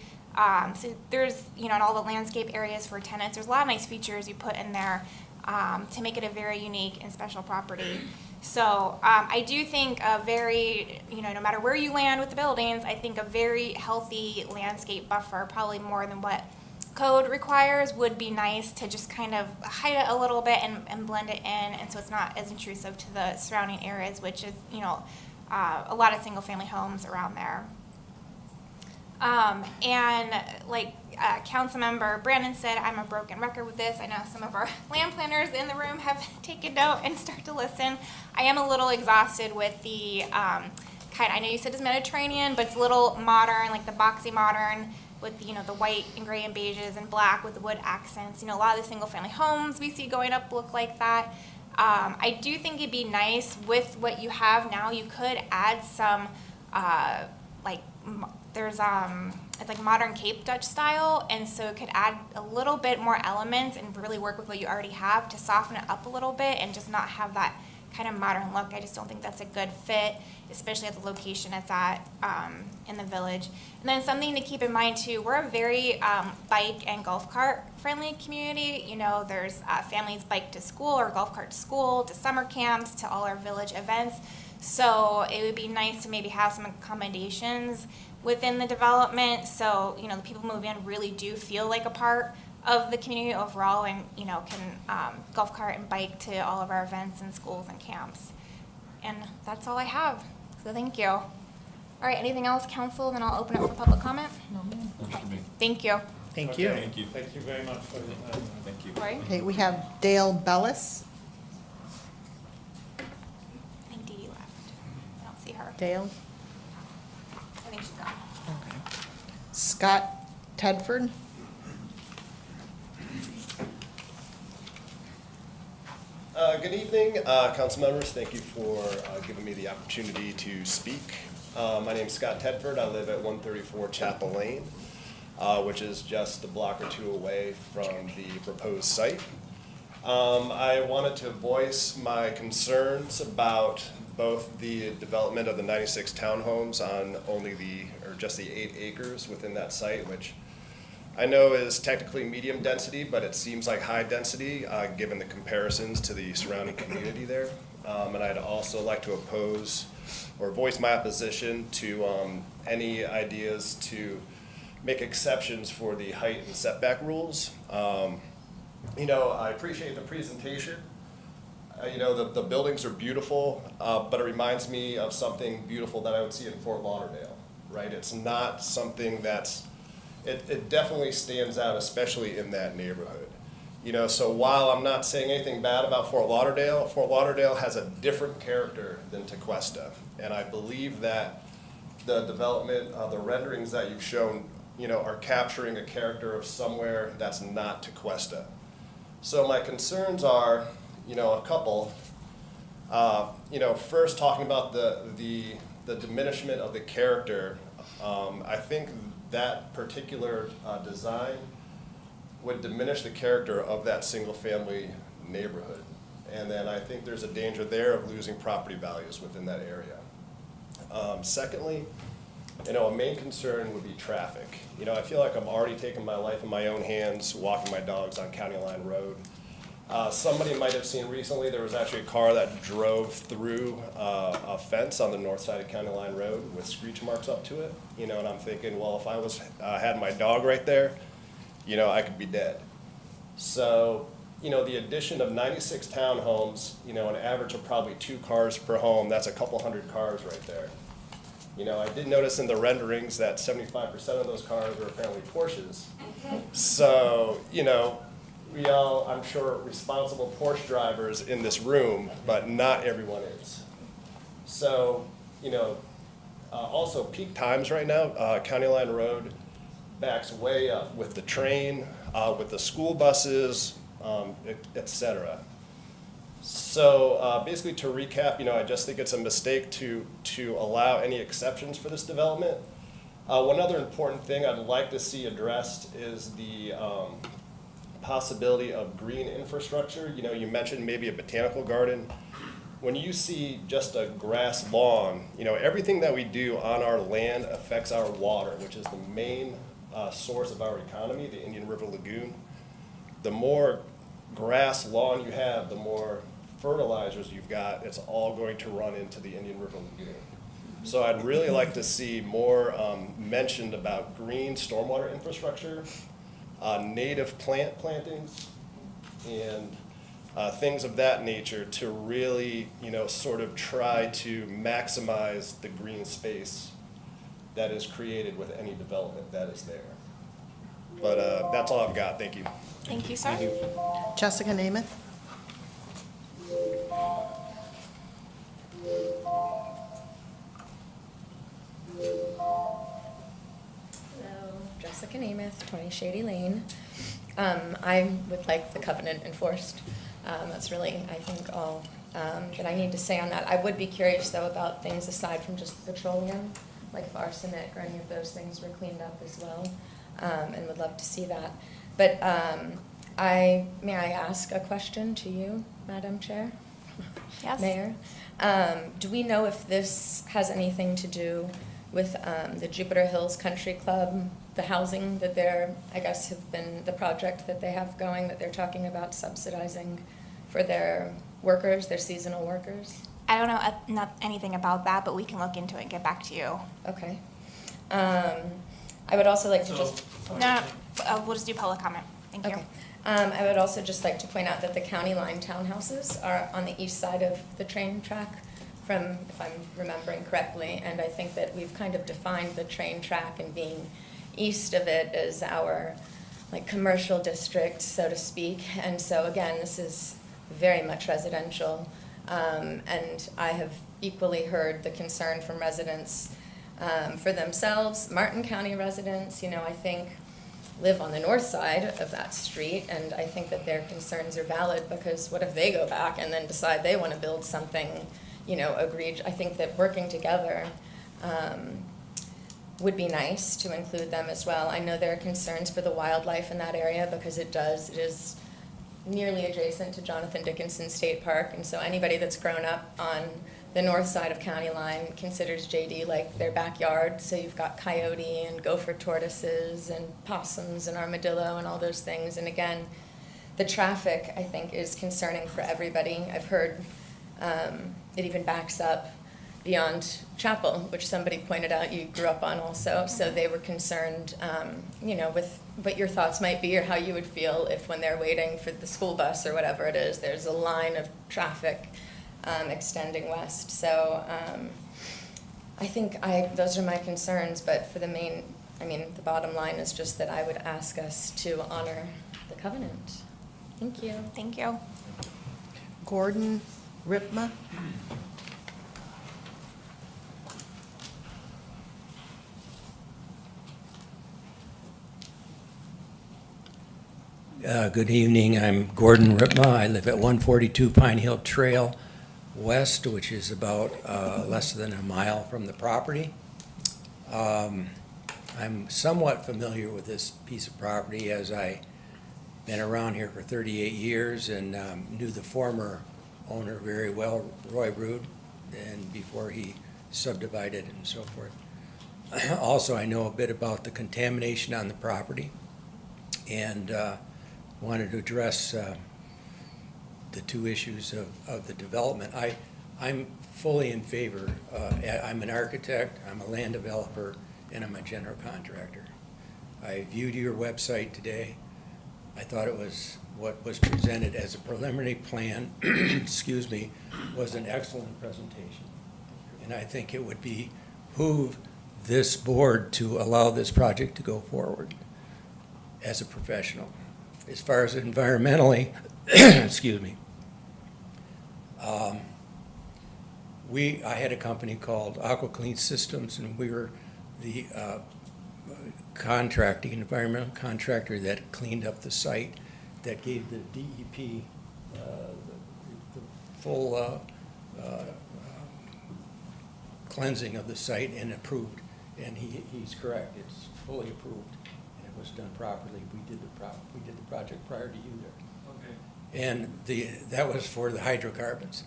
So there's, in all the landscape areas for tenants, there's a lot of nice features you put in there to make it a very unique and special property. So I do think a very, no matter where you land with the buildings, I think a very healthy landscape buffer, probably more than what code requires, would be nice to just kind of hide it a little bit and blend it in, and so it's not as intrusive to the surrounding areas, which is, a lot of single-family homes around there. And like Councilmember Brandon said, I'm a broken record with this. I know some of our land planners in the room have taken note and start to listen. I am a little exhausted with the I know you said it's Mediterranean, but it's a little modern, like the boxy modern with, the white and gray and beiges and black with the wood accents. A lot of the single-family homes we see going up look like that. I do think it'd be nice with what you have now, you could add some, it's like modern Cape Dutch style, and so it could add a little bit more elements and really work with what you already have to soften it up a little bit and just not have that kind of modern look. I just don't think that's a good fit, especially at the location it's at in the village. And then something to keep in mind too, we're a very bike and golf cart friendly community. There's families bike to school or golf cart to school, to summer camps, to all our village events. So it would be nice to maybe have some accommodations within the development, so the people moving in really do feel like a part of the community overall, and can golf cart and bike to all of our events and schools and camps. And that's all I have. So thank you. All right, anything else, council? Then I'll open it for public comment. Thank you. Thank you. Thank you. Thank you very much for the time. Thank you. Right. Okay, we have Dale Bellis. I think Dee left. I don't see her. Dale. I think she's gone. Okay. Scott Tedford. Good evening, council members. Thank you for giving me the opportunity to speak. My name is Scott Tedford. I live at 134 Chapel Lane, which is just a block or two away from the proposed site. I wanted to voice my concerns about both the development of the 96 townhomes on just the 8 acres within that site, which I know is technically medium density, but it seems like high density given the comparisons to the surrounding community there. And I'd also like to oppose or voice my opposition to any ideas to make exceptions for the height and setback rules. I appreciate the presentation. The buildings are beautiful, but it reminds me of something beautiful that I would see in Fort Lauderdale, right? It's not something that's It definitely stands out, especially in that neighborhood. So while I'm not saying anything bad about Fort Lauderdale has a different character than Tequesta. And I believe that the development, the renderings that you've shown, are capturing a character of somewhere that's not Tequesta. So my concerns are, a couple. First talking about the diminishment of the character. I think that particular design would diminish the character of that single-family neighborhood. And then I think there's a danger there of losing property values within that area. Secondly, a main concern would be traffic. I feel like I'm already taking my life in my own hands, walking my dogs on County Line Road. Somebody might have seen recently, there was actually a car that drove through a fence on the north side of County Line Road with screech marks up to it. And I'm thinking, well, if I had my dog right there, I could be dead. So, the addition of 96 townhomes, an average of probably 2 cars per home, that's a couple hundred cars right there. I did notice in the renderings that 75% of those cars are apparently Porsches. So, we all, I'm sure, responsible Porsche drivers in this room, but not everyone is. So, also peak times right now, County Line Road backs way up with the train, with the school buses, et cetera. So basically to recap, I just think it's a mistake to allow any exceptions for this development. One other important thing I'd like to see addressed is the possibility of green infrastructure. You mentioned maybe a botanical garden. When you see just a grass lawn, everything that we do on our land affects our water, which is the main source of our economy, the Indian River Lagoon. The more grass lawn you have, the more fertilizers you've got, it's all going to run into the Indian River Lagoon. So I'd really like to see more mentioned about green stormwater infrastructure, native plant plantings, and things of that nature to really, sort of try to maximize the green space that is created with any development that is there. But that's all I've got. Thank you. Thank you, sir. Jessica Namath. Hello, Jessica Namath, 20 Shady Lane. I would like the covenant enforced. That's really, I think, all that I need to say on that. I would be curious, though, about things aside from just petroleum, like if arsenic or any of those things were cleaned up as well, and would love to see that. But may I ask a question to you, Madam Chair? Yes. Mayor? Do we know if this has anything to do with the Jupiter Hills Country Club, the housing that they're, I guess, have been the project that they have going that they're talking about subsidizing for their workers, their seasonal workers? I don't know not anything about that, but we can look into it and get back to you. Okay. I would also like to just... No, we'll just do public comment. Thank you. Okay. I would also just like to point out that the county line townhouses are on the east side of the train track, from, if I'm remembering correctly, and I think that we've kind of defined the train track and being east of it as our like commercial district, so to speak. And so again, this is very much residential, and I have equally heard the concern from residents for themselves. Martin County residents, I think, live on the north side of that street, and I think that their concerns are valid, because what if they go back and then decide they want to build something, egregious? I think that working together would be nice to include them as well. I know there are concerns for the wildlife in that area, because it is nearly adjacent to Jonathan Dickinson State Park, and so anybody that's grown up on the north side of County Line considers JD like their backyard. So you've got coyote and gopher tortoises and possums and armadillo and all those things. And again, the traffic, I think, is concerning for everybody. I've heard it even backs up beyond Chapel, which somebody pointed out you grew up on also. So they were concerned, with what your thoughts might be, or how you would feel if, when they're waiting for the school bus or whatever it is, there's a line of traffic extending west. So I think those are my concerns, but for the bottom line is just that I would ask us to honor the covenant. Thank you. Thank you. Gordon Ripma. Good evening. I'm Gordon Ripma. I live at 142 Pine Hill Trail West, which is about less than a mile from the property. I'm somewhat familiar with this piece of property, as I've been around here for 38 years and knew the former owner very well, Roy Brood, and before he subdivided and so forth. Also, I know a bit about the contamination on the property, and wanted to address the two issues of the development. I'm fully in favor. I'm an architect, I'm a land developer, and I'm a general contractor. I viewed your website today. I thought it was, what was presented as a preliminary plan, excuse me, was an excellent presentation. And I think it would behoove this board to allow this project to go forward as a professional. As far as environmentally, excuse me, I had a company called Aqua Clean Systems, and we were the environmental contractor that cleaned up the site, that gave the DEP the full cleansing of the site and approved. And he's correct, it's fully approved. Was done properly. We did the project prior to you there. Okay. And that was for the hydrocarbons.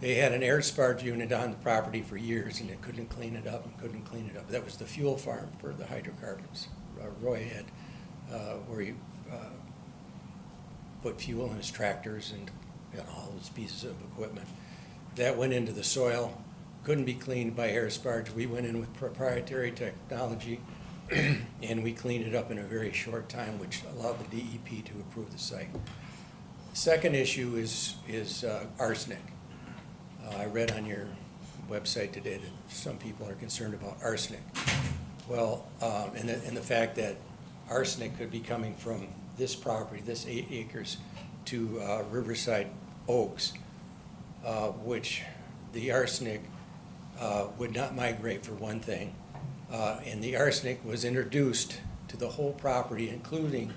They had an air sparge unit on the property for years, and it couldn't clean it up. That was the fuel farm for the hydrocarbons. Roy had where he put fuel in his tractors and all those pieces of equipment. That went into the soil, couldn't be cleaned by air sparge. We went in with proprietary technology and we cleaned it up in a very short time, which allowed the DEP to approve the site. The second issue is arsenic. I read on your website today that some people are concerned about arsenic. Well, and the fact that arsenic could be coming from this property, this 8 acres, to Riverside Oaks, which the arsenic would not migrate, for one thing. And the arsenic was introduced to the whole property, including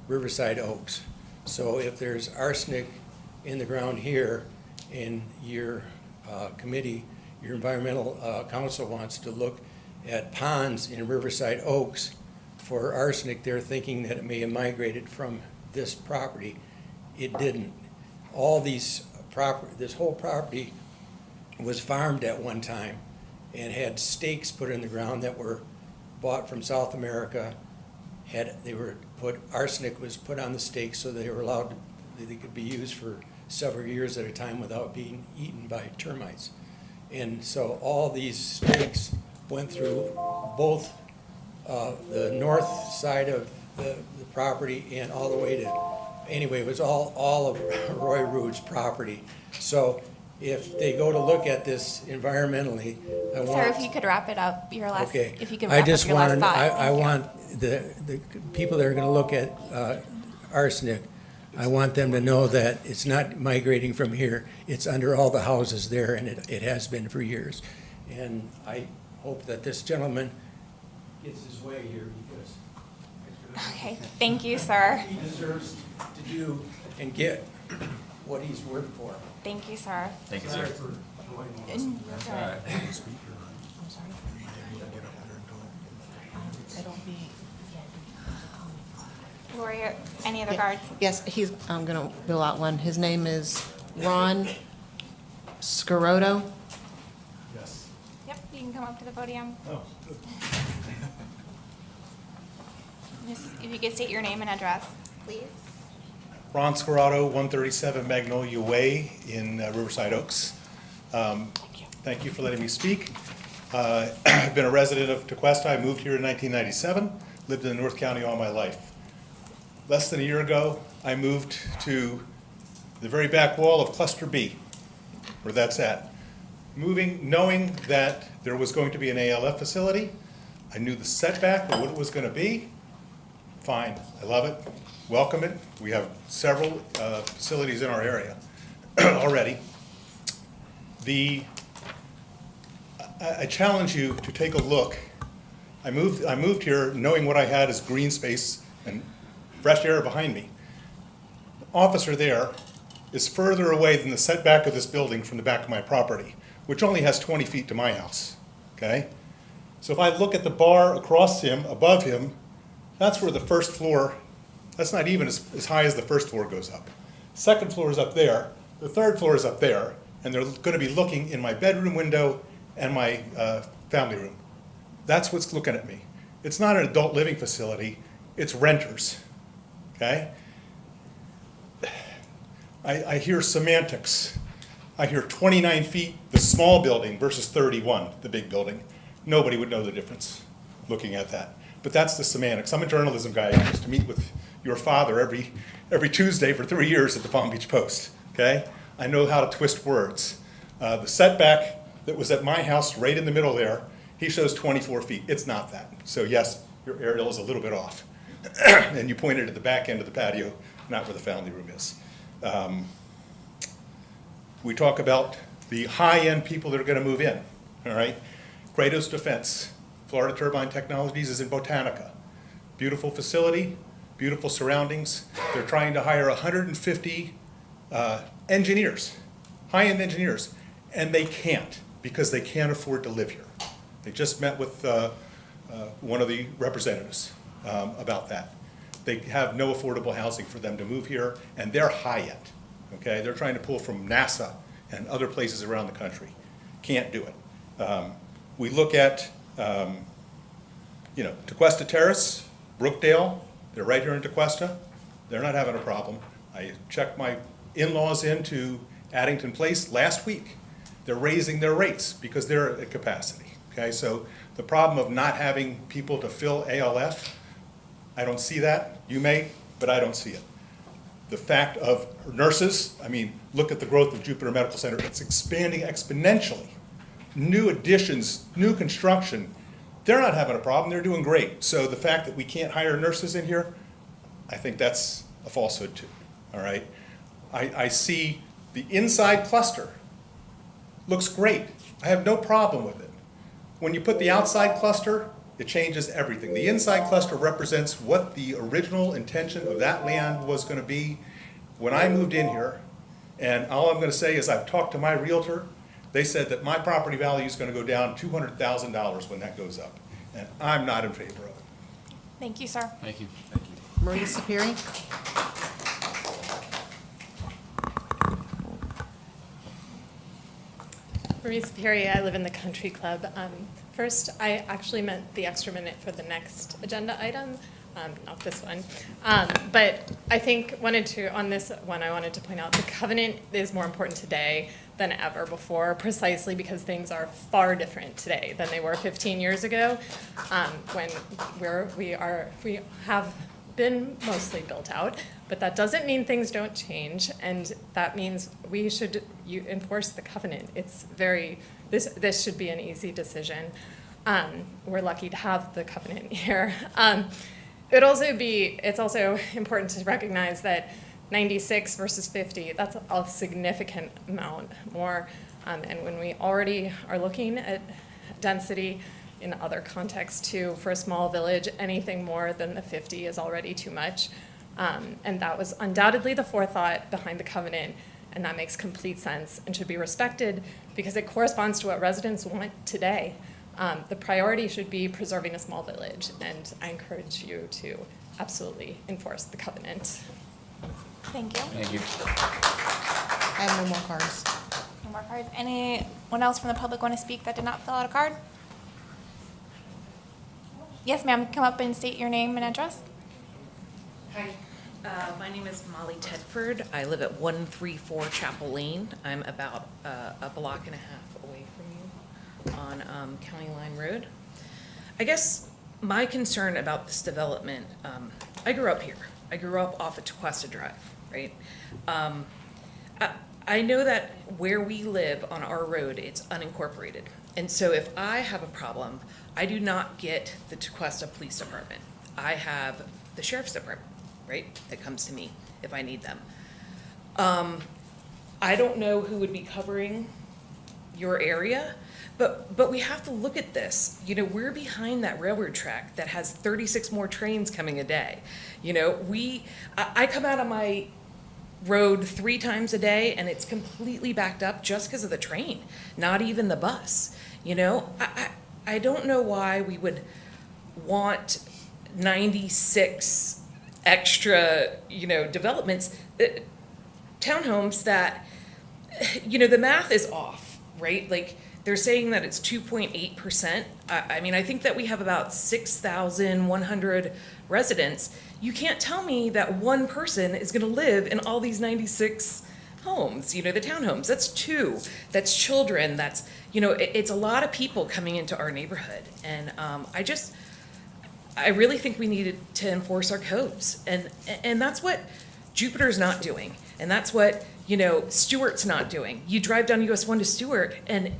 Riverside Oaks. So if there's arsenic in the ground here and your committee, your environmental council wants to look at ponds in Riverside Oaks for arsenic, they're thinking that it may have migrated from this property. It didn't. All these this whole property was farmed at one time and had stakes put in the ground that were bought from South America. Arsenic was put on the stakes so they were allowed, they could be used for several years at a time without being eaten by termites. And so all these stakes went through both the north side of the property and all the way to, anyway, it was all of Roy Rude's property. So if they go to look at this environmentally, I want. Sir, if you could wrap it up, your last, Okay. if you could wrap up your last thought. I Thank you. want the people that are gonna look at arsenic, I want them to know that it's not migrating from here. It's under all the houses there, and it has been for years. And I hope that this gentleman gets his way here, because Okay, thank you, sir. he deserves to do and get what he's worth for. Thank you, sir. Thank you, Sorry sir. for avoiding this. And you're good. Lori, any other guards? Yes, I'm going to fill out one. His name is Ron Scarotto. Yes. Yep, you can come up to the podium. Oh, Just, if you could state your name and address, please. Ron Scarotto, 137 Magnolia Way in Riverside Oaks. Thank you for letting me speak. I've been a resident of Tequesta. I moved here in 1997, lived in North County all my life. Less than a year ago, I moved to the very back wall of Cluster B, where that's at. Moving, knowing that there was going to be an ALF facility, I knew the setback and what it was going to be. Fine, I love it, welcome it. We have several facilities in our area already. I challenge you to take a look. I moved here knowing what I had as green space and fresh air behind me. The officer there is further away than the setback of this building from the back of my property, which only has 20 feet to my house, okay? So if I look at the bar across him, above him, that's where the first floor, that's not even as high as the first floor goes up. Second floor is up there, the third floor is up there, and they're gonna be looking in my bedroom window and my family room. That's what's looking at me. It's not an adult living facility, it's renters, okay? I hear semantics. I hear 29 feet, the small building versus 31, the big building. Nobody would know the difference looking at that. But that's the semantics. I'm a journalism guy. I used to meet with your father every Tuesday for 3 years at the Palm Beach Post, okay? I know how to twist words. The setback that was at my house right in the middle there, he shows 24 feet. It's not that. So yes, your aerial is a little bit off. And you pointed at the back end of the patio, not where the family room is. We talk about the high-end people that are gonna move in, all right? Kratos Defense, Florida Turbine Technologies is in Botanica. Beautiful facility, beautiful surroundings. They're trying to hire 150 engineers, high-end engineers, and they can't because they can't afford to live here. They just met with one of the representatives about that. They have no affordable housing for them to move here, and they're high-end, okay? They're trying to pull from NASA and other places around the country. Can't do it. We look at, Tequesta Terrace, Brookdale, they're right here in Tequesta. They're not having a problem. I checked my in-laws into Addington Place last week. They're raising their rates because they're at capacity, okay? So the problem of not having people to fill ALF, I don't see that. You may, but I don't see it. The fact of nurses, I mean, look at the growth of Jupiter Medical Center. It's expanding exponentially. New additions, new construction, they're not having a problem. They're doing great. So the fact that we can't hire nurses in here, I think that's a falsehood too, all right? I see the inside cluster looks great. I have no problem with it. When you put the outside cluster, it changes everything. The inside cluster represents what the original intention of that land was gonna be when I moved in here. And all I'm gonna say is I've talked to my realtor. They said that my property value is gonna go down $200,000 when that goes up. And I'm not in favor of it. Thank you, sir. Thank you. Maria Sapiri? Marie Superi, I live in the country club. First, I actually meant the extra minute for the next agenda item, not this one. But I think on this one, I wanted to point out the covenant is more important today than ever before, precisely because things are far different today than they were 15 years ago, when we have been mostly built out. But that doesn't mean things don't change, and that means you enforce the covenant. This should be an easy decision. We're lucky to have the covenant here. It's also important to recognize that 96 versus 50, that's a significant amount more. And when we already are looking at density in other contexts too, for a small village, anything more than the 50 is already too much. And that was undoubtedly the forethought behind the covenant, and that makes complete sense and should be respected because it corresponds to what residents want today. The priority should be preserving a small village, and I encourage you to absolutely enforce the covenant. Thank you. Thank you. I have no more cards. No more cards. Anyone else from the public want to speak that did not fill out a card? Yes, ma'am. Come up and state your name and address. Hi, my name is Molly Tedford. I live at 134 Chapel Lane. I'm about a block and a half away from you on County Line Road. I guess my concern about this development, I grew up here. I grew up off of Tequesta Drive, right? I know that where we live on our road, it's unincorporated. And so if I have a problem, I do not get the Tequesta Police Department. I have the Sheriff's Department, right, that comes to me if I need them. I don't know who would be covering your area, but we have to look at this. You know, we're behind that railroad track that has 36 more trains coming a day. You know, I come out of my road 3 times a day and it's completely backed up just because of the train, not even the bus. You know, I don't know why we would want 96 extra, developments, townhomes that, the math is off, right? Like, they're saying that it's 2.8%. I mean, I think that we have about 6,100 residents. You can't tell me that one person is gonna live in all these 96 homes, the townhomes. That's 2, that's children, that's, it's a lot of people coming into our neighborhood. And I really think we needed to enforce our codes. And that's what Jupiter's not doing. And that's what, Stewart's not doing. You drive down US 1 to Stewart and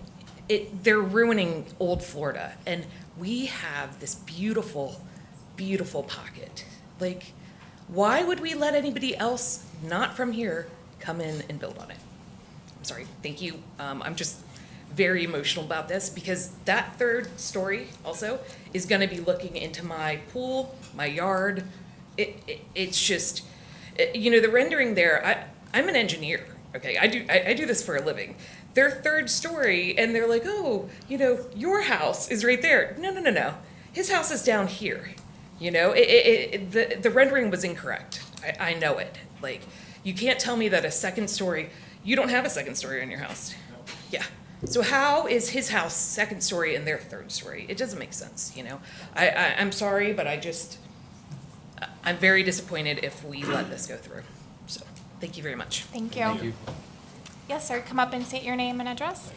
they're ruining old Florida. And we have this beautiful, beautiful pocket. Like, why would we let anybody else not from here come in and build on it? I'm sorry, thank you. I'm just very emotional about this because that 3rd story also is gonna be looking into my pool, my yard. It's just, the rendering there, I'm an engineer, okay? I do this for a living. Their 3rd story, and they're like, oh, your house is right there. No. His house is down here. The rendering was incorrect. I know it. Like, you can't tell me that a 2nd story, you don't have a 2nd story on your house. Yeah. So how is his house 2nd story and their 3rd story? It doesn't make sense, I'm sorry, but I'm very disappointed if we let this go through. So, thank you very much. Thank you. Thank you. Yes, sir. Come up and state your name and address.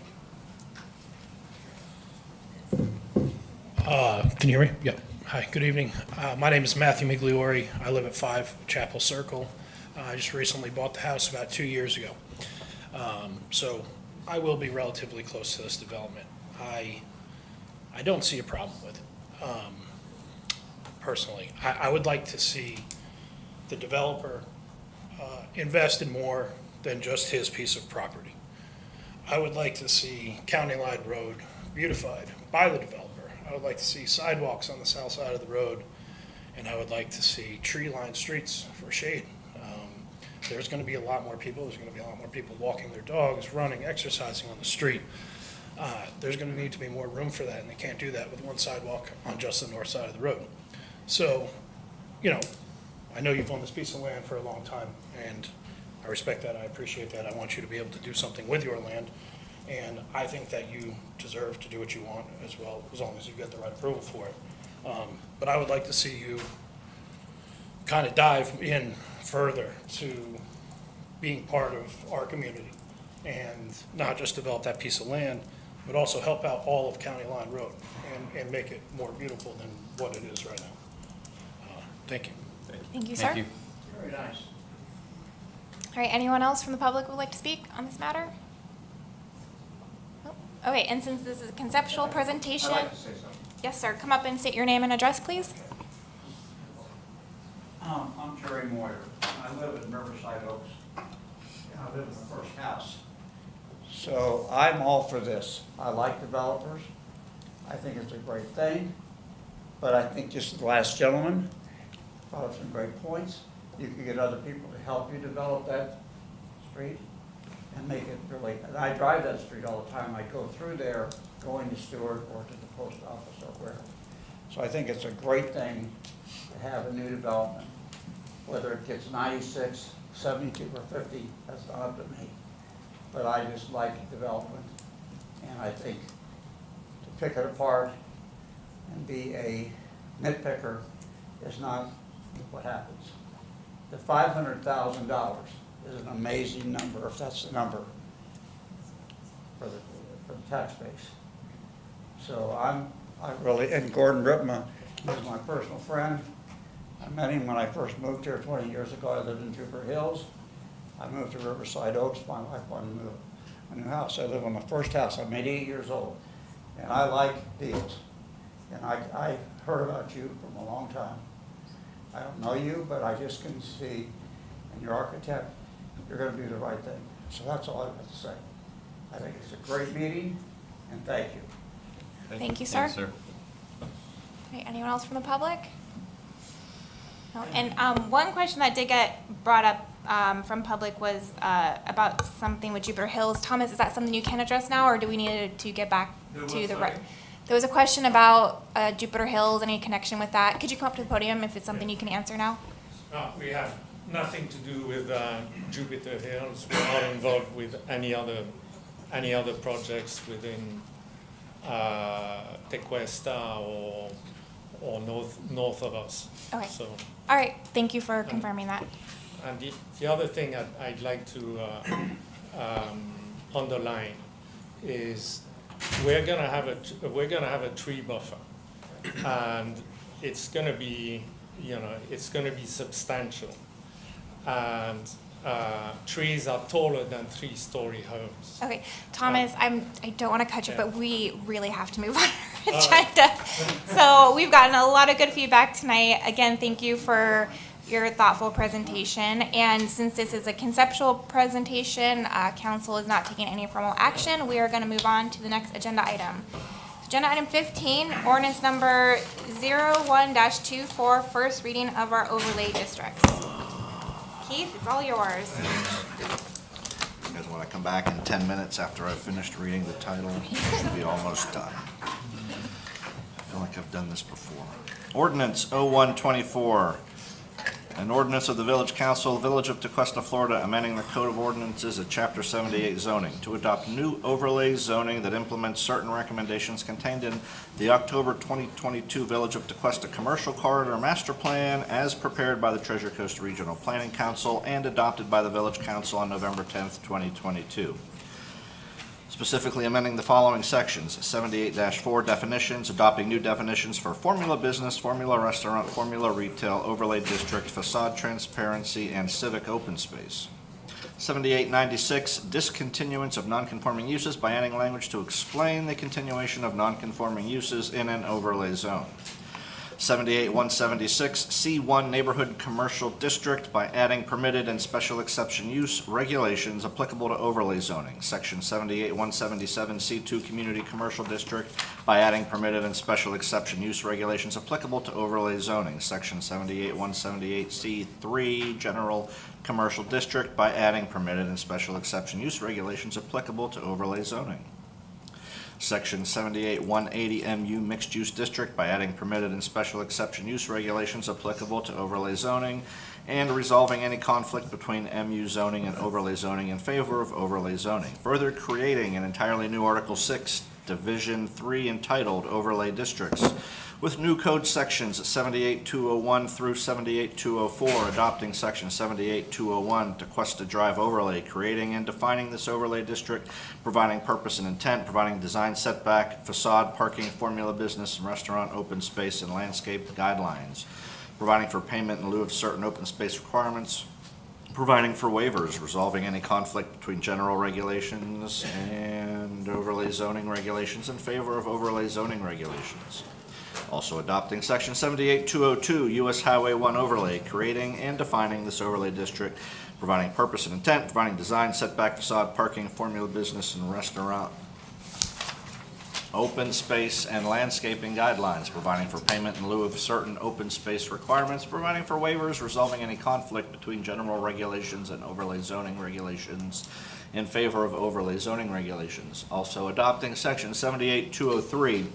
Can you hear me? Yep. Hi, good evening. My name is Matthew Migliori. I live at 5 Chapel Circle. I just recently bought the house about 2 years ago. So I will be relatively close to this development. I don't see a problem with it, personally. I would like to see the developer invest in more than just his piece of property. I would like to see County Line Road beautified by the developer. I would like to see sidewalks on the south side of the road, and I would like to see tree-lined streets for shade. There's going to be a lot more people. There's going to be a lot more people walking their dogs, running, exercising on the street. There's going to need to be more room for that, and they can't do that with one sidewalk on just the north side of the road. So, you know, I know you've owned this piece of land for a long time, and I respect that. I appreciate that. I want you to be able to do something with your land, and I think that you deserve to do what you want as well, as long as you get the right approval for it. But I would like to see you kind of dive in further to being part of our community and not just develop that piece of land, but also help out all of County Line Road and make it more beautiful than what it is right now. Thank you. Thank you, sir. Thank you. Very nice. All right, anyone else from the public who would like to speak on this matter? Nope. Okay, and since this is a conceptual presentation. I'd like to say something. Yes, sir. Come up and state your name and address, please. I'm Jerry Moyer. I live in Riverside Oaks. And I live in the first house. So I'm all for this. I like developers. I think it's a great thing. But I think just the last gentleman brought up some great points. You can get other people to help you develop that street and make it really, and I drive that street all the time. I go through there going to Stewart or to the post office or wherever. So I think it's a great thing to have a new development. Whether it gets 96, 72, or 50, that's not up to me. But I just like development. And I think to pick it apart and be a nitpicker is not what happens. The $500,000 is an amazing number, if that's the number for the tax base. So I really, and Gordon Ripma is my personal friend. I met him when I first moved here 20 years ago. I lived in Jupiter Hills. I moved to Riverside Oaks. My wife wanted to move a new house. I live on the first house. I'm 88 years old. And I like deals. And I heard about you from a long time. I don't know you, but I just can see, and you're an architect, you're going to do the right thing. So that's all I have to say. I think it's a great meeting, and thank you. Thank you, sir. Okay, anyone else from the public? No. And one question that did get brought up from public was about something with Jupiter Hills. Thomas, is that something you can address now, or do we need to get back to the? There was a question about Jupiter Hills, any connection with that. Could you come up to the podium if it's something you can answer now? We have nothing to do with Jupiter Hills. We're not involved with any other projects within Tequesta or north of us. Okay. So, all right. Thank you for confirming that. and the other thing I'd like to underline is we're gonna have a tree buffer, and it's gonna be substantial, and trees are taller than 3-story homes. Okay, Thomas, I don't want to cut you, but we really have to move on our agenda. So we've gotten a lot of good feedback tonight. Again, thank you for your thoughtful presentation. And since this is a conceptual presentation, council is not taking any formal action. We are going to move on to the next agenda item. Agenda item 15, ordinance number 01-24, first reading of our overlay districts. Keith, it's all yours. You guys want to come back in 10 minutes after I've finished reading the title? Should be almost done. I feel like I've done this before. Ordinance 01-24. An ordinance of the Village Council, Village of Tequesta, Florida, amending the Code of Ordinances of Chapter 78 zoning to adopt new overlay zoning that implements certain recommendations contained in the October 2022 Village of Tequesta Commercial Corridor Master Plan as prepared by the Treasure Coast Regional Planning Council and adopted by the Village Council on November 10th, 2022. Specifically amending the following sections: 78-4 definitions, adopting new definitions for formula business, formula restaurant, formula retail, overlay district, facade transparency, and civic open space. 78-96 discontinuance of nonconforming uses by adding language to explain the continuation of nonconforming uses in an overlay zone. 78-176 C1 Neighborhood Commercial District by adding permitted and special exception use regulations applicable to overlay zoning. Section 78-177 C2 Community Commercial District by adding permitted and special exception use regulations applicable to overlay zoning. Section 78-178 C3 General Commercial District by adding permitted and special exception use regulations applicable to overlay zoning. Section 78-180 MU Mixed Use District by adding permitted and special exception use regulations applicable to overlay zoning and resolving any conflict between MU zoning and overlay zoning in favor of overlay zoning. Further creating an entirely new Article 6, Division 3 entitled Overlay Districts with new code sections 78-201 through 78-204, adopting section 78-201 Tequesta Drive overlay, creating and defining this overlay district, providing purpose and intent, providing design setback, facade, parking, formula business and restaurant, open space and landscape guidelines, providing for payment in lieu of certain open space requirements, providing for waivers, resolving any conflict between general regulations and overlay zoning regulations in favor of overlay zoning regulations. Also adopting section 78-202 U.S. Highway 1 overlay, creating and defining this overlay district, providing purpose and intent, providing design, setback, facade, parking, formula business and restaurant, open space and landscaping guidelines, providing for payment in lieu of certain open space requirements, providing for waivers, resolving any conflict between general regulations and overlay zoning regulations in favor of overlay zoning regulations. Also adopting section 78-203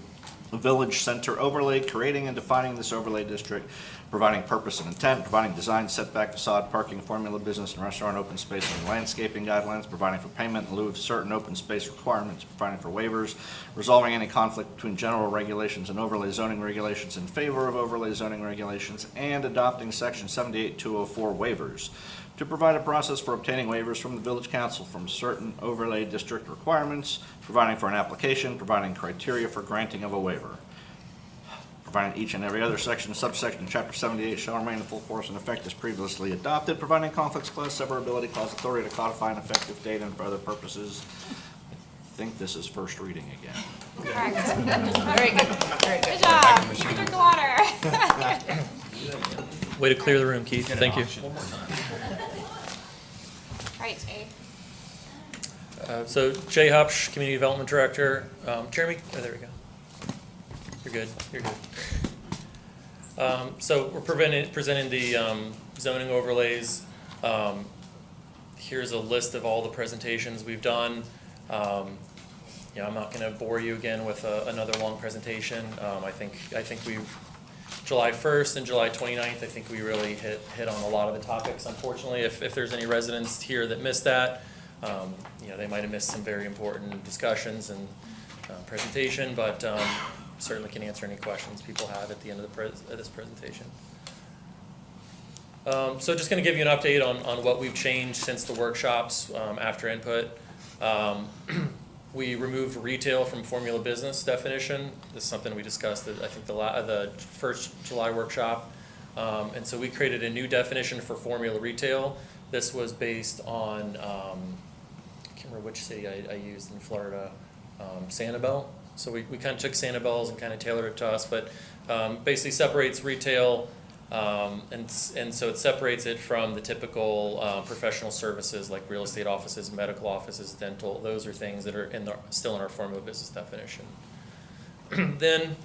Village Center overlay, creating and defining this overlay district, providing purpose and intent, providing design, setback, facade, parking, formula business and restaurant, open space and landscaping guidelines, providing for payment in lieu of certain open space requirements, providing for waivers, resolving any conflict between general regulations and overlay zoning regulations in favor of overlay zoning regulations, and adopting section 78-204 waivers, to provide a process for obtaining waivers from the Village Council from certain overlay district requirements, providing for an application, providing criteria for granting of a waiver. Providing each and every other section, subsection, chapter 78 shall remain in full force and effect as previously adopted, providing conflicts clause, severability clause, authority to codify an effective date and for other purposes. I think this is first reading again. Correct. Very good, very good. Good job. You drink the water. Way to clear the room, Keith. Thank you. Right, Jay. So Jay Hupsch, Community Development Director. Jeremy, oh, there we go. You're good, you're good. So we're presenting the zoning overlays. Here's a list of all the presentations we've done. I'm not going to bore you again with another long presentation. I think we've July 1st and July 29th. I think we really hit on a lot of the topics. Unfortunately, if there's any residents here that missed that, they might have missed some very important discussions and presentation, but certainly can answer any questions people have at the end of this presentation. So just going to give you an update on what we've changed since the workshops after input. We removed retail from formula business definition. This is something we discussed at, I think, the first July workshop. And so we created a new definition for formula retail. This was based on, I can't remember which city I used in Florida, Sanibel. So we kind of took Sanibel's and kind of tailored it to us, but basically separates retail, and so it separates it from the typical professional services like real estate offices, medical offices, dental. Those are things that are still in our formula business definition. Then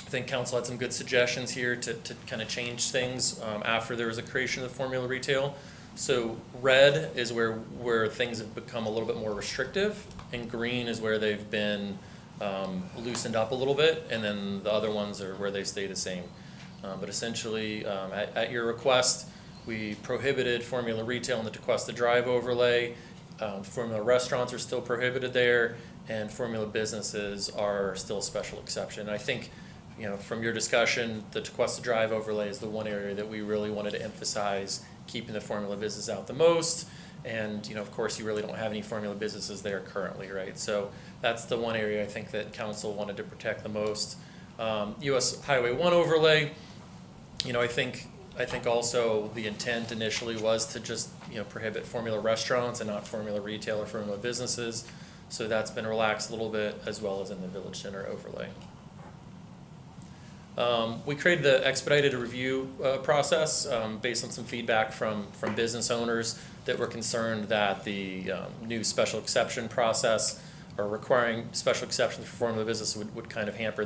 I think council had some good suggestions here to kind of change things after there was a creation of the formula retail. So red is where things have become a little bit more restrictive, and green is where they've been loosened up a little bit, and then the other ones are where they stay the same. But essentially, at your request, we prohibited formula retail in the Tequesta Drive overlay. Formula restaurants are still prohibited there, and formula businesses are still a special exception. I think, from your discussion, the Tequesta Drive overlay is the one area that we really wanted to emphasize keeping the formula business out the most. And, of course, you really don't have any formula businesses there currently, right? So that's the one area I think that council wanted to protect the most. U.S. Highway 1 overlay, I think also the intent initially was to just, prohibit formula restaurants and not formula retail or formula businesses. So that's been relaxed a little bit, as well as in the Village Center overlay. We created the expedited review process based on some feedback from business owners that were concerned that the new special exception process or requiring special exceptions for form of business would kind of hamper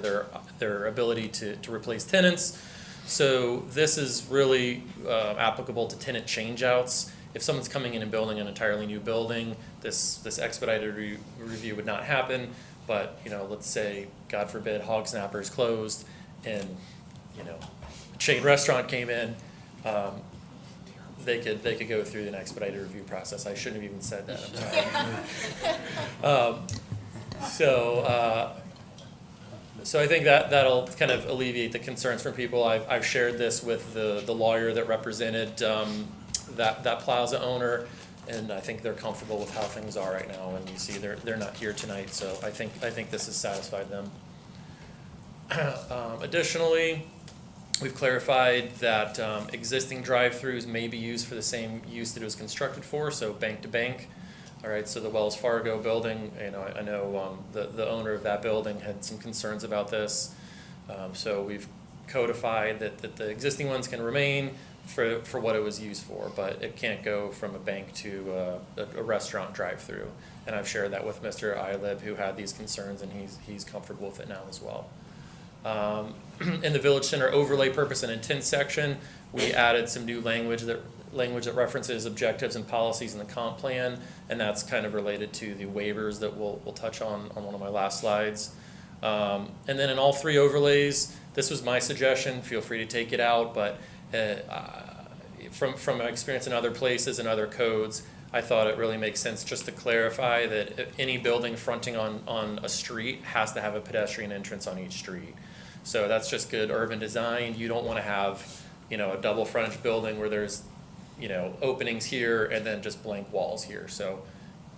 their ability to replace tenants. So this is really applicable to tenant changeouts. If someone's coming in and building an entirely new building, this expedited review would not happen. But, you know, let's say, God forbid, Hog Snapper's closed and, you know, a chain restaurant came in, they could go through an expedited review process. I shouldn't have even said that, I'm sorry. So I think that'll kind of alleviate the concerns from people. I've shared this with the lawyer that represented that plaza owner, and I think they're comfortable with how things are right now. And you see, they're not here tonight, so I think this has satisfied them. Additionally, we've clarified that existing drive-throughs may be used for the same use that it was constructed for, so bank to bank. All right, so the Wells Fargo building, you know, I know the owner of that building had some concerns about this. So we've codified that the existing ones can remain for what it was used for, but it can't go from a bank to a restaurant drive-through. And I've shared that with Mr. Ilib, who had these concerns, and he's comfortable with it now as well. In the Village Center overlay purpose and intent section, we added some new language that references objectives and policies in the comp plan, and that's kind of related to the waivers that we'll touch on one of my last slides. And then in all three overlays, this was my suggestion, feel free to take it out, but from my experience in other places and other codes, I thought it really makes sense just to clarify that any building fronting on a street has to have a pedestrian entrance on each street. So that's just good urban design. You don't want to have, you know, a double frontage building where there's, you know, openings here and then just blank walls here. So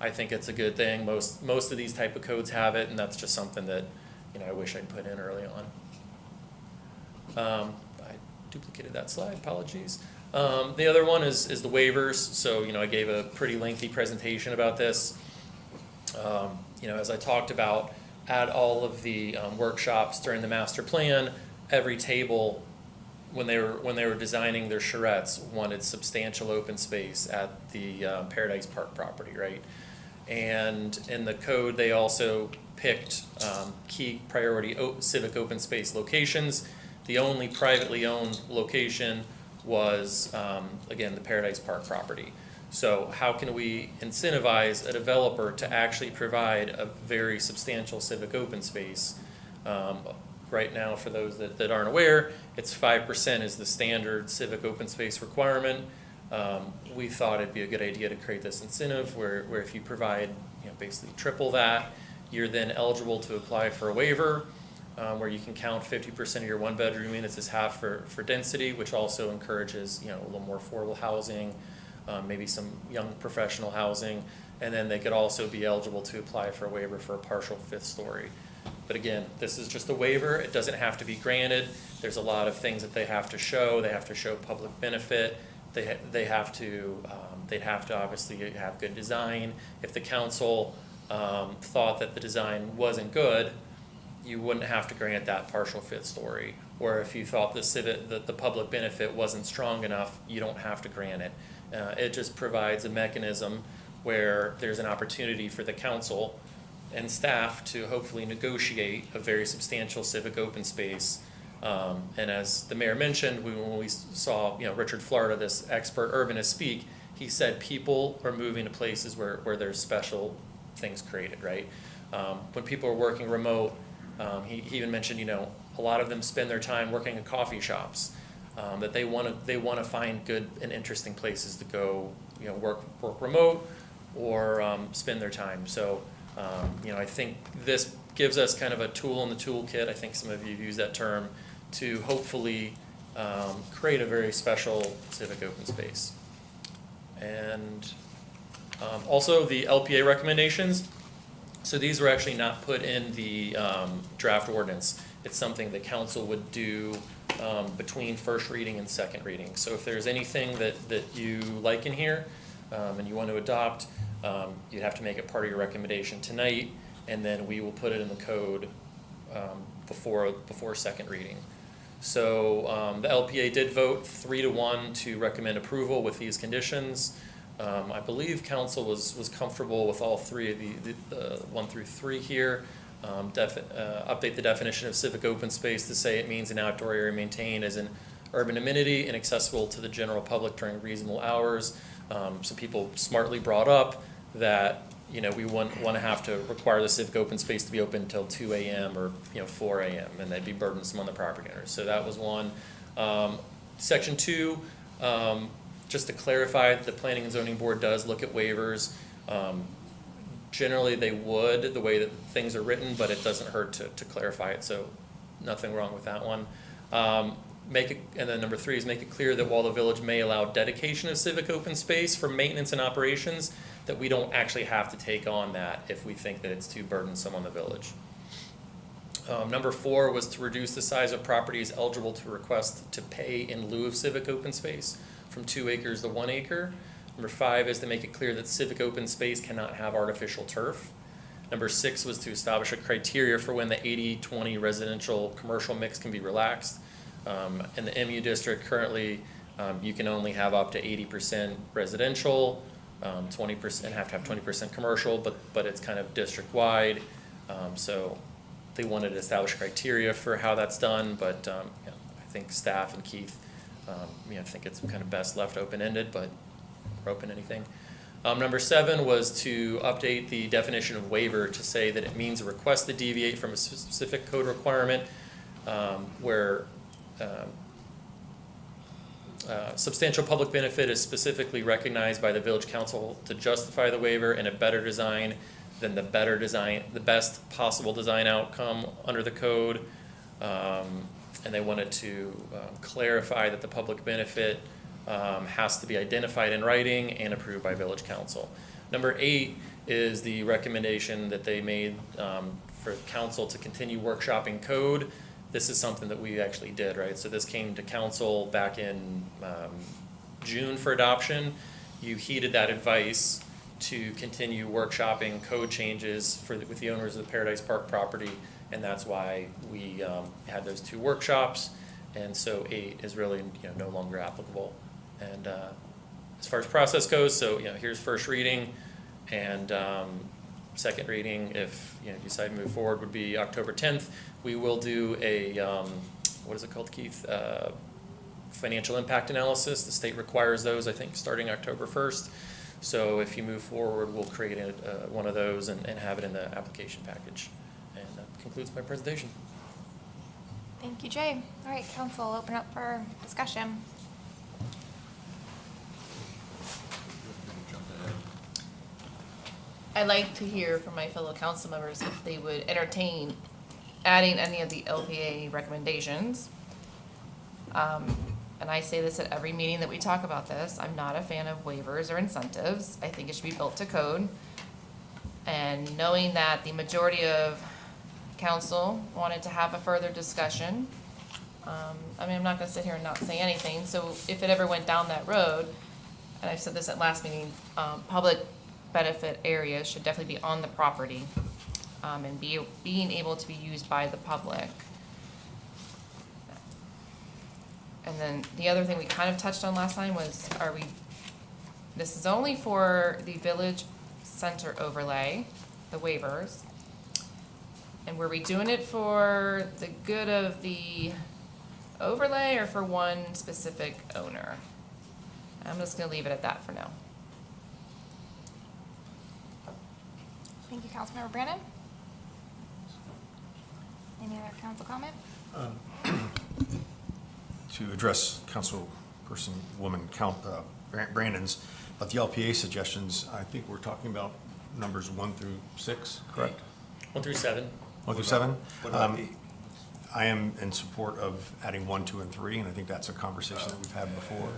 I think it's a good thing. Most of these type of codes have it, and that's just something that, you know, I wish I'd put in early on. I duplicated that slide, apologies. The other one is the waivers. So, you know, I gave a pretty lengthy presentation about this. You know, as I talked about, at all of the workshops during the master plan, every table, when they were designing their charrettes, wanted substantial open space at the Paradise Park property, right? And in the code, they also picked key priority civic open space locations. The only privately owned location was, again, the Paradise Park property. So how can we incentivize a developer to actually provide a very substantial civic open space? Right now, for those that aren't aware, it's 5% is the standard civic open space requirement. We thought it'd be a good idea to create this incentive where if you provide, you know, basically triple that, you're then eligible to apply for a waiver, where you can count 50% of your one-bedroom units as half for density, which also encourages, you know, a little more affordable housing, maybe some young professional housing, and then they could also be eligible to apply for a waiver for a partial fifth story. But again, this is just a waiver. It doesn't have to be granted. There's a lot of things that they have to show. They have to show public benefit. They have to they'd have to obviously have good design. If the council thought that the design wasn't good, you wouldn't have to grant that partial fifth story. Or if you thought the public benefit wasn't strong enough, you don't have to grant it. It just provides a mechanism where there's an opportunity for the council and staff to hopefully negotiate a very substantial civic open space. And as the mayor mentioned, when we saw, you know, Richard Florida, this expert urbanist, speak, he said people are moving to places where there's special things created, right? When people are working remote, he even mentioned, you know, a lot of them spend their time working in coffee shops, that they want to find good and interesting places to go, you know, work remote or spend their time. So, you know, I think this gives us kind of a tool in the toolkit. I think some of you have used that term to hopefully create a very special civic open space. And also the LPA recommendations. So these were actually not put in the draft ordinance. It's something the council would do between first reading and second reading. So if there's anything that you like in here and you want to adopt, you'd have to make it part of your recommendation tonight, and then we will put it in the code before second reading. So the LPA did vote 3-1 to recommend approval with these conditions. I believe council was comfortable with all three of the 1 through 3 here. Update the definition of civic open space to say it means an outdoor area maintained as an urban amenity and accessible to the general public during reasonable hours. Some people smartly brought up that, you know, we wouldn't want to have to require the civic open space to be open until 2 a.m. or, you know, 4 a.m. and that'd be burdensome on the property owners. So that was one. Section 2, just to clarify, the Planning and Zoning Board does look at waivers. Generally, they would, the way that things are written, but it doesn't hurt to clarify it, so nothing wrong with that one. And then number 3 is make it clear that while the village may allow dedication of civic open space for maintenance and operations, that we don't actually have to take on that if we think that it's too burdensome on the village. Number 4 was to reduce the size of properties eligible to request to pay in lieu of civic open space from 2 acres to 1 acre. Number 5 is to make it clear that civic open space cannot have artificial turf. Number 6 was to establish a criteria for when the 80-20 residential commercial mix can be relaxed. In the MU district currently, you can only have up to 80% residential, 20% and have to have 20% commercial, but it's kind of district wide. So they wanted to establish criteria for how that's done, but yeah, I think staff and Keith, I think it's kind of best left open-ended, but we're open to anything. Number 7 was to update the definition of waiver to say that it means a request to deviate from a specific code requirement where substantial public benefit is specifically recognized by the village council to justify the waiver, and a better design than the best possible design outcome under the code. And they wanted to clarify that the public benefit has to be identified in writing and approved by village council. Number 8 is the recommendation that they made for council to continue workshopping code. This is something that we actually did, right? So this came to council back in June for adoption. You heeded that advice to continue workshopping code changes with the owners of the Paradise Park property, and that's why we had those 2 workshops. And so 8 is really no longer applicable. And as far as process goes, so here's first reading, and second reading, if you decide to move forward, would be October 10th. We will do a what is it called, Keith? Financial impact analysis. The state requires those, I think, starting October 1st. So if you move forward, we'll create one of those and have it in the application package. And that concludes my presentation. Thank you, Jay. All right, council, open up for discussion. I'd like to hear from my fellow council members if they would entertain adding any of the LPA recommendations. And I say this at every meeting that we talk about this. I'm not a fan of waivers or incentives. I think it should be built to code. And knowing that the majority of council wanted to have a further discussion, I'm not gonna sit here and not say anything. So if it ever went down that road, and I said this at last meeting, public benefit areas should definitely be on the property, and being able to be used by the public. And then the other thing we kind of touched on last time was, this is only for the village center overlay, the waivers. And were we doing it for the good of the overlay or for one specific owner? I'm just gonna leave it at that for now. Thank you, Councilmember Brandon. Any other council comment? To address Woman Brandon's, but the LPA suggestions, I think we're talking about numbers 1 through 6, correct? 1 through 7. 1 through 7? What about the? I am in support of adding 1, 2, and 3, and I think that's a conversation that we've had before.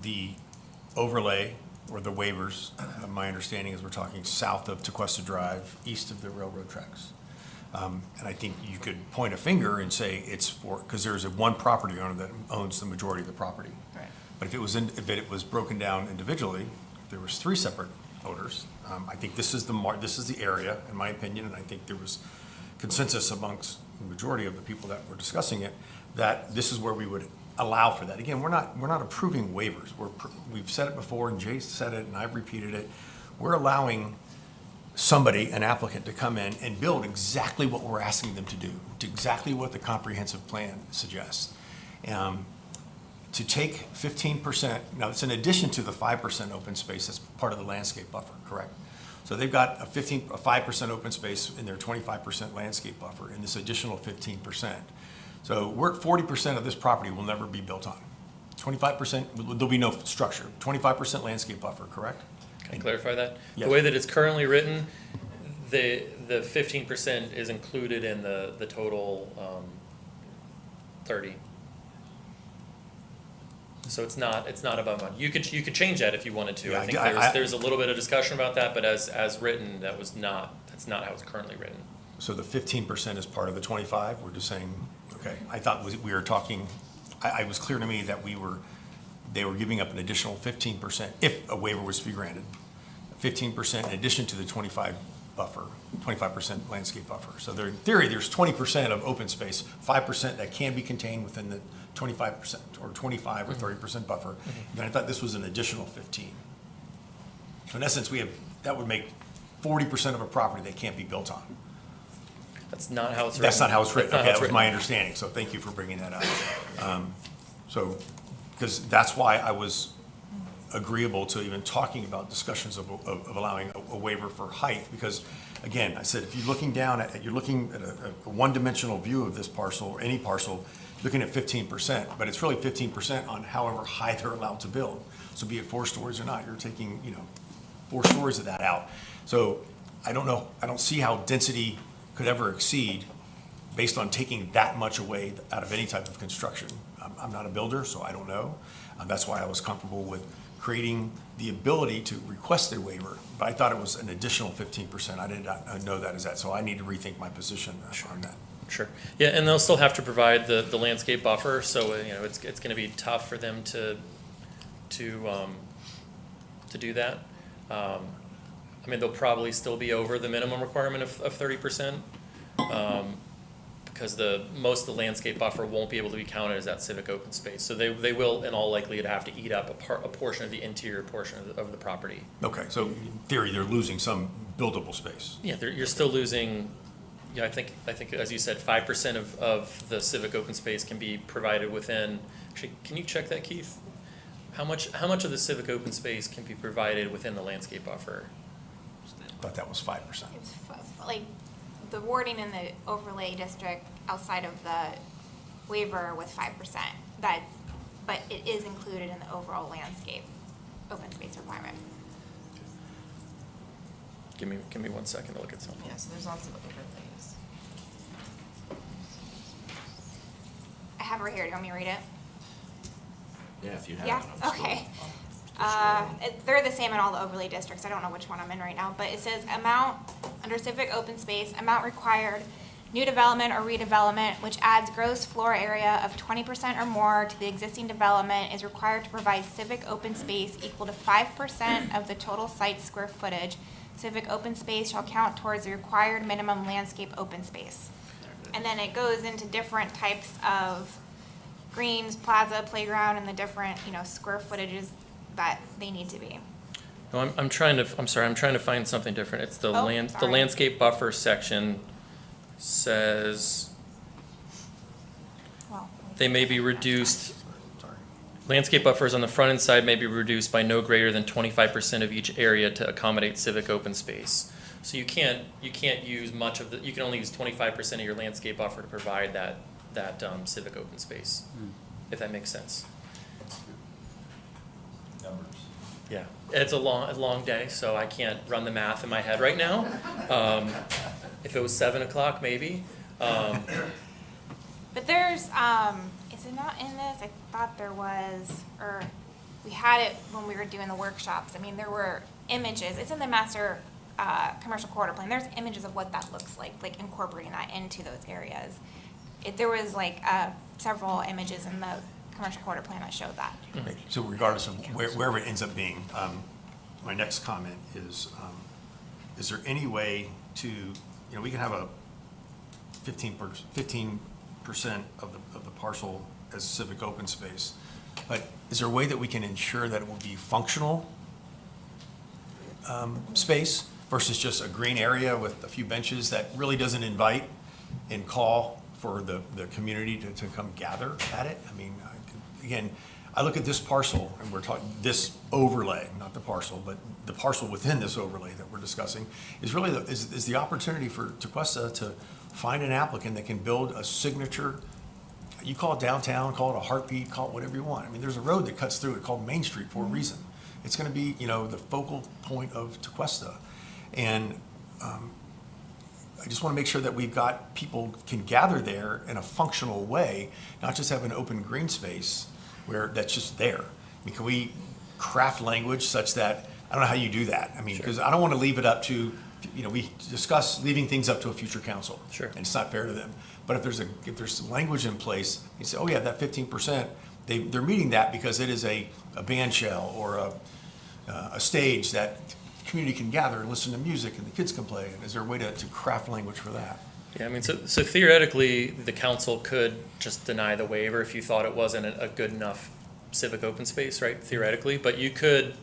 The overlay or the waivers, my understanding is we're talking south of Tequesta Drive, east of the railroad tracks. And I think you could point a finger and say it's for, because there's one property owner that owns the majority of the property. Right. But if it was broken down individually, if there was 3 separate owners. I think this is the area, in my opinion, and I think there was consensus amongst the majority of the people that were discussing it, that this is where we would allow for that. Again, we're not approving waivers. We've said it before, and Jay said it, and I've repeated it. We're allowing somebody, an applicant, to come in and build exactly what we're asking them to do, to exactly what the comprehensive plan suggests. To take 15%, now it's in addition to the 5% open space that's part of the landscape buffer, correct? So they've got a 5% open space in their 25% landscape buffer and this additional 15%. So we're at 40% of this property will never be built on. 25%, there'll be no structure. 25% landscape buffer, correct? Can I clarify that? Yes. The way that it's currently written, the 15% is included in the total 30. So it's not above one. You could change that if you wanted to. Yeah, I think there's a little bit of discussion about that, but as written, that's not how it's currently written. So the 15% is part of the 25? We're just saying, okay. I thought we were talking, it was clear to me that they were giving up an additional 15% if a waiver was to be granted. 15% in addition to the 25% landscape buffer. So in theory, there's 20% of open space, 5% that can be contained within the 25% or 25 or 30% buffer. And I thought this was an additional 15. So in essence, that would make 40% of a property that can't be built on. That's not how it's written. That's not how it's written. That's not Okay, how it's that was my written. understanding, so thank you for bringing that up. Because that's why I was agreeable to even talking about discussions of allowing a waiver for height, because, again, I said, if you're looking you're looking at a one-dimensional view of this parcel, or any parcel, looking at 15%, but it's really 15% on however high they're allowed to build. So be it 4 stories or not, you're taking, 4 stories of that out. So I don't see how density could ever exceed based on taking that much away out of any type of construction. I'm not a builder, so I don't know. That's why I was comfortable with creating the ability to request a waiver, but I thought it was an additional 15%. I did not know that as that, so I need to rethink my position on that. Sure. Yeah, and they'll still have to provide the landscape buffer, so it's going to be tough for them to do that. I mean, they'll probably still be over the minimum requirement of 30%, because most of the landscape buffer won't be able to be counted as that civic open space. So they will, in all likelihood, have to eat up a portion of the interior portion of the property. Okay, so in theory, they're losing some buildable space. Yeah, you're still losing. Yeah, I think as you said, 5% of the civic open space can be provided within. Actually, can you check that, Keith? How much of the civic open space can be provided within the landscape buffer? I thought that was 5%. It's like the wording in the overlay district outside of the waiver with 5%. But it is included in the overall landscape open space requirement. Give me 1 second to look at something. Yeah, so there's lots of overlays. I have it right here. Do you want me to read it? Yeah, if you have Yeah, it. I'm still- okay. I'm They're the same in all the overlay districts. I don't know which one I'm in right now, but it says amount, under civic open space, amount required, new development or redevelopment, which adds gross floor area of 20% or more to the existing development is required to provide civic open space equal to 5% of the total site square footage. Civic open space shall count towards the required minimum landscape open space. And then it goes into different types of greens, plaza, playground, and the different, square footages that they need to be. No, I'm trying to find something different. It's the the sorry. landscape buffer section says Well, they may be reduced. Landscape buffers on the front and side may be reduced by no greater than 25% of each area to accommodate civic open space. So you can't use much of you can only use 25% of your landscape buffer to provide that civic open space, if that makes sense. Numbers. Yeah, it's a long day, so I can't run the math in my head right now. If it was 7 o'clock, maybe. but there's, is it not in this? I thought there was, or we had it when we were doing the workshops. I mean, there were images. It's in the master commercial corridor plan. There's images of what that looks like incorporating that into those areas. There was several images in the commercial corridor plan that showed that. Okay, so regardless of wherever it ends up being, my next comment is there any way to, we can have a 15% of the parcel as civic open space, but is there a way that we can ensure that it will be functional space versus just a green area with a few benches that really doesn't invite and call for the community to come gather at it? I mean, again, I look at this parcel, and we're talking this overlay, not the parcel, but the parcel within this overlay that we're discussing is really is the opportunity for Tequesta to find an applicant that can build a signature. You call it downtown, call it a heartbeat, call it whatever you want. I mean, there's a road that cuts through it called Main Street for a reason. It's going to be, the focal point of Tequesta, and I just want to make sure that we've got people can gather there in a functional way, not just have an open green space where that's just there. I mean, can we craft language such that, I don't know how you do that. I mean, because I don't want to leave it up to, we discuss leaving things up to a future council. Sure. And it's not fair to them. But if there's some language in place, you say, oh yeah, that 15%, they're meeting that because it is a band shell or a stage that community can gather and listen to music and the kids can play. And is there a way to craft language for that? Yeah, I mean, so theoretically, the council could just deny the waiver if you thought it wasn't a good enough civic open space, right? Theoretically, but you could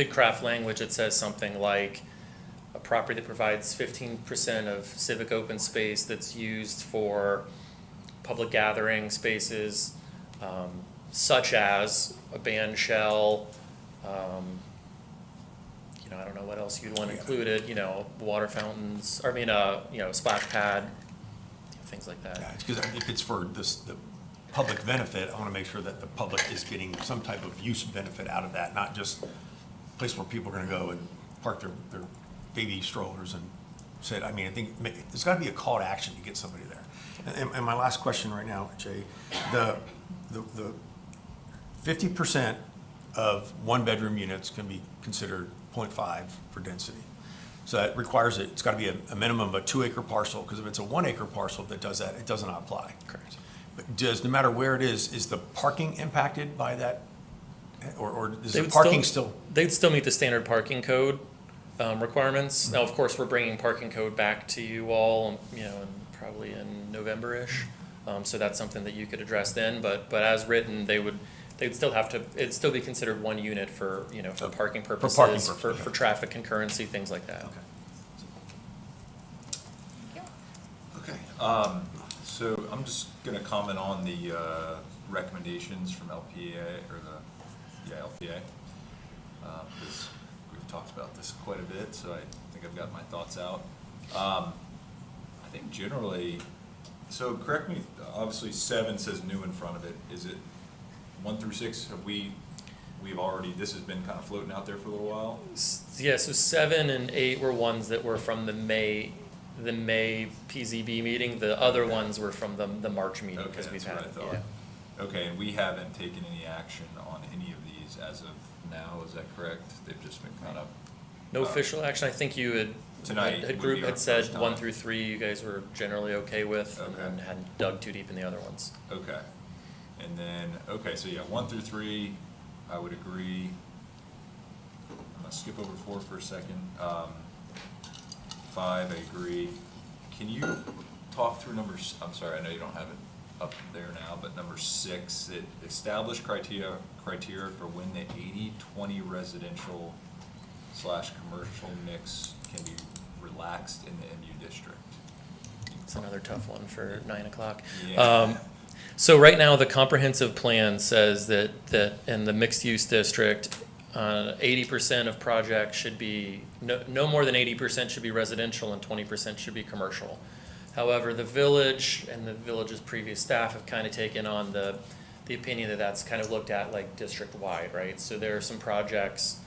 craft language that says something like a property that provides 15% of civic open space that's used for public gathering spaces, such as a band shell. I don't know what else you'd want included, water fountains, splash pad, things like that. Yeah, because if it's for the public benefit, I want to make sure that the public is getting some type of use benefit out of that, not just a place where people are going to go and park their baby strollers and sit. I mean, I think there's got to be a call to action to get somebody there. And my last question right now, Jay, the 50% of one-bedroom units can be considered 0.5 for density. So that requires it's got to be a minimum of a 2-acre parcel, because if it's a 1-acre parcel that does that, it does not apply. Correct. But no matter where it is the parking impacted by that? Or is the parking still? They'd still meet the standard parking code requirements. Now, of course, we're bringing parking code back to you all, probably in November-ish. So that's something that you could address then, but as written, they'd it'd still be considered one unit for parking purposes, for traffic concurrency, things like that. Okay. So I'm just gonna comment on the recommendations from LPA, LPA. Because we've talked about this quite a bit, so I think I've got my thoughts out. I think generally, so correct me, obviously 7 says new in front of it. Is it 1 through 6, we've already, this has been kind of floating out there for a little while? Yeah, so 7 and 8 were ones that were from the May PZB meeting. The other ones were from the March meeting, because we've had, Okay, and we haven't taken any action on any of these as of now, is that correct? They've just been kind of... No official action. I think you had, tonight the would group be our had said first 1 time. through 3 you guys were generally okay with, and then hadn't dug too deep in the other ones. Okay. And then, so 1 through 3, I would agree. I'm gonna skip over 4 for a second. 5, I agree. Can you talk through numbers? I'm sorry, I know you don't have it up there now, but number 6, it established criteria for when the 80-20 residential / commercial mix can be relaxed in the MU district. It's another tough one for 9 o'clock. Yeah. So right now, the comprehensive plan says that in the mixed-use district, 80% of projects should be, no more than 80% should be residential and 20% should be commercial. However, the village and the village's previous staff have kind of taken on the opinion that that's kind of looked at like district-wide, right? So there are some projects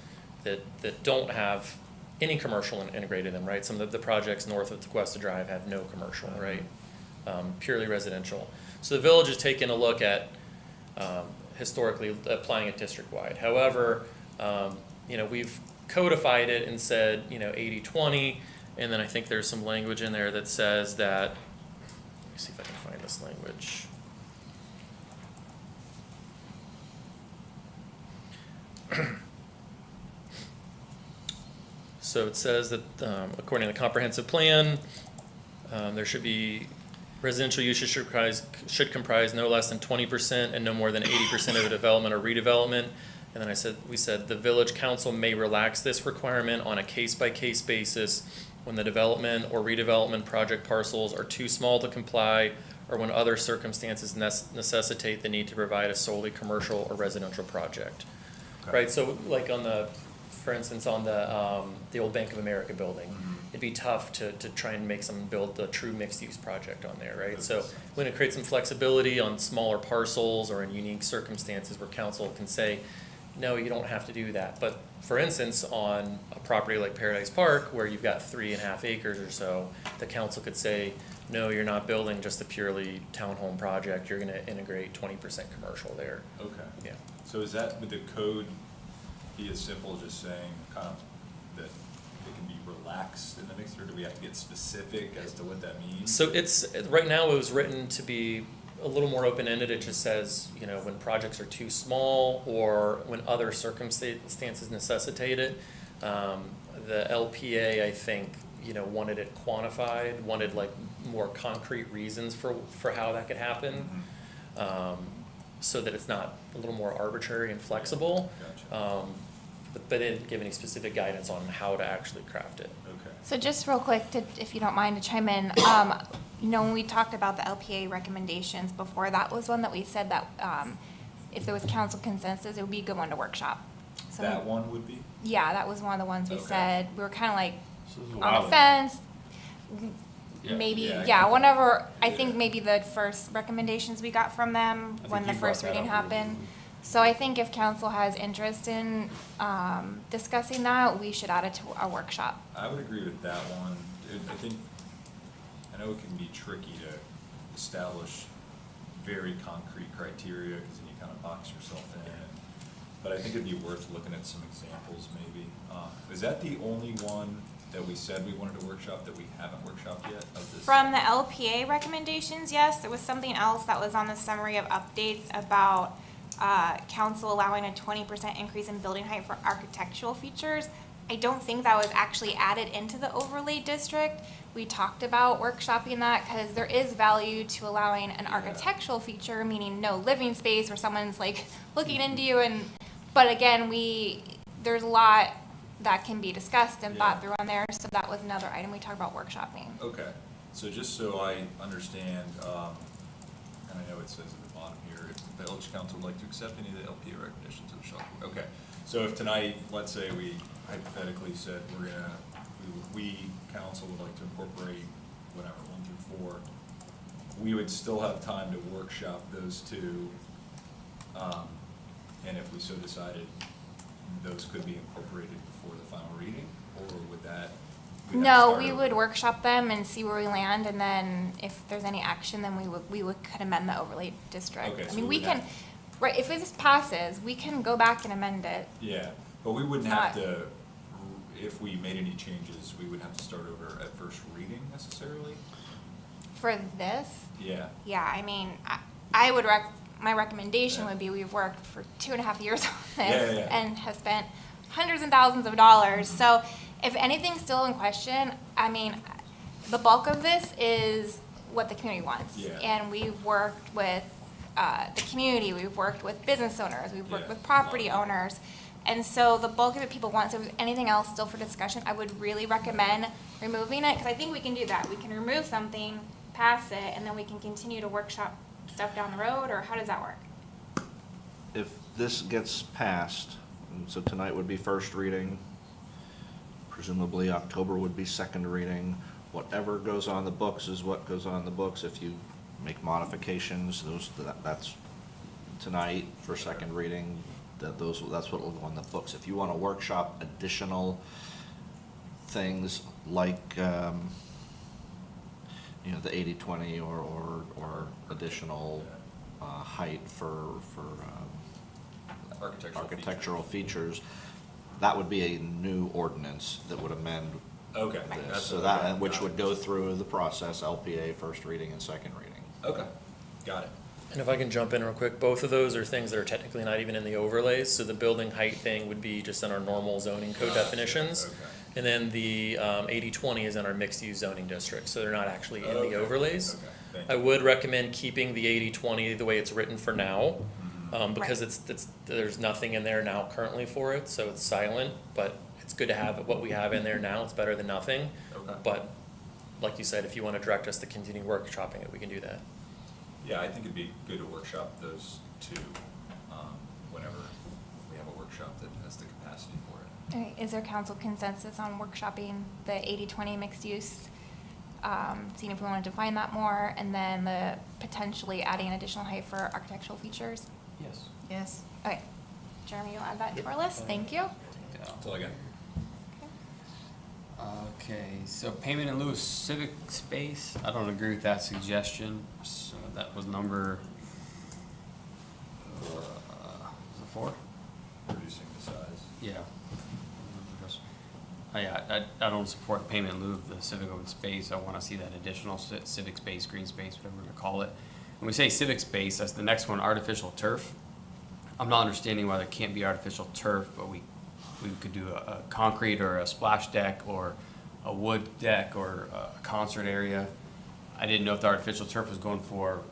that don't have any commercial integrated in them, right? Some of the projects north of Tequesta Drive have no commercial, right? Purely residential. So the village has taken a look at historically applying it district-wide. However, we've codified it and said, 80-20, and then I think there's some language in there that says that, let me see if I can find this language. So it says that, according to the comprehensive plan, there should be, residential uses should comprise no less than 20% and no more than 80% of the development or redevelopment. And then we said the village council may relax this requirement on a case-by-case basis when the development or redevelopment project parcels are too small to comply, or when other circumstances necessitate the need to provide a solely commercial or residential project. Right, so like for instance, on the old Bank of America building, it'd be tough to try and make someone build a true mixed-use project on there, right? So when it creates some flexibility on smaller parcels or in unique circumstances where council can say, no, you don't have to do that. But for instance, on a property like Paradise Park, where you've got 3.5 acres or so, the council could say, no, you're not building just a purely townhome project, you're gonna integrate 20% commercial there. Okay. Yeah. So is that, would the code be as simple as just saying kind of that it can be relaxed in the mix, or do we have to get specific as to what that means? So right now it was written to be a little more open-ended. It just says, when projects are too small or when other circumstances necessitate it. The LPA, I think, wanted it quantified, wanted like more concrete reasons for how that could happen. So that it's not a little more arbitrary and flexible. Gotcha. But they didn't give any specific guidance on how to actually craft it. Okay. So just real quick, if you don't mind to chime in, when we talked about the LPA recommendations before, that was one that we said that if there was council consensus, it would be a good one to workshop. So That one would be? Yeah, that was one of the ones we Okay. said. We were kind of like So this is on wild. the fence. Yeah. Maybe, Yeah, I yeah, get whenever, I Yeah. think maybe the first recommendations we got from them I when think the you brought first that reading up happened. originally. So I think if council has interest in discussing that, we should add it to our workshop. I would agree with that one. I know it can be tricky to establish very concrete criteria, because then you kind of box yourself in. But I think it'd be worth looking at some examples, maybe. Is that the only one that we said we wanted to workshop that we haven't workshopped yet of this? From the LPA recommendations, yes, there was something else that was on the summary of updates about council allowing a 20% increase in building height for architectural features. I don't think that was actually added into the overlay district. We talked about workshopping that because there is value to allowing an architectural feature, meaning no living space where someone's like looking into you but again, there's a lot that can be discussed and thought through on there, so that was another item we talked about workshopping. Okay, so just so I understand, and I know it says at the bottom here, if the village council would like to accept any of the LPA recommendations of the shelter. Okay, so if tonight, let's say we hypothetically said we council would like to incorporate whatever, 1 through 4, we would still have time to workshop those two, and if we so decided, those could be incorporated before the final reading, or would that? we'd have to No, start we over? would workshop them and see where we land, and then if there's any action, then we could amend the overlay district. Okay, I so mean, we we would can, have- right, if this passes, we can go back and amend it. Yeah, but we wouldn't It's have not- to, if we made any changes, we wouldn't have to start over at first reading necessarily? For this, Yeah, yeah, I mean, I would my recommendation would be we've worked for 2.5 years on this Yeah. and have spent hundreds and thousands of dollars. So if anything's still in question, I mean, the bulk of this is what the community wants. Yeah. And we've worked with the community, we've worked with business owners, we've worked Yeah. with property owners. And so the bulk of it people want, so if there's anything else still for discussion, I would really recommend removing it, because I think we can do that. We can remove something, pass it, and then we can continue to workshop stuff down the road, or how does that work? If this gets passed, and so tonight would be first reading, presumably October would be second reading, whatever goes on the books is what goes on the books. If you make modifications, that's tonight for second reading, that's what will go on the books. If you want to workshop additional things like, the 80-20 or additional height for architectural features, that would be a new ordinance that would amend okay. this. That's So okay. that, which Got would it. go through the process, LPA, first reading and second reading. Okay, got it. And if I can jump in real quick, both of those are things that are technically not even in the overlays. So the building height thing would be just in our normal zoning code definitions. Okay. And then the 80/20 is in our mixed-use zoning district, so they're not actually in Okay. the overlays. Okay, thank I you. would recommend keeping the 80/20 the way it's written for now, because there's nothing in there now currently for it, so it's silent, but it's good to have what we have in there now. It's better than nothing. Okay. But like you said, if you want to direct us to continue workshopping it, we can do that. Yeah, I think it'd be good to workshop those two, whenever we have a workshop that has the capacity for it. All right, is there council consensus on workshopping the 80/20 mixed use? Seeing if we want to define that more, and then the potentially adding additional height for architectural features? Yes. Yes. Okay, Jeremy, you'll add that to our list, thank you. That's all I got. Okay, so payment in lieu of civic space, I don't agree with that suggestion, so that was number, was it 4? Reducing the size. Yeah. I don't support payment in lieu of the civic open space. I want to see that additional civic space, green space, whatever we're gonna call it. When we say civic space, that's the next one, artificial turf. I'm not understanding why there can't be artificial turf, but we could do a concrete or a splash deck or a wood deck or a concert area. I didn't know if the artificial turf was going for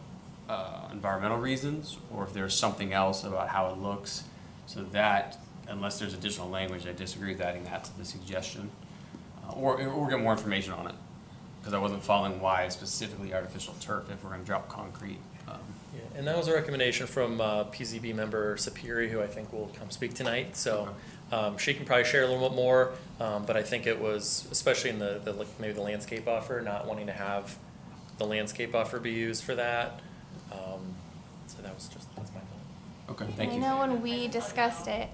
environmental reasons or if there's something else about how it looks. So that, unless there's additional language, I disagree with adding that to the suggestion. Or get more information on it, because I wasn't following why specifically artificial turf if we're gonna drop concrete. Yeah, and that was a recommendation from PZB member Sapiri, who I think will come speak tonight. So she can probably share a little bit more, but I think it was, especially in maybe the landscape buffer, not wanting to have the landscape buffer be used for that. So that's my thought. Okay, thank you. I know when we discussed it,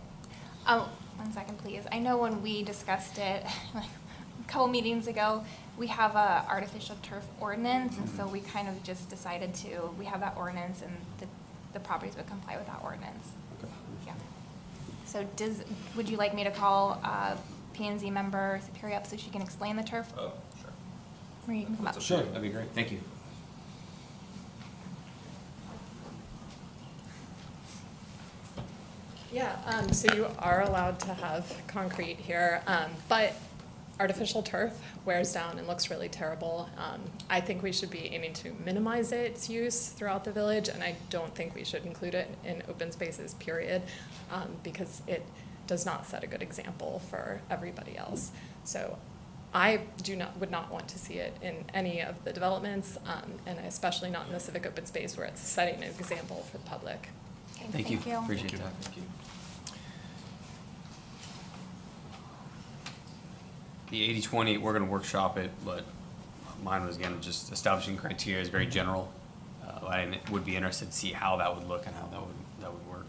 oh, 1 second, please. I know when we discussed it, like, a couple meetings ago, we have a artificial turf ordinance, and so we kind of just decided we have that ordinance, and the properties would comply with that ordinance. Okay. Yeah. So would you like me to call P and Z member Superior up so she can explain the turf? Oh, sure. Or you can come up. Sure, that'd be great, thank you. Yeah, so you are allowed to have concrete here, but artificial turf wears down and looks really terrible. I think we should be aiming to minimize its use throughout the village, and I don't think we should include it in open spaces, period, because it does not set a good example for everybody else. So I would not want to see it in any of the developments, and especially not in the civic open space where it's setting an example for the public. Okay, Thank you, appreciate that. Thank you. The 80/20, we're gonna workshop it, but mine was again, just establishing criteria is very general. I would be interested to see how that would look and how that would work.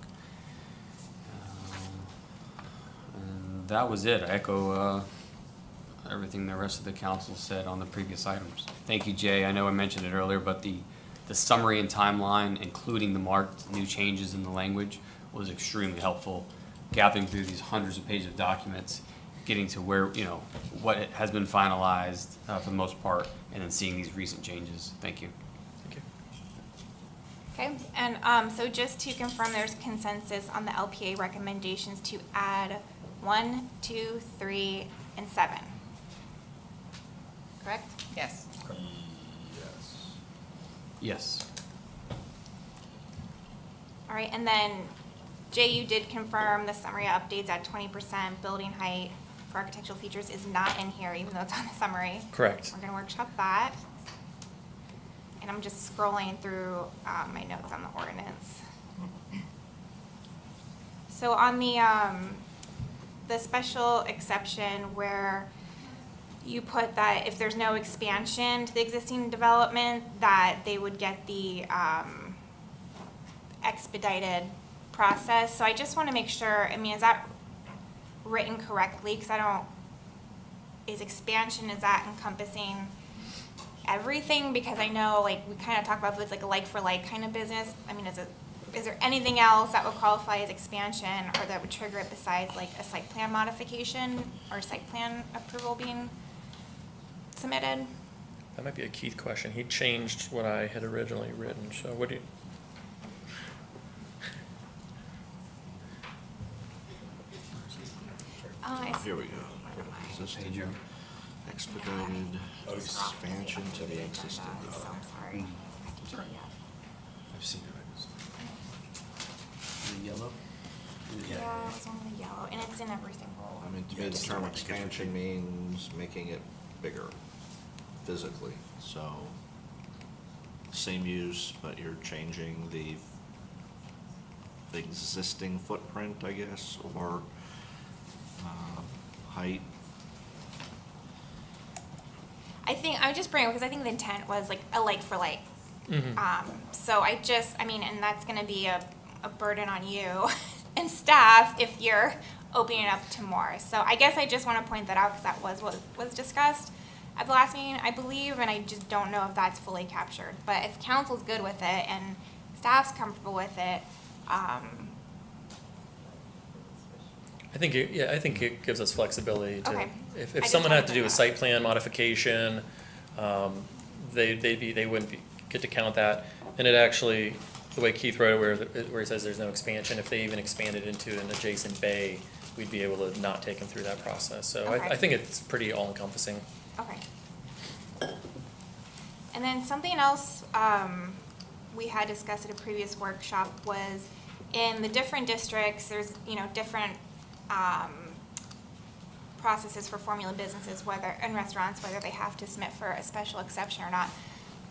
And that was it. I echo everything the rest of the council said on the previous items. Thank you, Jay. I know I mentioned it earlier, but the summary and timeline, including the marked new changes in the language, was extremely helpful. Gathering through these hundreds of pages of documents, getting to where, what has been finalized for the most part, and then seeing these recent changes. Thank you. Thank you. Okay, and so just to confirm, there's consensus on the LPA recommendations to add 1, 2, 3, and 7. Correct? Yes. Yes. Yes. All right, and then Jay, you did confirm the summary updates at 20% building height for architectural features is not in here, even though it's on the summary. Correct. We're gonna workshop that. And I'm just scrolling through my notes on the ordinance. So on the special exception where you put that if there's no expansion to the existing development, that they would get the expedited process. So I just want to make sure, is that written correctly? Because is expansion, is that encompassing everything? Because I know, we kind of talk about if it's like a like-for-like kind of business. Is there anything else that would qualify as expansion or that would trigger it besides like a site plan modification or site plan approval being submitted? That might be a Keith question. He changed what I had originally written, so what do you? Here we go. existing expedited expansion to the existing. Sorry. I've seen it. The yellow? Yeah, it's on the yellow, and it's in every single. I mean, to me, the term expansion means making it bigger physically, so same use, but you're changing the existing footprint, I guess, or height. I think, I would just bring it because I think the intent was like a like for like. Mhm. So I mean, and that's gonna be a burden on you and staff if you're opening it up to more. So I guess I just want to point that out because that was what was discussed at the last meeting, I believe, and I just don't know if that's fully captured. But if council's good with it and staff's comfortable with it, I think it gives us flexibility to, Okay. I if just someone wanted had to to do know. a site plan modification, they wouldn't get to count that. And it actually, the way Keith wrote it, where he says there's no expansion, if they even expanded into an adjacent bay, we'd be able to not take them through that process. So Okay. I think it's pretty all-encompassing. okay. And then something else we had discussed at a previous workshop was in the different districts, there's, different processes for formula businesses, and restaurants, whether they have to submit for a special exception or not.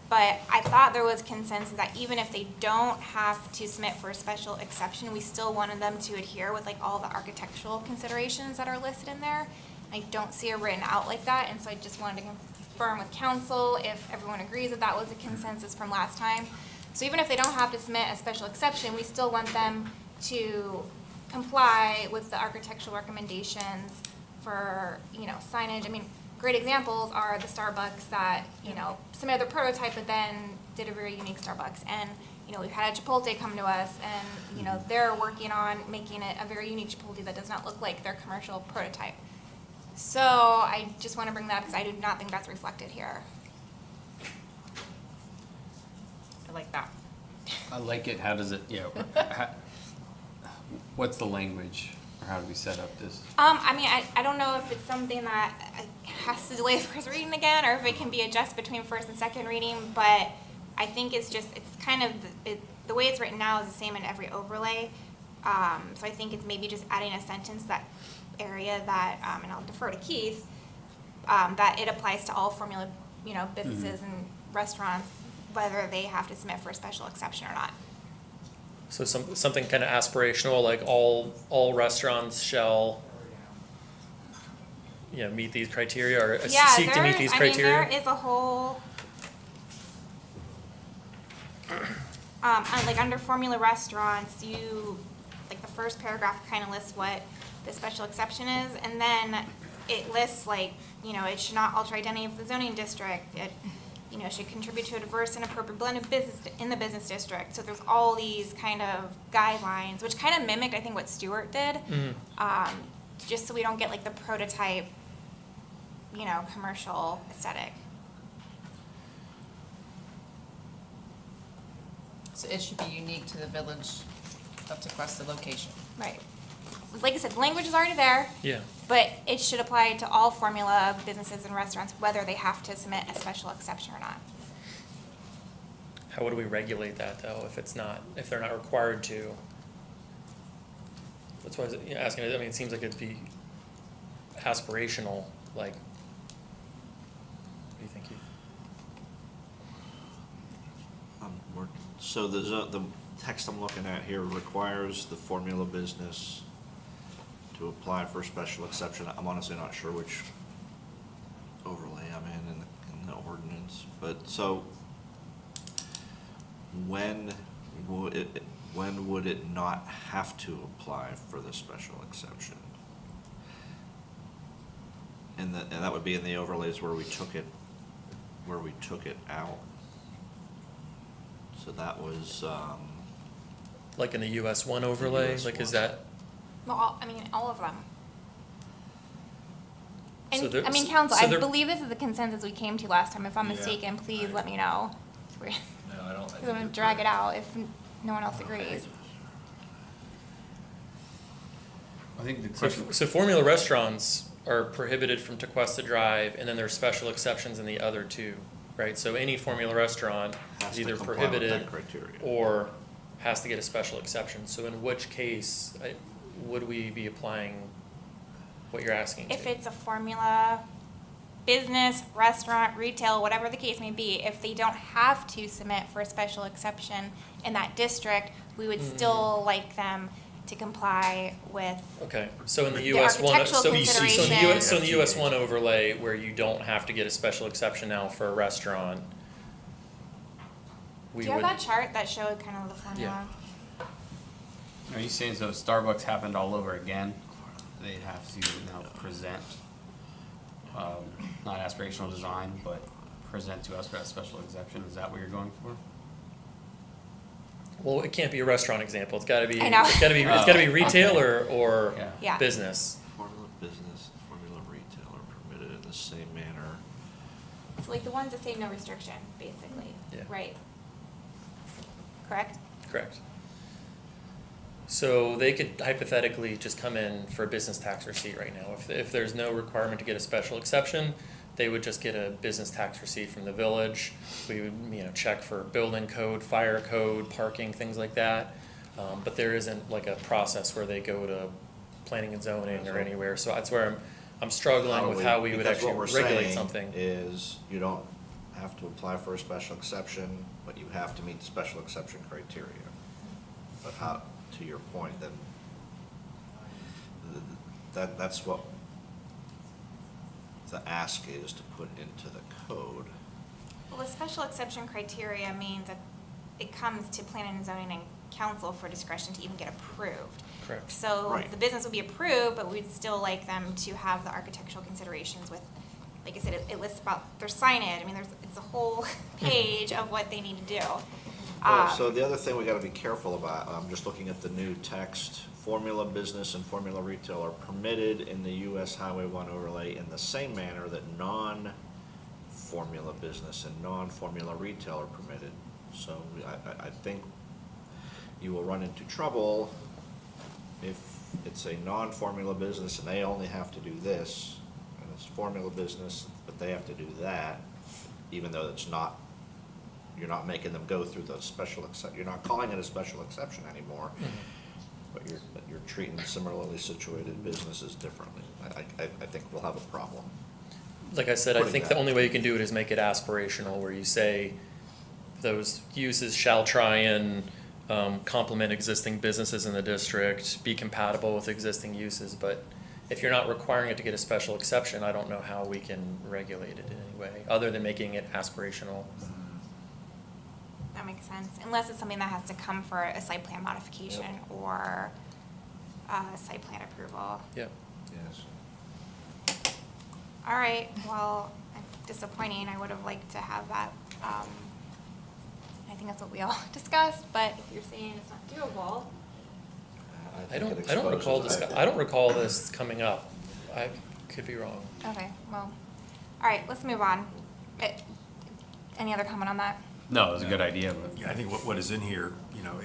But I thought there was consensus that even if they don't have to submit for a special exception, we still wanted them to adhere with like all the architectural considerations that are listed in there. I don't see it written out like that, and so I just wanted to confirm with council if everyone agrees that that was a consensus from last time. So even if they don't have to submit a special exception, we still want them to comply with the architectural recommendations for, signage. I mean, great examples are the Starbucks that, submitted their prototype but then did a very unique Starbucks. And, we've had a Chipotle come to us and, they're working on making it a very unique Chipotle that does not look like their commercial prototype. So I just want to bring that up because I do not think that's reflected here. I like that. I like it. How does it, what's the language, or how do we set up this? I don't know if it's something that has to delay the first reading again, or if it can be adjusted between first and second reading, but I think it's kind of, the way it's written now is the same in every overlay. So I think it's maybe just adding a sentence, that area that, and I'll defer to Keith, that it applies to all formula, businesses and restaurants, whether they have to submit for a special exception or not. So something kind of aspirational, like all restaurants shall, meet these criteria or seek to meet these criteria? There is a whole, like under formula restaurants, the first paragraph kind of lists what the special exception is, and then it lists it should not alter identity of the zoning district. It, should contribute to a diverse and appropriate blend of business in the business district. So there's all these kind of guidelines, which kind of mimicked, I think, what Stewart did, just so we don't get the prototype, commercial aesthetic. So it should be unique to the village of Tequesta location. Right. Like I said, the language is already there. Yeah. But it should apply to all formula businesses and restaurants, whether they have to submit a special exception or not. How would we regulate that though, if they're not required to? That's why I was asking, it seems like it'd be aspirational, what do you think, Keith? So the text I'm looking at here requires the formula business to apply for a special exception. I'm honestly not sure which overlay I'm in the ordinance, but so when would it not have to apply for the special exception? And that would be in the overlays where we took it out. So that was Like in the US 1 overlay, US is 1. Well, that? all of them. So And, there- council, so I there- believe this is the consensus we came to last time. If I'm Yeah. mistaken, please let me know. No, I don't. Because I'm going to drag it out if no one else agrees. I think the question. So formula restaurants, are prohibited from Tequesta Drive, and then there's special exceptions in the other two, right? So any formula restaurant Has is to either comply with prohibited that criteria. or has to get a special exception. So in which case would we be applying what you're asking to? If it's a formula business, restaurant, retail, whatever the case may be, if they don't have to submit for a special exception in that district, we would still like them to comply with. Okay, so in the The US one, architectural so in the US, considerations. so in the US one overlay where you don't have to get a special exception now for a restaurant, we Do you have would- that chart that showed kind of the formula? Are you saying so if Starbucks happened all over again, they'd have to now present, not aspirational design, but present to us for that special exception? Is that what you're going for? Well, it can't be a restaurant example. It's gotta be, I know. it's gotta be retail or Yeah. business. Formula business, formula retail are permitted in the same manner. So like the ones that say no restriction, basically, Yeah. right? Correct? Correct. So they could hypothetically just come in for a business tax receipt right now. If there's no requirement to get a special exception, they would just get a business tax receipt from the village. We would, check for building code, fire code, parking, things like that. But there isn't like a process where they go to planning and zoning or anywhere. So that's where I'm struggling with how we would Because actually what we're regulate saying something. is you don't have to apply for a special exception, but you have to meet the special exception criteria. But how, to your point, then, that's what the ask is to put into the code. Well, the special exception criteria means that it comes to planning and zoning and council for discretion to even get approved. Correct. So Right. the business would be approved, but we'd still like them to have the architectural considerations with, like I said, it lists about their signage. I mean, it's a whole page of what they need to do. So the other thing we gotta be careful about, I'm just looking at the new text, formula business and formula retail are permitted in the US Highway 1 overlay in the same manner that non-formula business and non-formula retail are permitted. So I think you will run into trouble if it's a non-formula business and they only have to do this, and it's formula business, but they have to do that, even though it's not, you're not making them go through the special you're not calling it a special exception anymore, but you're treating similarly situated businesses differently. I think we'll have a problem. Like I said, I Putting think that- the only way you can do it is make it aspirational, where you say those uses shall try and complement existing businesses in the district, be compatible with existing uses, but if you're not requiring it to get a special exception, I don't know how we can regulate it in any way, other than making it aspirational. That makes sense, unless it's something that has to come for a site plan modification or site plan approval. Yep. Yes. All right, well, it's disappointing. I would have liked to have that. I think that's what we all discussed, but if you're saying it's not doable, I don't recall this coming up. I could be wrong. okay, well, all right, let's move on. Any other comment on that? No, it was a good idea, but. Yeah, I think what is in here,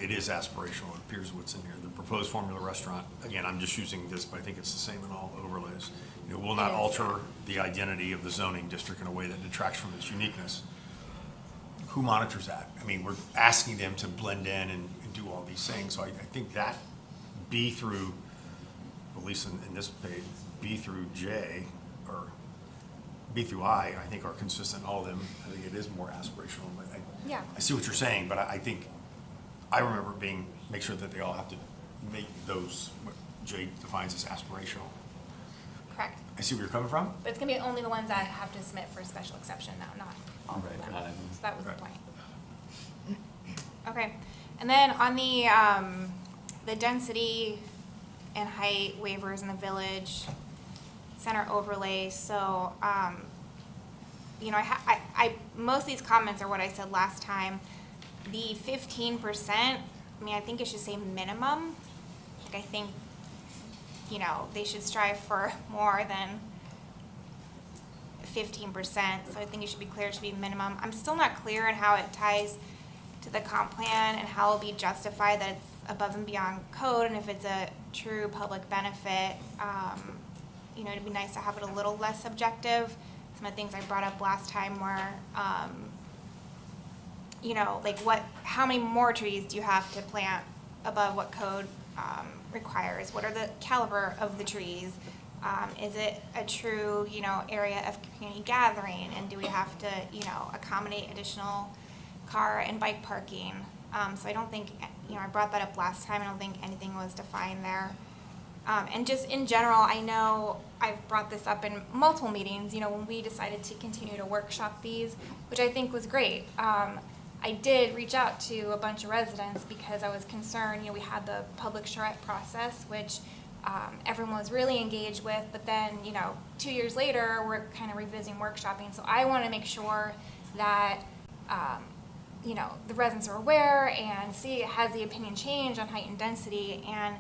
it is aspirational. It appears what's in here. The proposed formula restaurant, again, I'm just using this, but I think it's the same in all overlays. Will not It is. alter the identity of the zoning district in a way that detracts from its uniqueness. Who monitors that? I mean, we're asking them to blend in and do all these things. So I think that B through, at least in this page, B through J, or B through I think are consistent, all of them. I think it is more aspirational, but Yeah. I see what you're saying, but I think, I remember make sure that they all have to make those, what Jay defines as aspirational. Correct. I see where you're coming from. But it's gonna be only the ones that have to submit for a special exception now, not all of them. So that was the point. Okay, and then on the density and height waivers in the village center overlay, so, most of these comments are what I said last time. The 15%, I think it should say minimum. Like, I think, they should strive for more than 15%, so I think it should be clear it should be minimum. I'm still not clear on how it ties to the comp plan and how it'll be justified that it's above and beyond code, and if it's a true public benefit. it'd be nice to have it a little less subjective. Some of the things I brought up last time were, like how many more trees do you have to plant above what code requires? What are the caliber of the trees? Is it a true, area of community gathering? And do we have to, accommodate additional car and bike parking? So I don't think, I brought that up last time. I don't think anything was defined there. And just in general, I know I've brought this up in multiple meetings, when we decided to continue to workshop these, which I think was great. I did reach out to a bunch of residents because I was concerned, we had the public charrette process, which everyone was really engaged with, but then, 2 years later, we're kind of revisiting workshopping. So I want to make sure that, the residents are aware and see, has the opinion changed on height and density? And,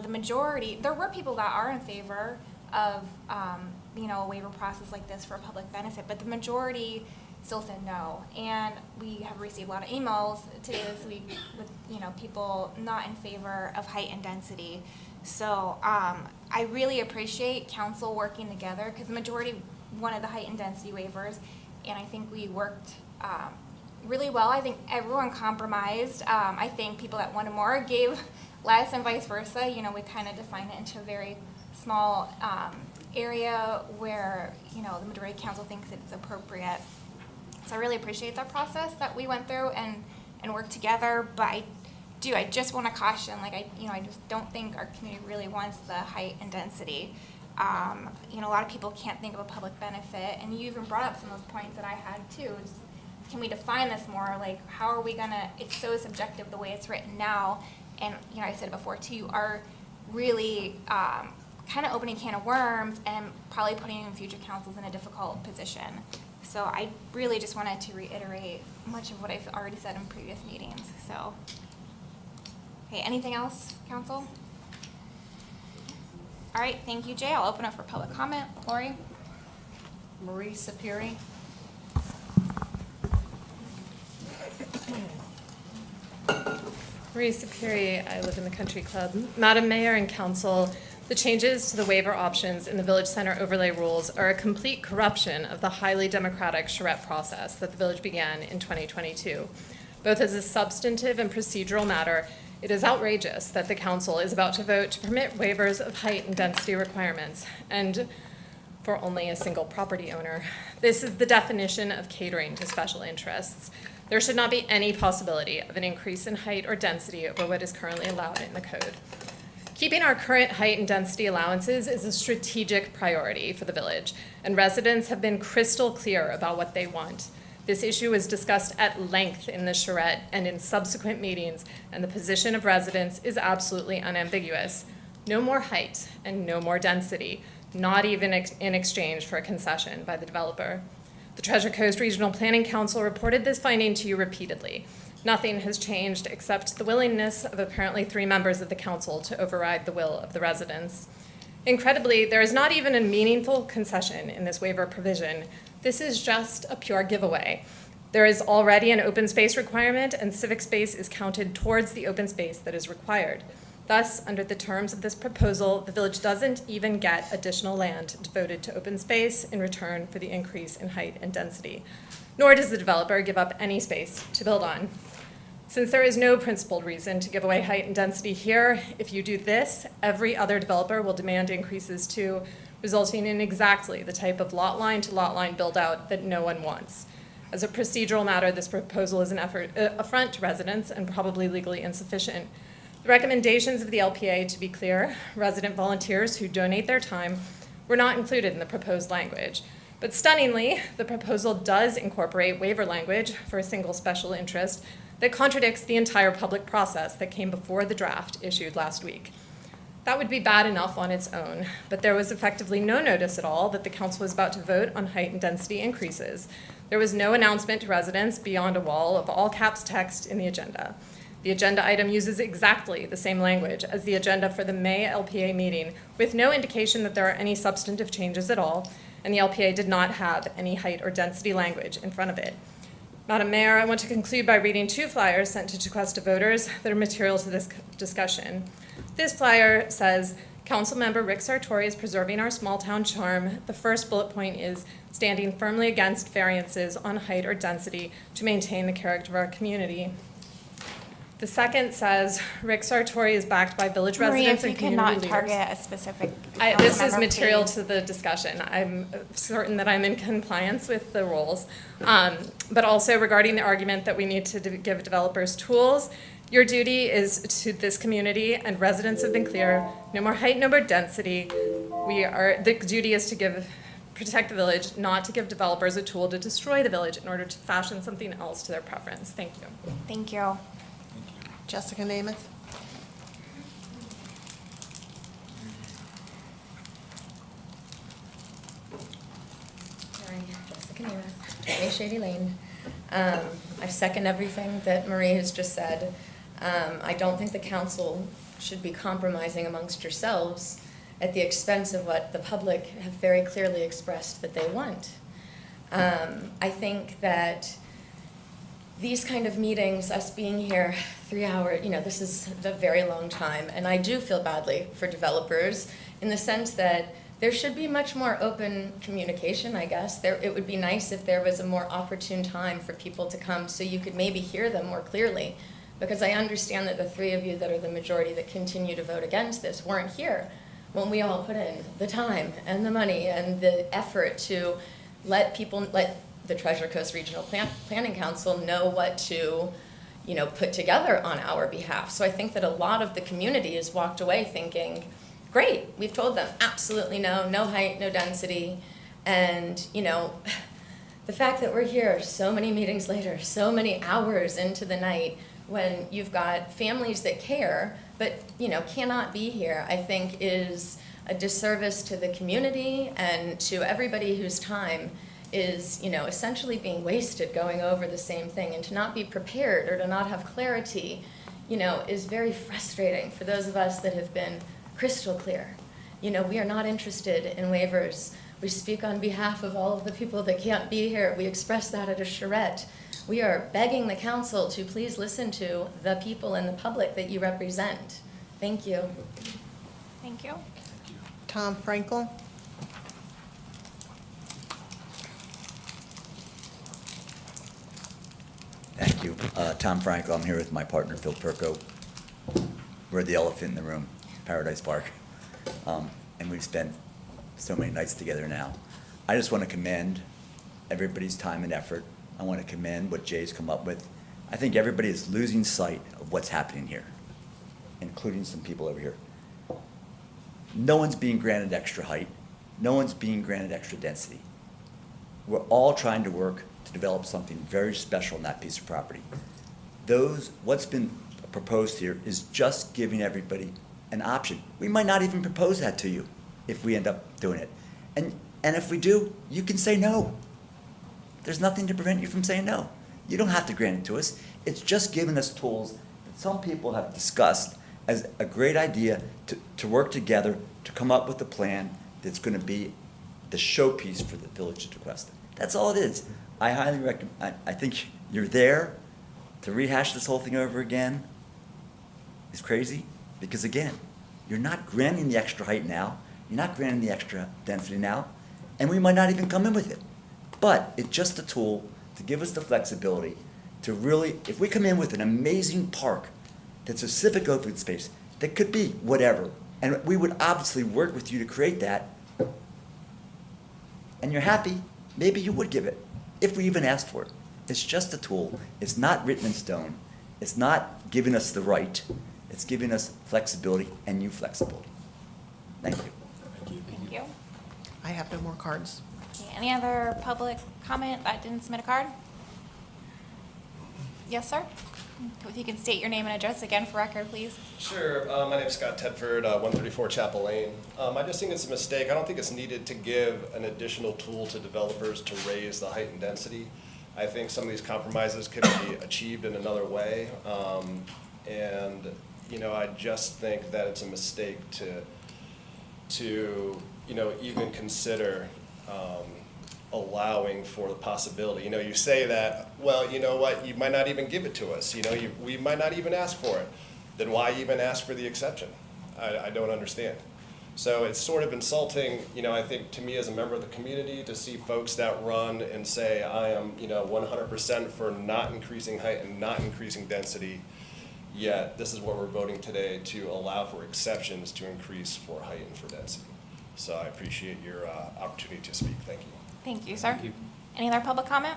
the majority, there were people that are in favor of, a waiver process like this for public benefit, but the majority still said no. And we have received a lot of emails today, this week, with, people not in favor of height and density. So I really appreciate council working together, because the majority wanted the height and density waivers, and I think we worked really well. I think everyone compromised. I think people that wanted more gave less, and vice versa. We kind of defined it into a very small area where, the majority of council thinks it's appropriate. So I really appreciate that process that we went through and worked together, but I just want to caution, I just don't think our community really wants the height and density. A lot of people can't think of a public benefit, and you even brought up some of those points that I had too. Can we define this more? How are we gonna, it's so subjective the way it's written now, and, I said it before too, you are really kind of opening a can of worms and probably putting future councils in a difficult position. So I really just wanted to reiterate much of what I've already said in previous meetings, so. Okay, anything else, council? All right, thank you, Jay. I'll open up for public comment. Lori? Marie Sapiri. Marie Sapiri, I live in the Country Club. Madam Mayor and Council, the changes to the waiver options in the Village Center overlay rules are a complete corruption of the highly democratic charrette process that the village began in 2022. Both as a substantive and procedural matter, it is outrageous that the council is about to vote to permit waivers of height and density requirements, and for only a single property owner. This is the definition of catering to special interests. There should not be any possibility of an increase in height or density over what is currently allowed in the code. Keeping our current height and density allowances is a strategic priority for the village, and residents have been crystal clear about what they want. This issue was discussed at length in the charrette and in subsequent meetings, and the position of residents is absolutely unambiguous. No more height and no more density, not even in exchange for a concession by the developer. The Treasure Coast Regional Planning Council reported this finding to you repeatedly. Nothing has changed except the willingness of apparently 3 members of the council to override the will of the residents. Incredibly, there is not even a meaningful concession in this waiver provision. This is just a pure giveaway. There is already an open space requirement, and civic space is counted towards the open space that is required. Thus, under the terms of this proposal, the village doesn't even get additional land devoted to open space in return for the increase in height and density, nor does the developer give up any space to build on. Since there is no principled reason to give away height and density here, if you do this, every other developer will demand increases too, resulting in exactly the type of lot line to lot line build out that no one wants. As a procedural matter, this proposal is an affront to residents and probably legally insufficient. The recommendations of the LPA, to be clear, resident volunteers who donate their time, were not included in the proposed language. But stunningly, the proposal does incorporate waiver language for a single special interest that contradicts the entire public process that came before the draft issued last week. That would be bad enough on its own, but there was effectively no notice at all that the council was about to vote on height and density increases. There was no announcement to residents beyond a wall of all caps text in the agenda. The agenda item uses exactly the same language as the agenda for the May LPA meeting, with no indication that there are any substantive changes at all, and the LPA did not have any height or density language in front of it. Madam Mayor, I want to conclude by reading 2 flyers sent to Tequesta voters that are material to this discussion. This flyer says, Councilmember Rick Sartori is preserving our small town charm. The first bullet point is standing firmly against variances on height or density to maintain the character of our community. The second says, Rick Sartori is backed by village Maria, residents if you and could community not leaders. target a specific This is councilmember, material please. to the discussion. I'm certain that I'm in compliance with the rules. But also regarding the argument that we need to give developers tools, your duty is to this community, and residents have been clear, no more height, no more density. The duty is to protect the village, not to give developers a tool to destroy the village in order to fashion something else to their preference. Thank you. Thank you. Jessica Namath? Hi, Jessica Namath, 20 Shady Lane. I second everything that Marie has just said. I don't think the council should be compromising amongst yourselves at the expense of what the public have very clearly expressed that they want. I think that these kind of meetings, us being here 3 hours, this is a very long time, and I do feel badly for developers in the sense that there should be much more open communication, I guess. It would be nice if there was a more opportune time for people to come so you could maybe hear them more clearly, because I understand that the three of you that are the majority that continue to vote against this weren't here when we all put in the time and the money and the effort to let the Treasure Coast Regional Planning Council know what to, put together on our behalf. So I think that a lot of the community has walked away thinking, great, we've told them absolutely no height, no density. And, the fact that we're here so many meetings later, so many hours into the night, when you've got families that care, but, cannot be here, I think is a disservice to the community and to everybody whose time is, essentially being wasted going over the same thing. And to not be prepared or to not have clarity, is very frustrating for those of us that have been crystal clear. We are not interested in waivers. We speak on behalf of all of the people that can't be here. We express that at a charrette. We are begging the council to please listen to the people and the public that you represent. Thank you. Thank you. Tom Frankel? Thank you. Tom Frankel, I'm here with my partner, Phil Perko. We're the elephant in the room, Paradise Park. And we've spent so many nights together now. I just want to commend everybody's time and effort. I want to commend what Jay's come up with. I think everybody is losing sight of what's happening here, including some people over here. No one's being granted extra height. No one's being granted extra density. We're all trying to work to develop something very special in that piece of property. What's been proposed here is just giving everybody an option. We might not even propose that to you if we end up doing it. And if we do, you can say no. There's nothing to prevent you from saying no. You don't have to grant it to us. It's just giving us tools that some people have discussed as a great idea to work together to come up with a plan that's going to be the showpiece for the village of Tequesta. That's all it is. I highly recommend, I think you're there to rehash this whole thing over again is crazy, because again, you're not granting the extra height now, you're not granting the extra density now, and we might not even come in with it. But it's just a tool to give us the flexibility to really, if we come in with an amazing park that's a civic open space, that could be whatever, and we would obviously work with you to create that, and you're happy, maybe you would give it, if we even asked for it. It's just a tool. It's not written in stone. It's not giving us the right. It's giving us flexibility and you flexibility. Thank you. Thank you. I have no more cards. Okay, any other public comment that didn't submit a card? Yes, sir? If you can state your name and address again for record, please. Sure. My name's Scott Tedford, 134 Chapel Lane. I just think it's a mistake. I don't think it's needed to give an additional tool to developers to raise the height and density. I think some of these compromises could be achieved in another way. I just think that it's a mistake to even consider allowing for the possibility. You say that, well, you know what, you might not even give it to us. We might not even ask for it. Then why even ask for the exception? I don't understand. So it's sort of insulting, I think to me as a member of the community, to see folks that run and say, I am, 100% for not increasing height and not increasing density, yet this is what we're voting today, to allow for exceptions to increase for height and for density. So I appreciate your opportunity to speak. Thank you. Thank you, sir. Thank you. Any other public comment?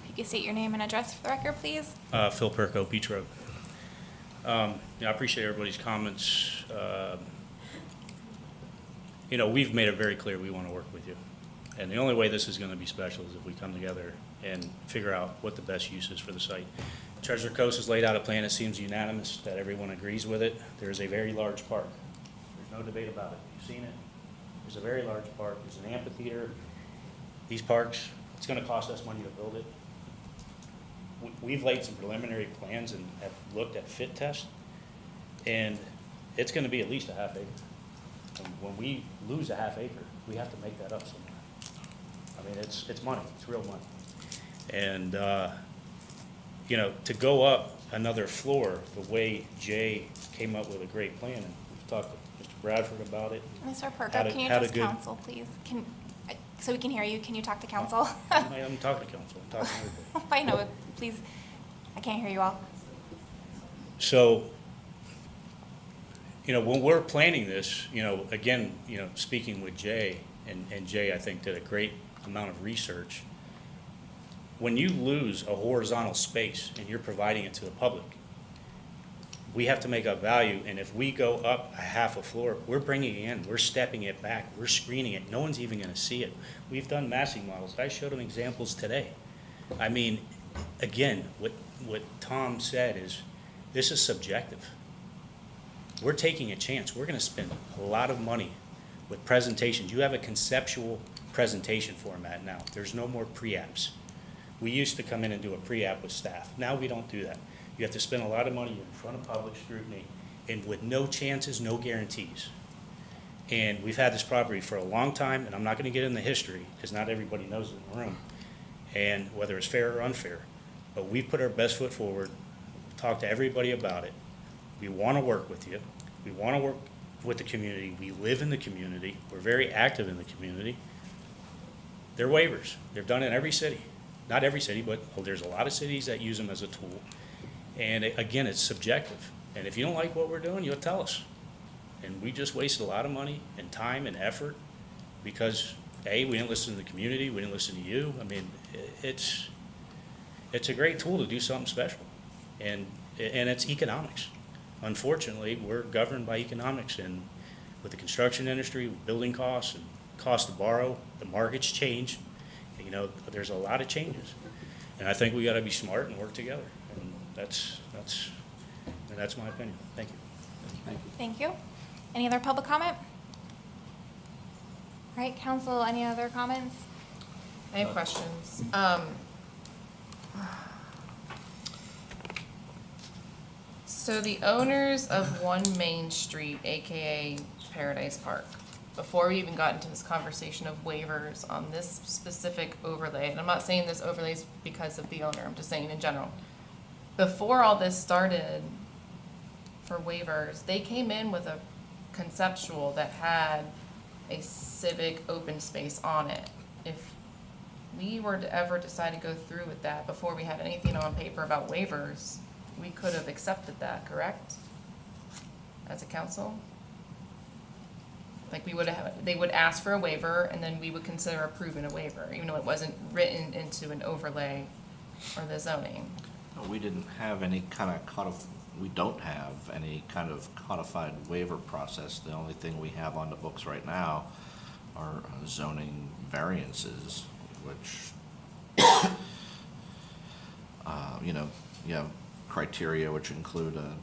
If you could state your name and address for the record, please. Phil Perko, Beach Road. I appreciate everybody's comments. We've made it very clear we want to work with you. And the only way this is going to be special is if we come together and figure out what the best use is for the site. Treasure Coast has laid out a plan. It seems unanimous that everyone agrees with it. There is a very large park. There's no debate about it. You've seen it. There's a very large park. There's an amphitheater. These parks, it's going to cost us money to build it. We've laid some preliminary plans and have looked at fit test, and it's going to be at least a half acre. And when we lose a half acre, we have to make that up somewhere. I mean, it's money. It's real money. And, to go up another floor the way Jay came up with a great plan, and we've talked to Mr. Bradford about it. Mr. Perko, Had a- can you had a address good- council, please? So we can hear you, can you talk to council? I'm talking to council. I'm talking to everybody. I know, please, I can't hear you all. So, when we're planning this, again, speaking with Jay, and Jay, I think, did a great amount of research. When you lose a horizontal space and you're providing it to the public, we have to make up value, and if we go up a half a floor, we're bringing it in, we're stepping it back, we're screening it, no one's even gonna see it. We've done massing models. I showed them examples today. I mean, again, what Tom said is, this is subjective. We're taking a chance. We're gonna spend a lot of money with presentations. You have a conceptual presentation format now. There's no more pre-apps. We used to come in and do a pre-app with staff. Now we don't do that. You have to spend a lot of money in front of public scrutiny and with no chances, no guarantees. And we've had this property for a long time, and I'm not gonna get into history because not everybody knows it in the room, and whether it's fair or unfair. But we've put our best foot forward, talked to everybody about it. We wanna work with you. We wanna work with the community. We live in the community. We're very active in the community. They're waivers. They're done in every city. Not every city, but there's a lot of cities that use them as a tool. And again, it's subjective. And if you don't like what we're doing, you'll tell us. And we just wasted a lot of money and time and effort because, A, we didn't listen to the community, we didn't listen to you. I mean, it's a great tool to do something special. And it's economics. Unfortunately, we're governed by economics, and with the construction industry, with building costs and cost to borrow, the market's changed. There's a lot of changes. And I think we gotta be smart and work together. And that's my opinion. Thank you. Thank you. Any other public comment? All right, council, any other comments? I have questions. So the owners of 1 Main Street, AKA Paradise Park, before we even got into this conversation of waivers on this specific overlay, and I'm not saying this overlay is because of the owner, I'm just saying in general. Before all this started for waivers, they came in with a conceptual that had a civic open space on it. If we were to ever decide to go through with that before we had anything on paper about waivers, we could have accepted that, correct? As a council? Like they would ask for a waiver and then we would consider approving a waiver, even though it wasn't written into an overlay or the zoning. We didn't have any kind of we don't have any kind of codified waiver process. The only thing we have on the books right now are zoning variances, which, you have criteria which include a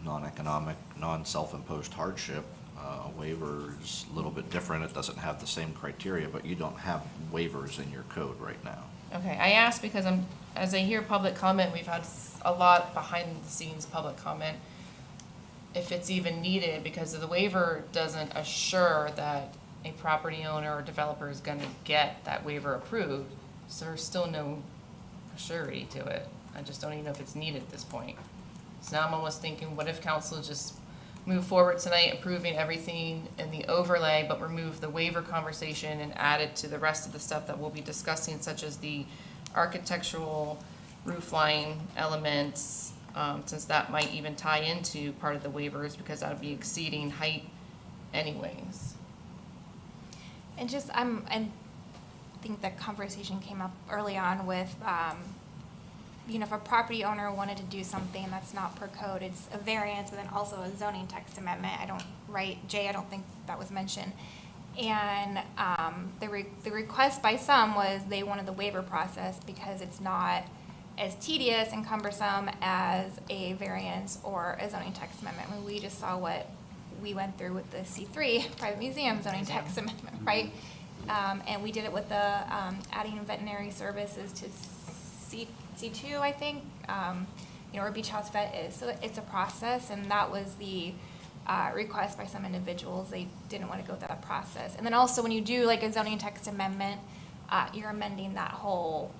non-economic, non-self-imposed hardship. A waiver is a little bit different. It doesn't have the same criteria, but you don't have waivers in your code right now. Okay, I asked because as I hear public comment, we've had a lot behind the scenes public comment, if it's even needed, because the waiver doesn't assure that a property owner or developer is gonna get that waiver approved, so there's still no surety to it. I just don't even know if it's needed at this point. So now I'm almost thinking, what if council just move forward tonight approving everything in the overlay, but remove the waiver conversation and add it to the rest of the stuff that we'll be discussing, such as the architectural roof line elements, since that might even tie into part of the waivers, because that would be exceeding height anyways. And just, I think that conversation came up early on with, you know, if a property owner wanted to do something that's not per code, it's a variance, but then also a zoning text amendment. Jay, I don't think that was mentioned. And the request by some was they wanted the waiver process because it's not as tedious and cumbersome as a variance or a zoning text amendment. I mean, we just saw what we went through with the C3 private museum zoning text amendment, right? And we did it with the adding veterinary services to C2, I think, you know, where Beach House Vet is. So it's a process, and that was the request by some individuals. They didn't want to go through that process. And then also when you do like a zoning text amendment, you're amending that whole,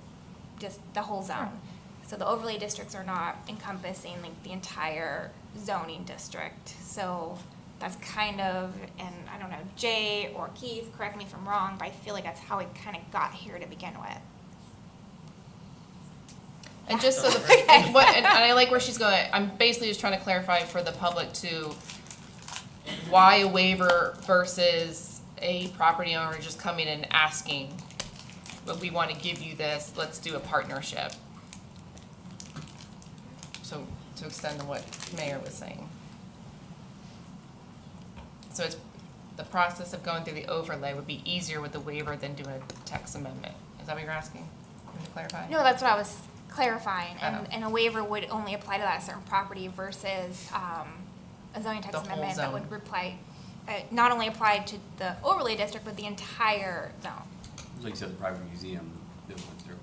just the whole zone. So the overlay districts are not encompassing like the entire zoning district. So that's kind of, and I don't know, Jay or Keith, correct me if I'm wrong, but I feel like that's how it kind of got here to begin with. And just so the, and I like where she's going, I'm basically just trying to clarify for the public too, why a waiver versus a property owner just coming and asking, but we want to give you this, let's do a partnership. So to extend to what Mayor was saying. So it's, the process of going through the overlay would be easier with the waiver than doing a text amendment. Is that what you're asking? Can you clarify? No, that's what I was clarifying. Oh. And a waiver would only apply to that certain property versus a zoning text The whole amendment that zone. would apply, not only apply to the overlay district, but the entire zone. Like you said, the private museum that went through.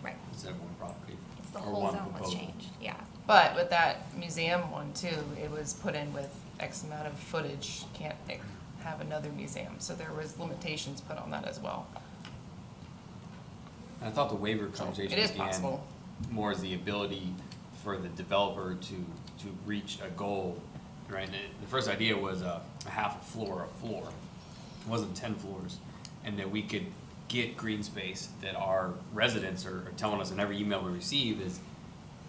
Right. Instead of one property. It's the or whole one zone was proposal. changed, yeah. But with that museum one too, it was put in with X amount of footage, can't have another museum. So there was limitations put on that as well. I thought the waiver conversation It is began possible. more as the ability for the developer to reach a goal, right? And the first idea was a half a floor. It wasn't 10 floors. And that we could get green space, that our residents are telling us in every email we receive is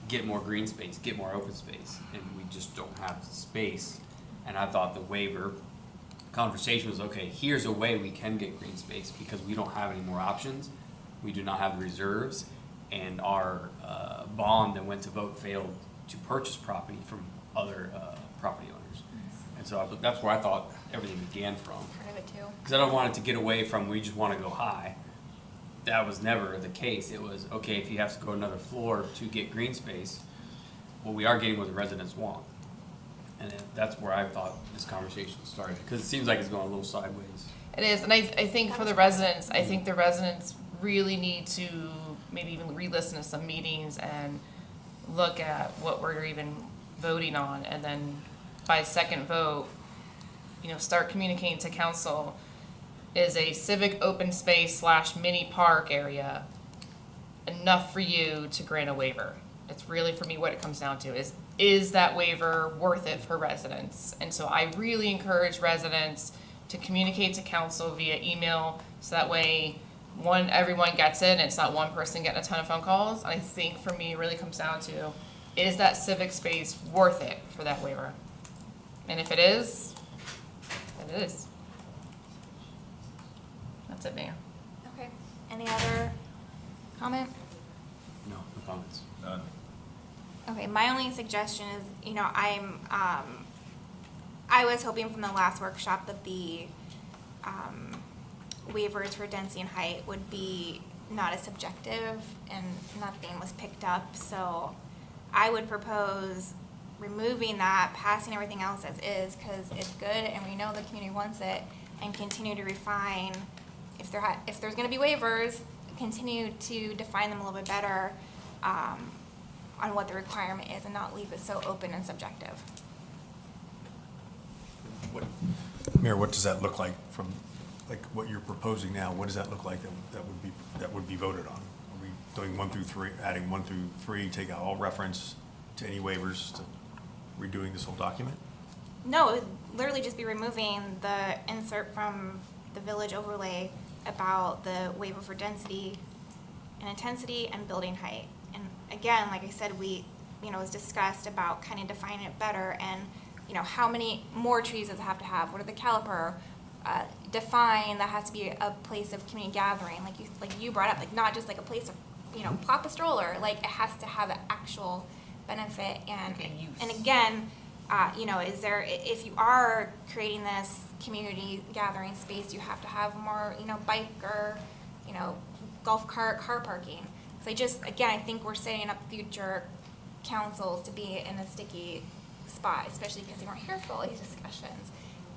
get more green space, get more open space. And we just don't have space. And I thought the waiver conversation was, okay, here's a way we can get green space because we don't have any more options. We do not have the reserves, and our bond that went to vote failed to purchase property from other property owners. And so that's where I thought everything began from. Part of it too. Because I don't want it to get away from we just want to go high. That was never the case. It was, okay, if you have to go another floor to get green space, well, we are getting what the residents want. And that's where I thought this conversation started, because it seems like it's going a little sideways. It is, and I think for the residents, I think the residents really need to maybe even re-listen to some meetings and look at what we're even voting on, and then by second vote, you know, start communicating to council, is a civic open space / mini park area enough for you to grant a waiver? It's really, for me, what it comes down to is that waiver worth it for residents? And so I really encourage residents to communicate to council via email, so that way, everyone gets it, and it's not one person getting a ton of phone calls. I think for me, it really comes down to, is that civic space worth it for that waiver? And if it is, then it is. That's it, Mayor. Okay, any other comment? No comments. None. Okay, my only suggestion is, you know, I was hoping from the last workshop that the waivers for density and height would be not as subjective and nothing was picked up. So I would propose removing that, passing everything else as is, because it's good and we know the community wants it, and continue to refine, if there's gonna be waivers, continue to define them a little bit better on what the requirement is, and not leave it so open and subjective. Mayor, what does that look like from, like, what you're proposing now? What does that look like that would be voted on? Are we doing 1 through 3, adding 1 through 3, take out all reference to any waivers? redoing this whole document? No, it would literally just be removing the insert from the village overlay about the waiver for density and intensity and building height. And again, like I said, we, it was discussed about kind of defining it better and, how many more trees does it have to have? What are the caliper? Define that has to be a place of community gathering, like you brought up, like not just like a place of, plop a stroller, like it has to have an actual benefit and again, is there, if you are creating this community gathering space, you have to have more, bike or, golf cart, car parking. So I think we're setting up future councils to be in a sticky spot, especially because they weren't here for all these discussions.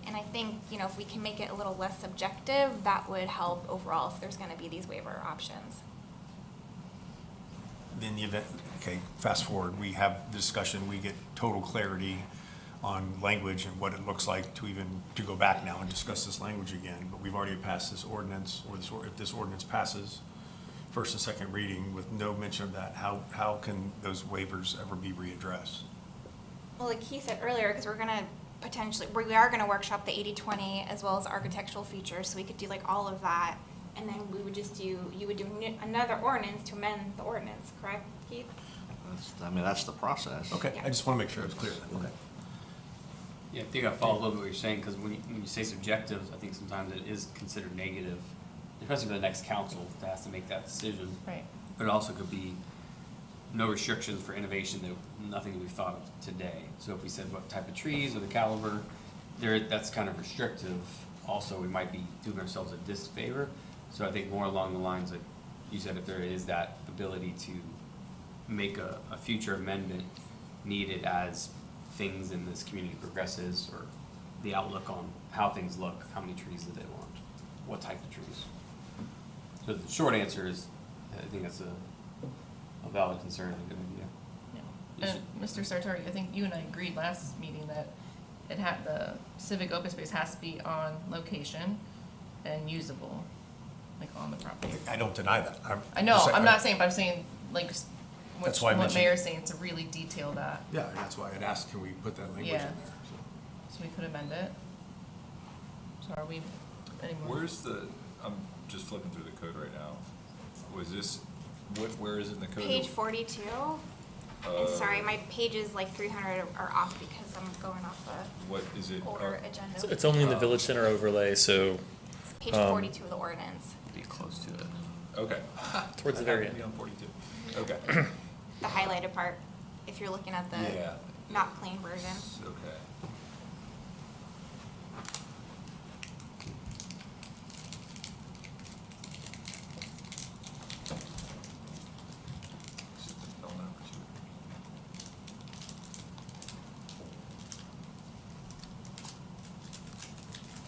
And I think, if we can make it a little less subjective, that would help overall if there's gonna be these waiver options. In the event, okay, fast forward, we have the discussion, we get total clarity on language and what it looks like to go back now and discuss this language again, but we've already passed this ordinance, if this ordinance passes first and second reading with no mention of that, how can those waivers ever be readdressed? Well, like he said earlier, because we are gonna workshop the 80-20 as well as architectural features, so we could do like all of that. And then you would do another ordinance to amend the ordinance, correct, Keith? That's the process. Okay, I just want to make sure it's clear then, okay. Yeah, I think I follow a little bit what you're saying, because when you say subjective, I think sometimes it is considered negative, especially for the next council that has to make that decision. Right. But it also could be no restrictions for innovation, nothing that we've thought of today. So if we said what type of trees or the caliber, that's kind of restrictive. Also, we might be doing ourselves a disfavor. So I think more along the lines like you said, if there is that ability to make a future amendment needed as things in this community progresses, or the outlook on how things look, how many trees do they want, what type of trees. So the short answer is, I think that's a valid concern and a good idea. And Mr. Sartori, I think you and I agreed last meeting that the civic open space has to be on location and usable, like on the property. I don't deny that. I know, I'm not saying, but I'm saying, like, That's why I what mentioned Mayor's saying, to really detail that. Yeah, that's why I'd asked, can we put that language in there? So we could amend it. So are we, anymore? Where's I'm just flipping through the code right now. Was this, where is it in the code? Page 42. And sorry, my pages like 300 are off because I'm going off the What is it? older agenda. It's only in the Village Center overlay, so. Page 42 of the ordinance. Be close to it. Okay. Towards the very end. Be on 42. Okay. The highlighted part, if you're looking at the not clean version. Okay.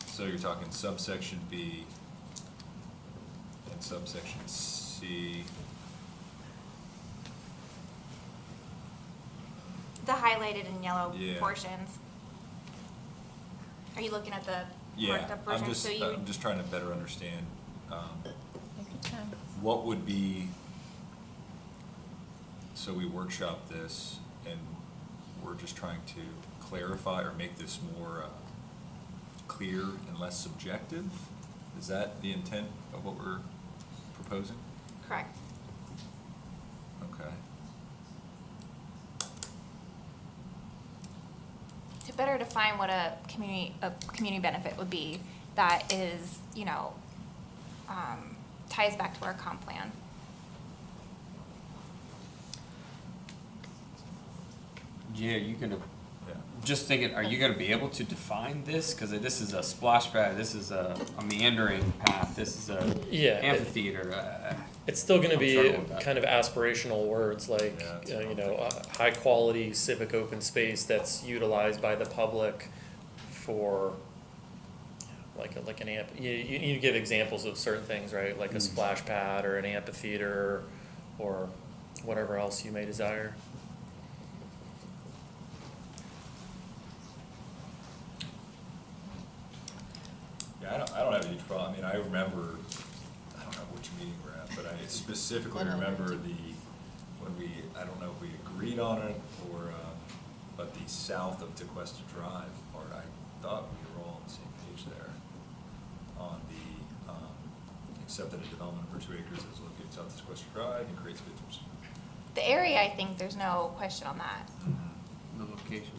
So you're talking subsection B and subsection C. The highlighted in yellow Yeah. portions. Are you looking at the Yeah, marked up version? I'm just trying to better understand, what would be, so we workshop this and we're just trying to clarify or make this more, clear and less subjective? Is that the intent of what we're proposing? Correct. Okay. To better define what a community benefit would be, that is, ties back to our comp plan. Yeah, you gonna, just thinking, are you gonna be able to define this? Cause this is a splash pad, this is a meandering path, this is a amphitheater. It's still gonna I'm be struggling with that. kind of aspirational words like, high quality civic open space that's utilized by the public for like an you give examples of certain things, right? Like a splash pad or an amphitheater or whatever else you may desire. Yeah, I don't have a huge problem. I mean, I remember, I don't know which meeting we're at, but I specifically remember when I don't know if we agreed on it or, But the south of Tequesta Drive part, I thought we were all on the same page there. On the, except that a development for 2 acres is located south of Tequesta Drive and creates visitors. The area, I think, there's no question on that. The location.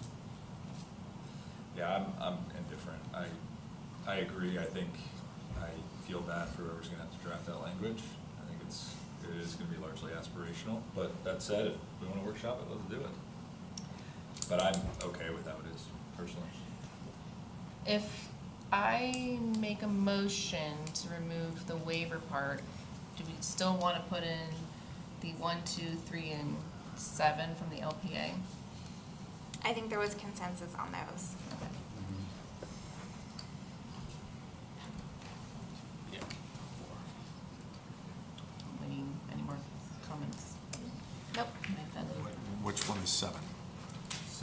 Yeah, I'm indifferent. I agree. I think I feel bad for whoever's gonna have to draft that language. I think it is gonna be largely aspirational, but that said, if we wanna workshop it, let's do it. But I'm okay with how it is, personally. If I make a motion to remove the waiver part, do we still want to put in the 1, 2, 3, and 7 from the LPA? I think there was consensus on those. Any more comments? Nope. Which one is 7?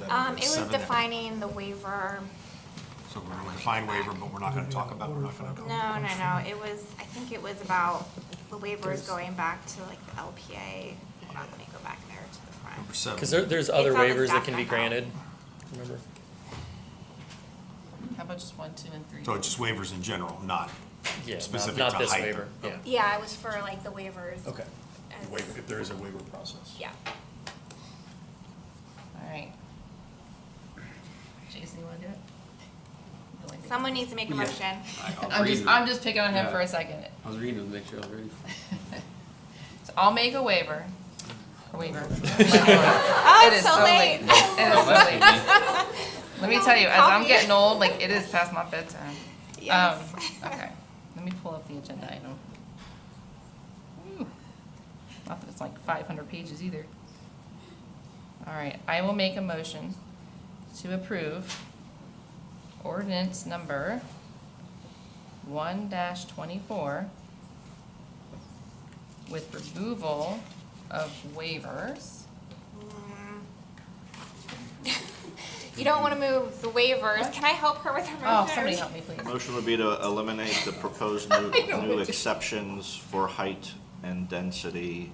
It was defining the waiver. So we're going to define waiver, but we're not going to talk about, we're not going to. No. It was, I think it was about the waivers going back to like the LPA. Hold on, let me go back there to the front. Number 7. Because there's other It's on the waivers that staff can be memo. granted, remember? How about just 1, 2, and 3? So it's just waivers in general, not Yeah, specific not to this height. waiver, yeah. Yeah, it was for like the waivers. Okay. as- Waiver, if there is a waiver process. Yeah. All right. Jason, you want to do it? Someone needs to make a Yeah. motion. I'm just picking on him Yeah. for a second. I was reading to make sure I was ready. So I'll make a waiver. A waiver. Oh, It it's is so late. It is so late. Let me tell you, as I'm getting old, like, it is past my bedtime. Yes. Okay, let me pull up the agenda item. Ooh. Not that it's like 500 pages either. All right, I will make a motion to approve ordinance number 1-24 with removal of waivers. You don't want to move the waivers. Can I help her with her motion? Oh, somebody help me, please. Motion would be to eliminate the proposed new exceptions for height and density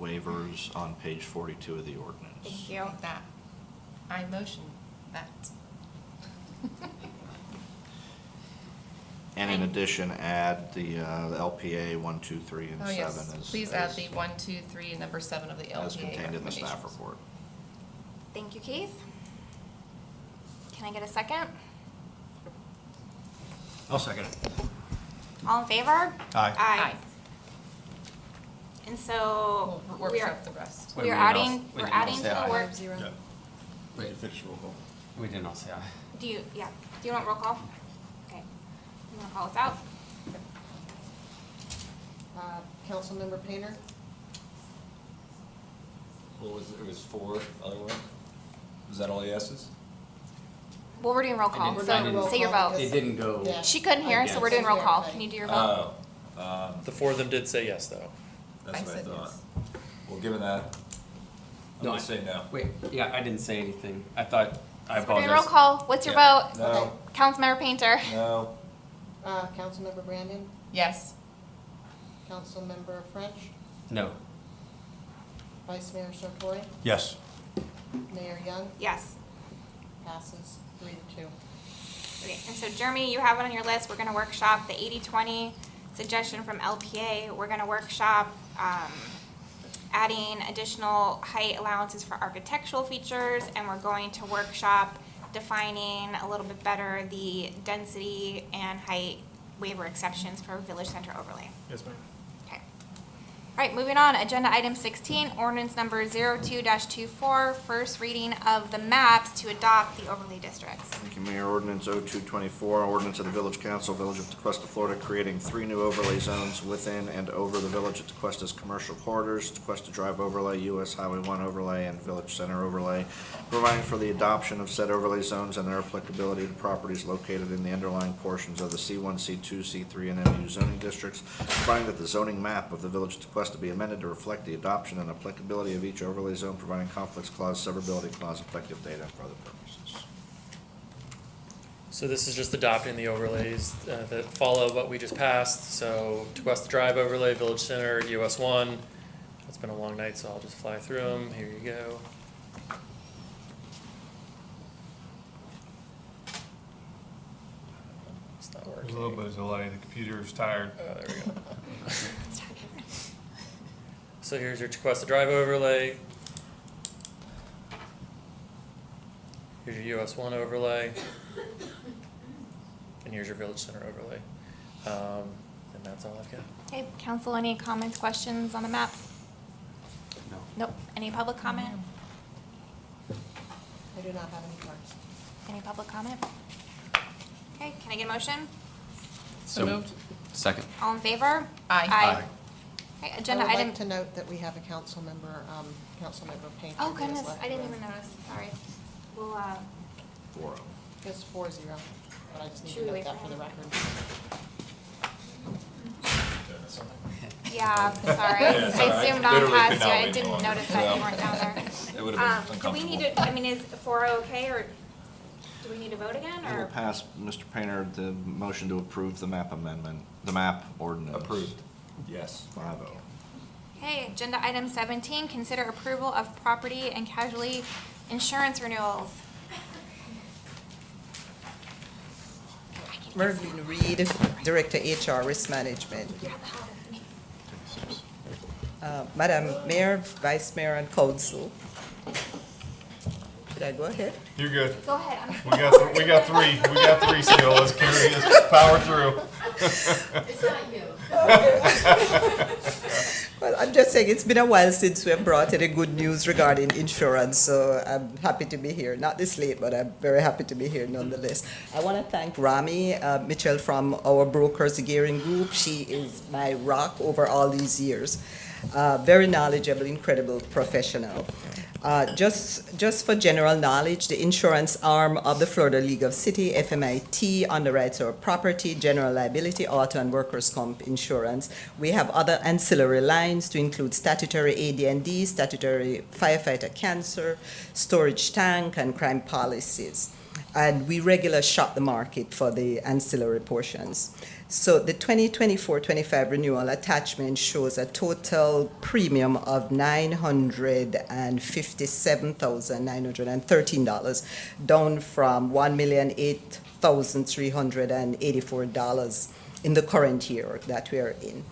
waivers on page 42 of the ordinance. Thank you. Like that. I motion that. And in addition, add the LPA 1, 2, 3, and Oh, 7 yes. as. Please add the 1, 2, 3, and number 7 of the LPA As contained in the staff recommendations. report. Thank you, Keith. Can I get a second? I'll second it. All in favor? Aye. Aye. And so We'll we are, workshop the rest. we are adding, we're adding to the work. Yeah. Wait, Finish roll call. we didn't all say aye. Do you want roll call? Okay. You want to call us out? Councilmember Painter? What was it? It was 4 otherwise? Was that all yeses? Well, we're doing roll call, didn't- so I didn't- say your vote. It didn't go. Yeah. She couldn't hear, so we're doing roll call. Can you do your vote? Oh, The 4 of them did say yes, though. that's I what I said thought. yes. Well, given that, I'm No, gonna say no. Wait, yeah, I didn't say anything. I thought, I We're doing roll apologize. call. What's your Yeah. vote? No, Councilmember Painter? no, Councilmember Brandon? Yes. Councilmember French? No. Vice Mayor Sartori? Yes. Mayor Young? Yes. Passes 3-2. Okay, and so Jeremy, you have it on your list. We're gonna workshop the 80-20 suggestion from LPA. We're gonna workshop, adding additional height allowances for architectural features, and we're going to workshop defining a little bit better the density and height waiver exceptions for Village Center overlay. Yes, ma'am. Okay. All right, moving on, agenda item 16, ordinance number 02-24, first reading of the maps to adopt the overlay districts. Thank you, Mayor. Ordinance 0224, ordinance of the Village Council, Village of Tequesta, Florida, creating 3 new overlay zones within and over the Village of Tequesta's commercial corridors, Tequesta Drive overlay, US Highway 1 overlay, and Village Center overlay, providing for the adoption of said overlay zones and their applicability to properties located in the underlying portions of the C1, C2, C3, and MU zoning districts, providing that the zoning map of the Village of Tequesta be amended to reflect the adoption and applicability of each overlay zone, providing conflicts clause, severability clause, effective date, and for other purposes. So this is just adopting the overlays that follow what we just passed. So Tequesta Drive overlay, Village Center, US 1. It's been a long night, so I'll just fly through them. Here you go. There's a little bit of delay, the computer's tired. There we go. So here's your Tequesta Drive overlay. Here's your US 1 overlay. And here's your Village Center overlay. And that's all I've got. Okay, council, any comments, questions on the map? No. Nope. Any public comment? I do not have any cards. Any public comment? Okay, can I get a motion? So moved. Second. All in favor? Aye. Okay, I agenda would item. like to note that we have a Councilmember Painter. Oh who has goodness, left I didn't the even room. notice, sorry. We'll, It's 4-0, but I just need Should to we note wait that for for the him? record. yeah, sorry, Yeah, it's all I right. zoomed on Literally past could you, not I be didn't more. notice that you Yeah. weren't down there. It would have been Do we need uncomfortable. to, I mean, is 4 okay, or do we need to vote again, I will or? pass, Mr. Painter, the motion to approve the map amendment, the map ordinance. Approved. Yes. 5-0. Okay, agenda item 17, consider approval of property and casualty insurance renewals. Mervyn Reed, Director HR Risk Management. Madam Mayor, Vice Mayor, and Council. Should I go ahead? You're good. Go ahead. We got three still, let's carry this, power through. It's not you. Well, I'm just saying, it's been a while since we have brought any good news regarding insurance, so I'm happy to be here. Not this late, but I'm very happy to be here nonetheless. I want to thank Rami Mitchell from our brokers gearing group. She is my rock over all these years. Very knowledgeable, incredible professional. Just for general knowledge, the insurance arm of the Florida League of City, FMIT, underwrites our property, general liability, auto, and workers' comp insurance. We have other ancillary lines to include statutory AD&D, statutory firefighter cancer, storage tank, and crime policies. And we regularly shop the market for the ancillary portions. So the 2024-25 renewal attachment shows a total premium of $957,913, down from $1,008,384 in the current year that we are in.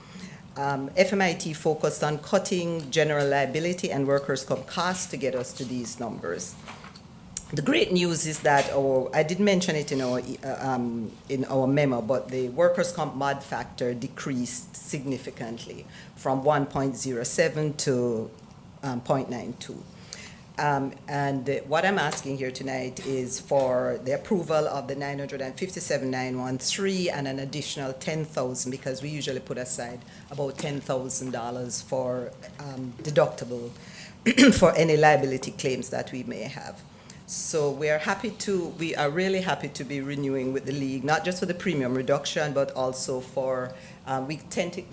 FMIT focused on cutting general liability and workers' comp costs to get us to these numbers. The great news is that I didn't mention it in our memo, but the workers' comp mod factor decreased significantly from 1.07 to 0.92. And what I'm asking here tonight is for the approval of the $957,913 and an additional $10,000, because we usually put aside about $10,000 for deductible for any liability claims that we may have. So we are really happy to be renewing with the league, not just for the premium reduction, but also for, we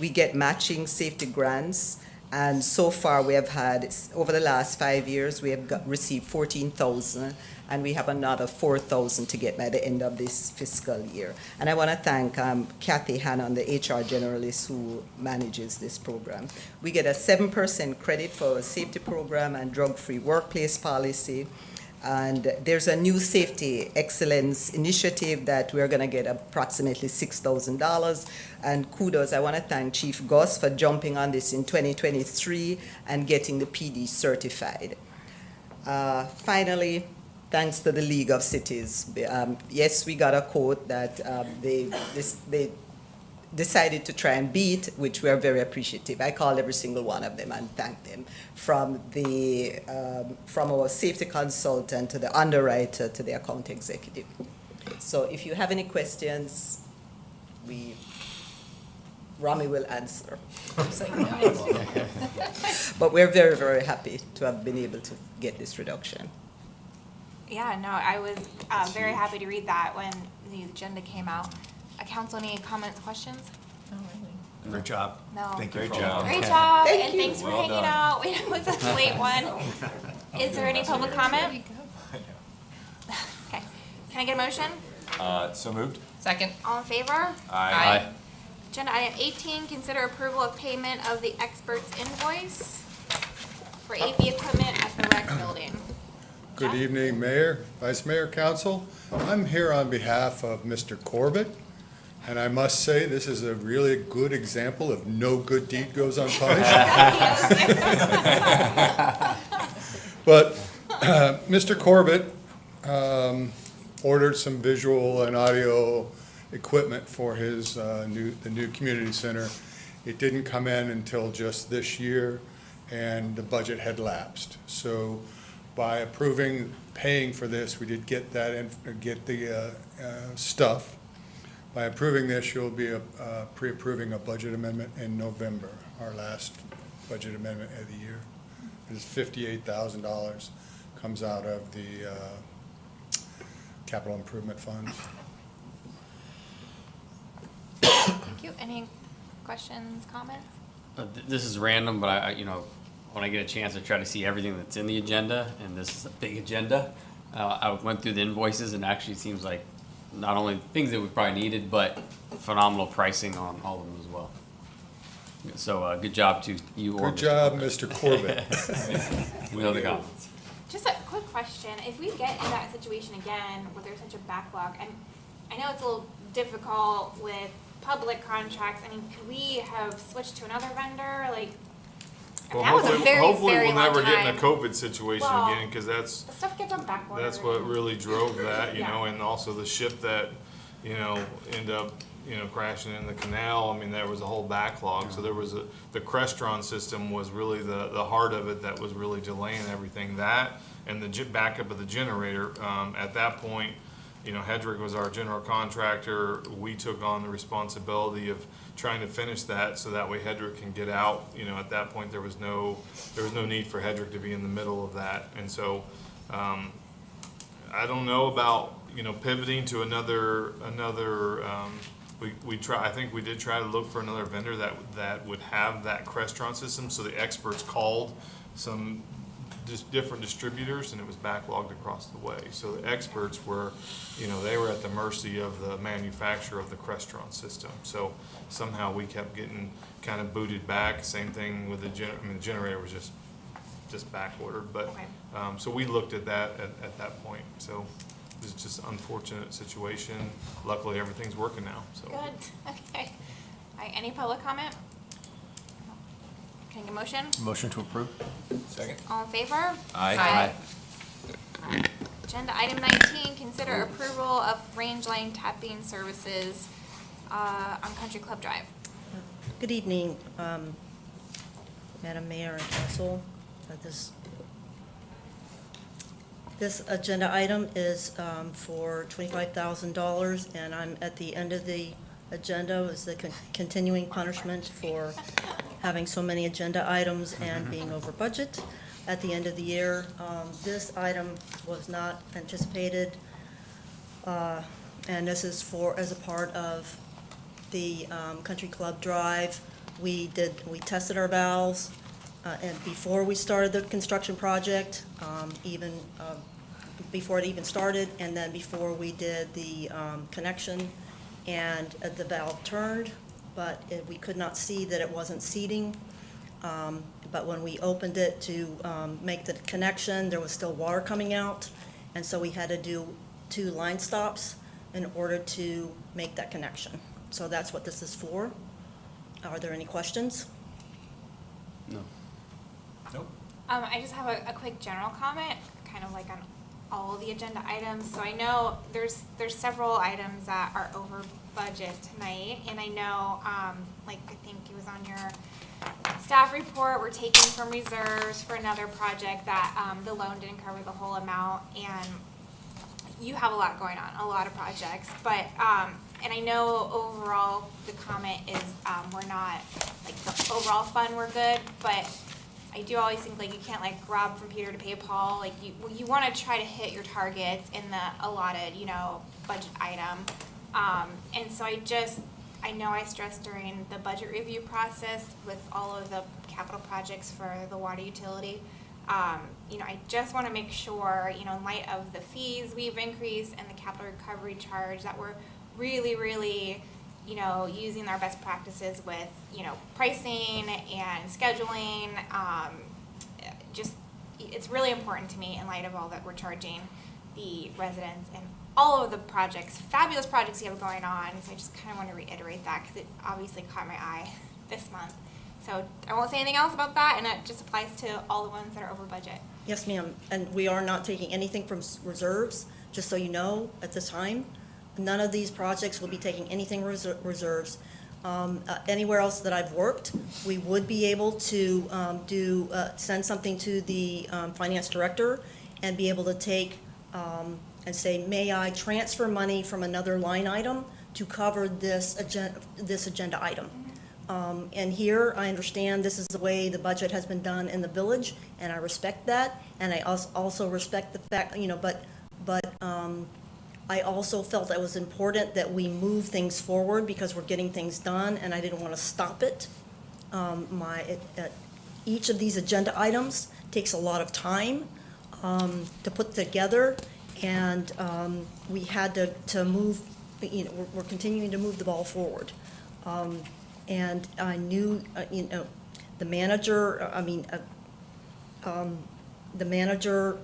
get matching safety grants. And so far we have had, over the last 5 years, we have received $14,000, and we have another $4,000 to get by the end of this fiscal year. And I want to thank Kathy Hannon, the HR generalist who manages this program. We get a 7% credit for a safety program and drug-free workplace policy. And there's a new safety excellence initiative that we're going to get approximately $6,000. And kudos, I want to thank Chief Gus for jumping on this in 2023 and getting the PD certified. Finally, thanks to the League of Cities. Yes, we got a quote that they decided to try and beat, which we are very appreciative. I called every single one of them and thanked them, from our safety consultant to the underwriter to the account executive. So if you have any questions, Rami will answer. But we're very, very happy to have been able to get this reduction. Yeah, no, I was very happy to read that when the agenda came out. Council, any comments, questions? Oh, really? Great job. No. Thank you. Great for all job. that. Great job, Thank and you. thanks for Well hanging done. out. It was a late one. Is there any public comment? Okay. Can I get a motion? So moved? Second. All in favor? Aye. Agenda item 18, consider approval of payment of the expert's invoice for AV equipment at the rec building. Good evening, Mayor, Vice Mayor, Council. I'm here on behalf of Mr. Corbett. And I must say, this is a really good example of no good deed goes unpunished. But Mr. Corbett ordered some visual and audio equipment for his the new community center. It didn't come in until just this year, and the budget had lapsed. So by approving paying for this, we did get that and get the stuff. By approving this, you'll be pre-approving a budget amendment in November, our last budget amendment of the year. It's $58,000, comes out of the capital improvement funds. Thank you. Any questions, comments? This is random, but I, when I get a chance, I try to see everything that's in the agenda, and this is a big agenda. I went through the invoices, and actually it seems like not only things that we probably needed, but phenomenal pricing on all of them as well. So good job to you. Good job, Mr. Corbett. We know the comments. Just a quick question. If we get in that situation again where there's such a backlog, and I know it's a little difficult with public contracts, I mean, could we have switched to another vendor? Like, Well, that was a very, hopefully very we'll long never get in time. a COVID situation Well, again, because that's the stuff gets on back order. that's what really drove that, Yeah. and also the ship that, end up, crashing in the canal. I mean, there was a whole backlog. So there was the Crestron system was really the heart of it that was really delaying everything. That and the backup of the generator. At that point, Hedrick was our general contractor. We took on the responsibility of trying to finish that so that way Hedrick can get out. At that point there was no need for Hedrick to be in the middle of that. And so I don't know about pivoting to another. I think we did try to look for another vendor that would have that Crestron system. So the experts called some just different distributors, and it was backlogged across the way. So the experts were, they were at the mercy of the manufacturer of the Crestron system. So somehow we kept getting kind of booted back. Same thing with the generator was just back ordered. But Okay. so we looked at that at that point. So it was just an unfortunate situation. Luckily, everything's working now. So. Good. Okay. All right, any public comment? Can I get a motion? Motion to approve. Second. All in favor? Aye. Agenda item 19, consider approval of range line tapping services on Country Club Drive. Good evening, Madam Mayor and Council. This agenda item is for $25,000, and I'm at the end of the agenda is the continuing punishment for having so many agenda items and being over budget at the end of the year. This item was not anticipated, and this is as a part of the Country Club Drive. We tested our valves, and before we started the construction project, before it even started, and then before we did the connection, and the valve turned, but we could not see that it wasn't seating. But when we opened it to make the connection, there was still water coming out, and so we had to do 2 line stops in order to make that connection. So that's what this is for. Are there any questions? No. Nope. I just have a quick general comment, kind of like on all the agenda items. So I know there's several items that are over budget tonight, and I know, like I think it was on your staff report, we're taking from reserves for another project that the loan didn't cover the whole amount, and you have a lot going on, a lot of projects, but and I know overall the comment is we're not, like the overall fund we're good, but I do always think like you can't like rob from Peter to pay Paul. Like you want to try to hit your targets in the allotted, budget item. And so I know I stressed during the budget review process with all of the capital projects for the water utility. I just want to make sure, in light of the fees we've increased and the capital recovery charge, that we're really, really, using our best practices with, pricing and scheduling. It's really important to me in light of all that we're charging the residents and all of the projects, fabulous projects you have going on. So I just kind of want to reiterate that because it obviously caught my eye this month. So I won't say anything else about that, and it just applies to all the ones that are over budget. Yes, ma'am, and we are not taking anything from reserves, just so you know, at this time. None of these projects will be taking anything reserves. Anywhere else that I've worked, we would be able to send something to the finance director and be able to take and say, may I transfer money from another line item to cover this agenda item? And here, I understand this is the way the budget has been done in the village, and I respect that, and I also respect the fact, but I also felt it was important that we move things forward because we're getting things done, and I didn't want to stop it. Each of these agenda items takes a lot of time to put together, and we had to move, we're continuing to move the ball forward. And I knew, the manager, the manager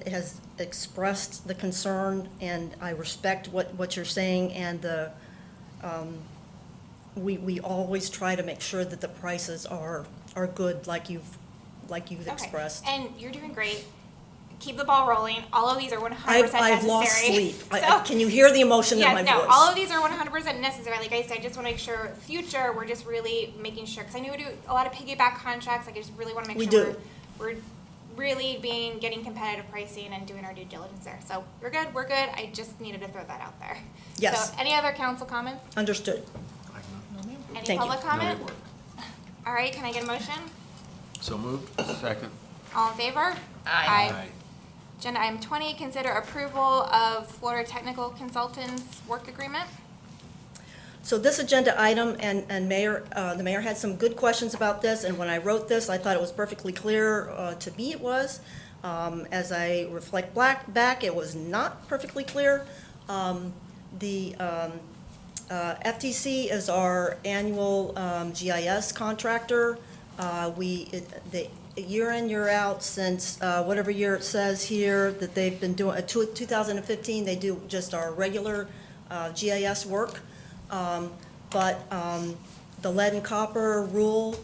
has expressed the concern, and I respect what you're saying, and we always try to make sure that the prices are good, like you've expressed. And you're doing great. Keep the ball rolling. All of these are 100% necessary. I've lost sleep. So, Can you hear the emotion in my yes, no, voice? all of these are 100% necessary. Like I said, I just want to make sure future, we're just really making sure, because I know we do a lot of piggyback contracts. Like I just really want to make sure we're really getting competitive pricing and doing our due diligence there. So we're good. I just needed to throw that out there. Yes. So any other council comments? Understood. Any Thank you. public comment? All right, can I get a motion? So moved. Second. All in favor? Aye. Agenda item 20, consider approval of Florida Technical Consultants Work Agreement. So this agenda item, and the mayor had some good questions about this, and when I wrote this, I thought it was perfectly clear, to me it was. As I reflect back, it was not perfectly clear. The FTC is our annual GIS contractor. Year in, year out, since whatever year it says here that they've been doing, 2015, they do just our regular GIS work. But the lead and copper rule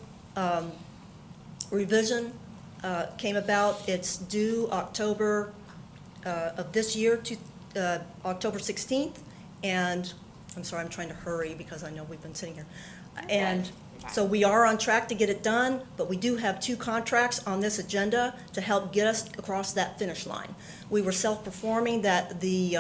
revision came about. It's due October of this year, October 16th. And I'm sorry, I'm trying to hurry because I know we've been sitting here. And so we are on track to get it done, but we do have 2 contracts on this agenda to help get us across that finish line. We were self-performing that the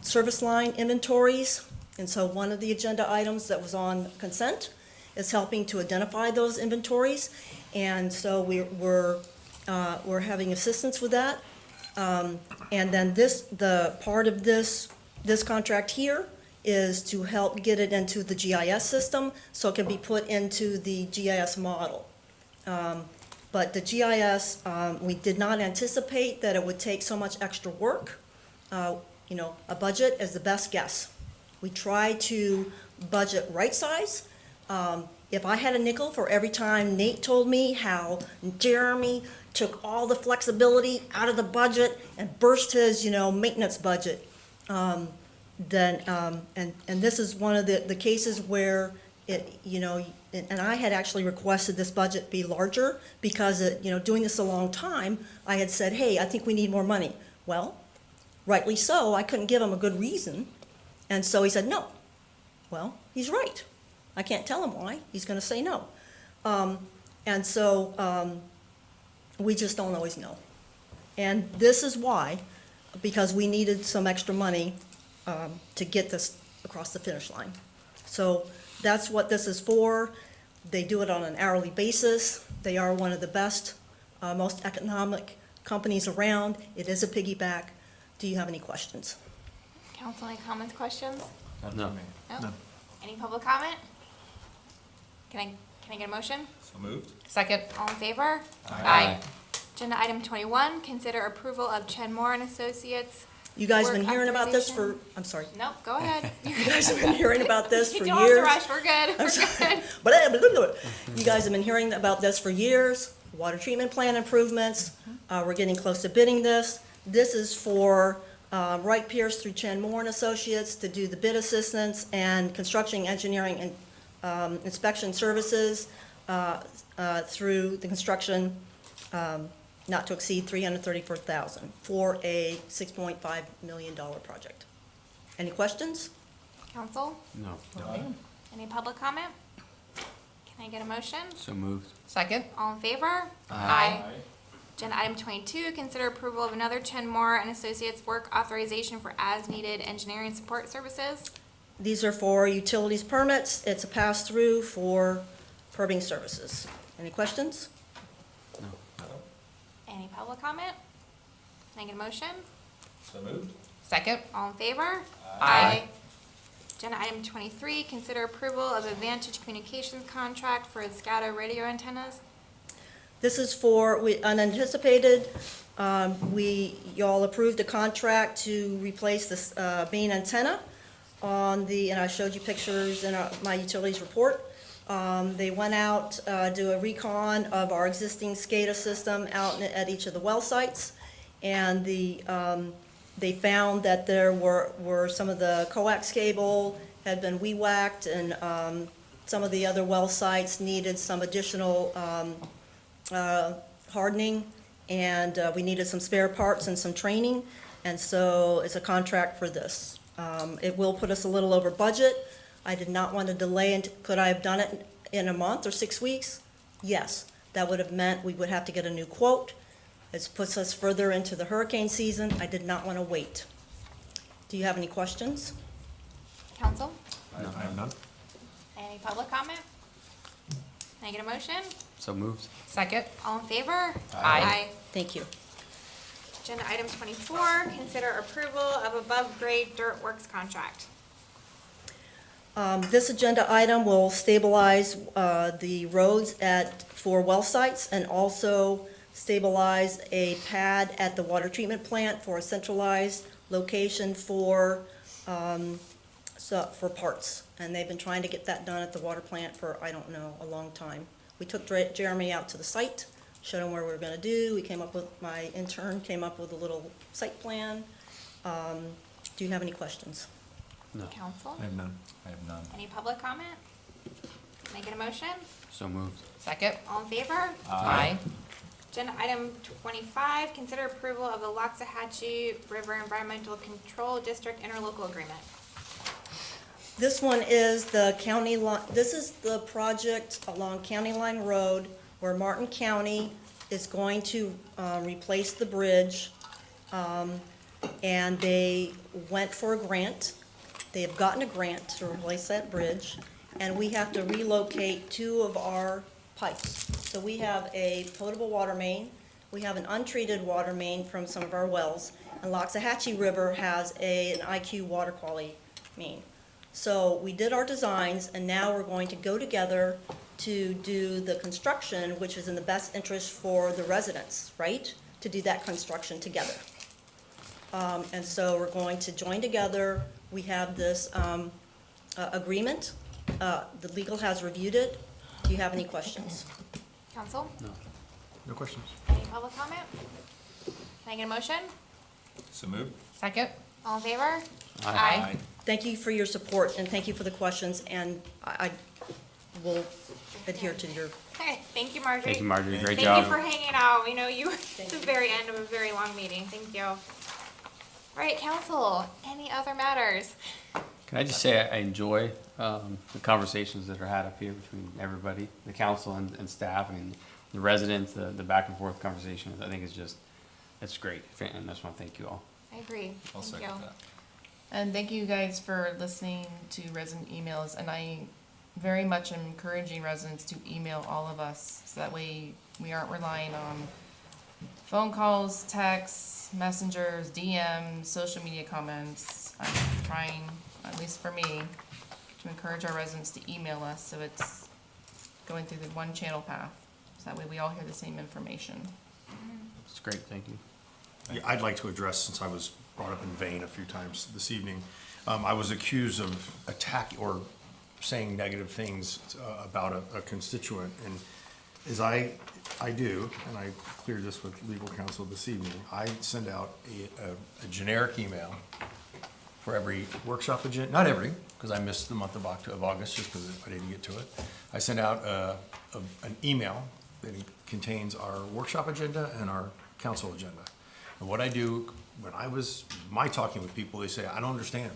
service line inventories, and so one of the agenda items that was on consent is helping to identify those inventories, and so we're having assistance with that. And then the part of this contract here is to help get it into the GIS system so it can be put into the GIS model. But the GIS, we did not anticipate that it would take so much extra work. A budget is the best guess. We try to budget right size. If I had a nickel for every time Nate told me how Jeremy took all the flexibility out of the budget and burst his, maintenance budget, then, and this is one of the cases where it, and I had actually requested this budget be larger because, doing this a long time, I had said, hey, I think we need more money. Well, rightly so, I couldn't give him a good reason, and so he said no. Well, he's right. I can't tell him why. He's going to say no. And so we just don't always know. And this is why, because we needed some extra money to get this across the finish line. So that's what this is for. They do it on an hourly basis. They are one of the best, most economic companies around. It is a piggyback. Do you have any questions? Council, any comments, questions? No. No. Any public comment? Can I get a motion? So moved. Second. All in favor? Aye. Agenda item 21, consider approval of Chenmore and Associates. You guys have work been hearing about this authorization. I'm sorry. No, go ahead. You guys have been hearing about this for You years. don't have to rush, we're good. I'm We're sorry. good. You guys have been hearing about this for years. Water treatment plant improvements. We're getting close to bidding this. This is for Wright Pierce through Chen Moore and Associates to do the bid assistance and construction, engineering, and inspection services through the construction not to exceed $334,000 for a $6.5 million project. Any questions? Council? No. Any public comment? Can I get a motion? So moved. Second? All in favor? Aye. Agenda item 22, consider approval of another Chen Moore and Associates work authorization for as-needed engineering support services. These are for utilities permits. It's a pass-through for curbing services. Any questions? Any public comment? Can I get a motion? So moved. Second? All in favor? Aye. Agenda item 23, consider approval of a Vantage Communications contract for SCADA radio antennas. This is for unanticipated. Y'all approved a contract to replace this main antenna on the, and I showed you pictures in my utilities report. They went out, do a recon of our existing SCADA system out at each of the well sites, and they found that there were some of the coax cable had been weed-whacked, and some of the other well sites needed some additional hardening, and we needed some spare parts and some training, and so it's a contract for this. It will put us a little over budget. I did not want to delay, and could I have done it in a month or 6 weeks? Yes. That would have meant we would have to get a new quote. It puts us further into the hurricane season. I did not want to wait. Do you have any questions? Council? I have none. Any public comment? Can I get a motion? So moved. Second? All in favor? Aye. Thank you. Agenda item 24, consider approval of above-grade dirt works contract. This agenda item will stabilize the roads at 4 well sites and also stabilize a pad at the water treatment plant for a centralized location for parts. And they've been trying to get that done at the water plant for, I don't know, a long time. We took Jeremy out to the site, showed him where we were going to do. We came up with, my intern came up with a little site plan. Do you have any questions? No. Council? I have none. I have none. Any public comment? Can I get a motion? So moved. Second? All in favor? Aye. Agenda item 25, consider approval of the Loxahatchee River Environmental Control District interlocal agreement. This one is the county line, this is the project along County Line Road where Martin County is going to replace the bridge. And they went for a grant. They have gotten a grant to replace that bridge, and we have to relocate 2 of our pipes. So we have a potable water main, we have an untreated water main from some of our wells, and Loxahatchee River has an IQ water quality main. So we did our designs, and now we're going to go together to do the construction, which is in the best interest for the residents, right? To do that construction together. And so we're going to join together. We have this agreement. The legal has reviewed it. Do you have any questions? Council? No. No questions. Any public comment? Can I get a motion? So moved. Second? All in favor? Aye. Thank you for your support, and thank you for the questions, and I will adhere to your, Okay, thank you, Marjorie. Thank you, Marjorie. Great Thank job. you for hanging out. We know you were at the very end of a very long meeting. Thank you. All right, council, any other matters? Can I just say I enjoy the conversations that are had up here between everybody, the council and staff. I mean, the residents, the back and forth conversations. I think it's great, and I just want to thank you all. I agree. I'll Thank second you. that. And thank you guys for listening to resident emails, and I very much am encouraging residents to email all of us, so that way we aren't relying on phone calls, texts, messengers, DMs, social media comments. I'm trying, at least for me, to encourage our residents to email us, so it's going through the one channel path, so that way we all hear the same information. It's great, thank you. Yeah, I'd like to address, since I was brought up in vain a few times this evening, I was accused of attack or saying negative things about a constituent, and is I do, and I cleared this with legal counsel this evening, I send out a generic email for every workshop agenda, not every, because I missed the month of August just because I didn't get to it. I send out an email that contains our workshop agenda and our council agenda. And what I do, when I was talking with people, they say, I don't understand.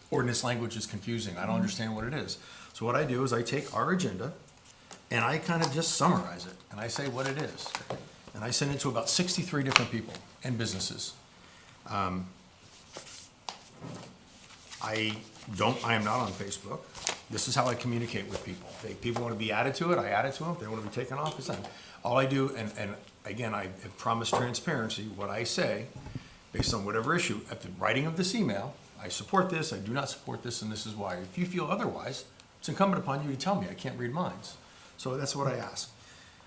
Ordinance language is confusing. I don't understand what it is. So what I do is I take our agenda and I kind of just summarize it and I say what it is. And I send it to about 63 different people and businesses. I am not on Facebook. This is how I communicate with people. If people want to be added to it, I add it to them. If they want to be taken off, it's done. All I do, and again, I have promised transparency, what I say, based on whatever issue, at the writing of this email, I support this, I do not support this, and this is why. If you feel otherwise, it's incumbent upon you to tell me. I can't read minds. So that's what I ask.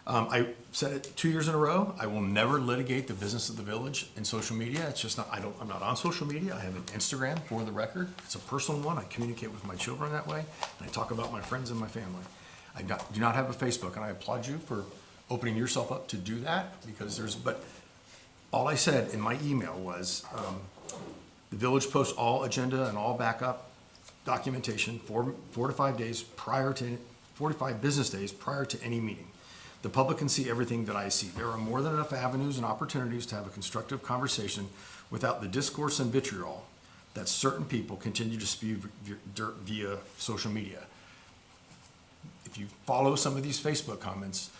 I said it 2 years in a row. I will never litigate the business of the village in social media. It's just not, I'm not on social media. I have an Instagram, for the record. It's a personal one. I communicate with my children that way, and I talk about my friends and my family. I do not have a Facebook, and I applaud you for opening yourself up to do that, because but all I said in my email was, the village posts all agenda and all backup documentation 4 to 5 days prior to, 45 business days prior to any meeting. The public can see everything that I see. There are more than enough avenues and opportunities to have a constructive conversation without the discourse and vitriol that certain people continue to spew via social media. If you follow some of these Facebook comments,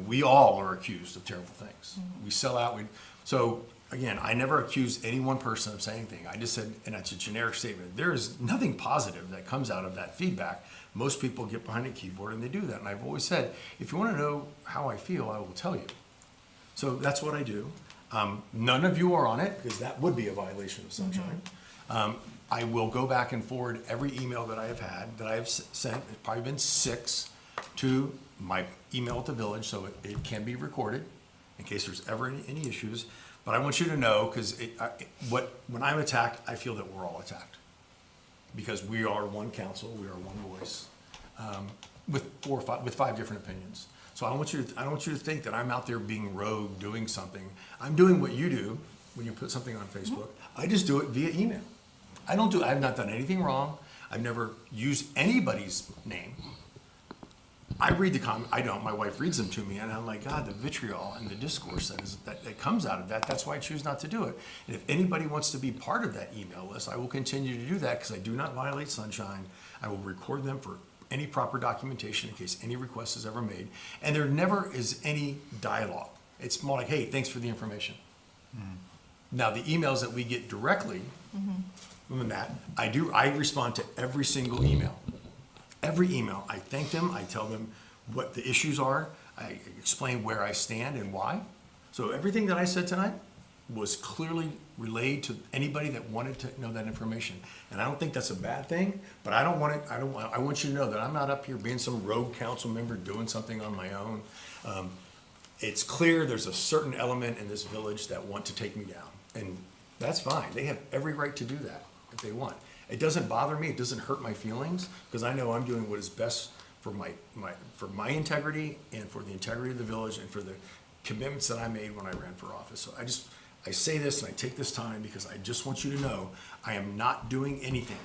we all are accused of terrible things. Mm-hmm. We sell out. So again, I never accused any one person of saying anything. I just said, and it's a generic statement, there is nothing positive that comes out of that feedback. Most people get behind a keyboard and they do that. And I've always said, if you want to know how I feel, I will tell you. So that's what I do. None of you are on it, because that would be a violation of sunshine. Mm-hmm. I will go back and forward every email that I have had, that I have sent, it's probably been 6, to my email at the village, so it can be recorded in case there's ever any issues. But I want you to know, because when I'm attacked, I feel that we're all attacked. Because we are one council, we are one voice, with 5 different opinions. So I don't want you to think that I'm out there being rogue, doing something. I'm doing what you do when you put something on Facebook. I just do it via email. I've not done anything wrong. I've never used anybody's name. I read the comment, I don't, my wife reads them to me, and I'm like, God, the vitriol and the discourse that comes out of that's why I choose not to do it. And if anybody wants to be part of that email list, I will continue to do that, because I do not violate sunshine. I will record them for any proper documentation in case any request is ever made. And there never is any dialogue. It's more like, hey, thanks for the information. Mm-hmm. Now, the emails that we get directly, from that, I respond to every single email. Every email, I thank them, I tell them what the issues are, I explain where I stand and why. So everything that I said tonight was clearly relayed to anybody that wanted to know that information. And I don't think that's a bad thing, but I want you to know that I'm not up here being some rogue council member doing something on my own. It's clear there's a certain element in this village that want to take me down, and that's fine. They have every right to do that if they want. It doesn't bother me, it doesn't hurt my feelings, because I know I'm doing what is best for my integrity and for the integrity of the village and for the commitments that I made when I ran for office. So I say this and I take this time because I just want you to know I am not doing anything.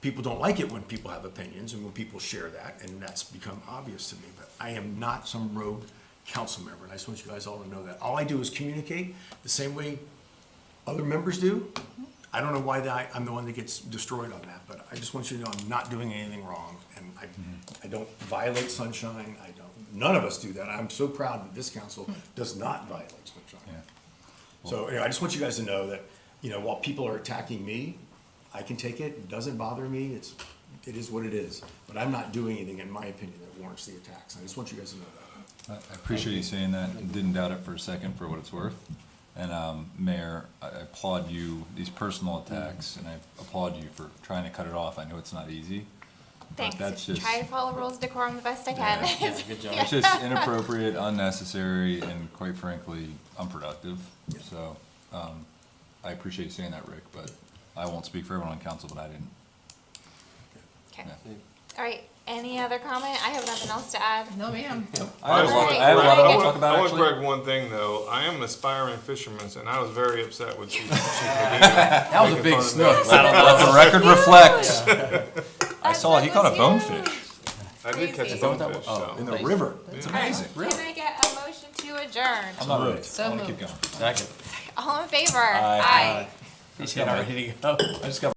People don't like it when people have opinions and when people share that, and that's become obvious to me, but I am not some rogue council member, and I just want you guys all to know that. All I do is communicate the same way other members do. I don't know why I'm the one that gets destroyed on that, but I just want you to know I'm not doing anything wrong, and I don't violate sunshine. None of us do that. I'm so proud that this council does not violate sunshine. Yeah. So anyway, I just want you guys to know that, while people are attacking me, I can take it. It doesn't bother me. It is what it is. But I'm not doing anything, in my opinion, that warrants the attacks. I just want you guys to know that. I appreciate you saying that, and didn't doubt it for a second for what it's worth. And Mayor, I applaud you, these personal attacks, and I applaud you for trying to cut it off. I know it's not easy. Thanks. That's just, try to follow rules of decorum the best I can. Yeah, good job. it's just inappropriate, unnecessary, and quite frankly, unproductive. So I appreciate you saying that, Rick, but I won't speak for everyone on council, but I didn't. Okay. Yeah. All right. Any other comment? I have nothing else to add. No, ma'am. I have a lot, Alright, I have a lot well, to I talk about I want to actually. correct one thing, though. I am an aspiring fisherman, and I was very upset with Chief That was a big snook. Let the record reflect. I saw, he caught a bonefish I did catch a Crazy. bonefish, oh, in so. the river. That's amazing. Can I get a motion to adjourn? I'm not ready. So I want to moved. keep going. Second. All in favor? Aye. He's already to go. I just got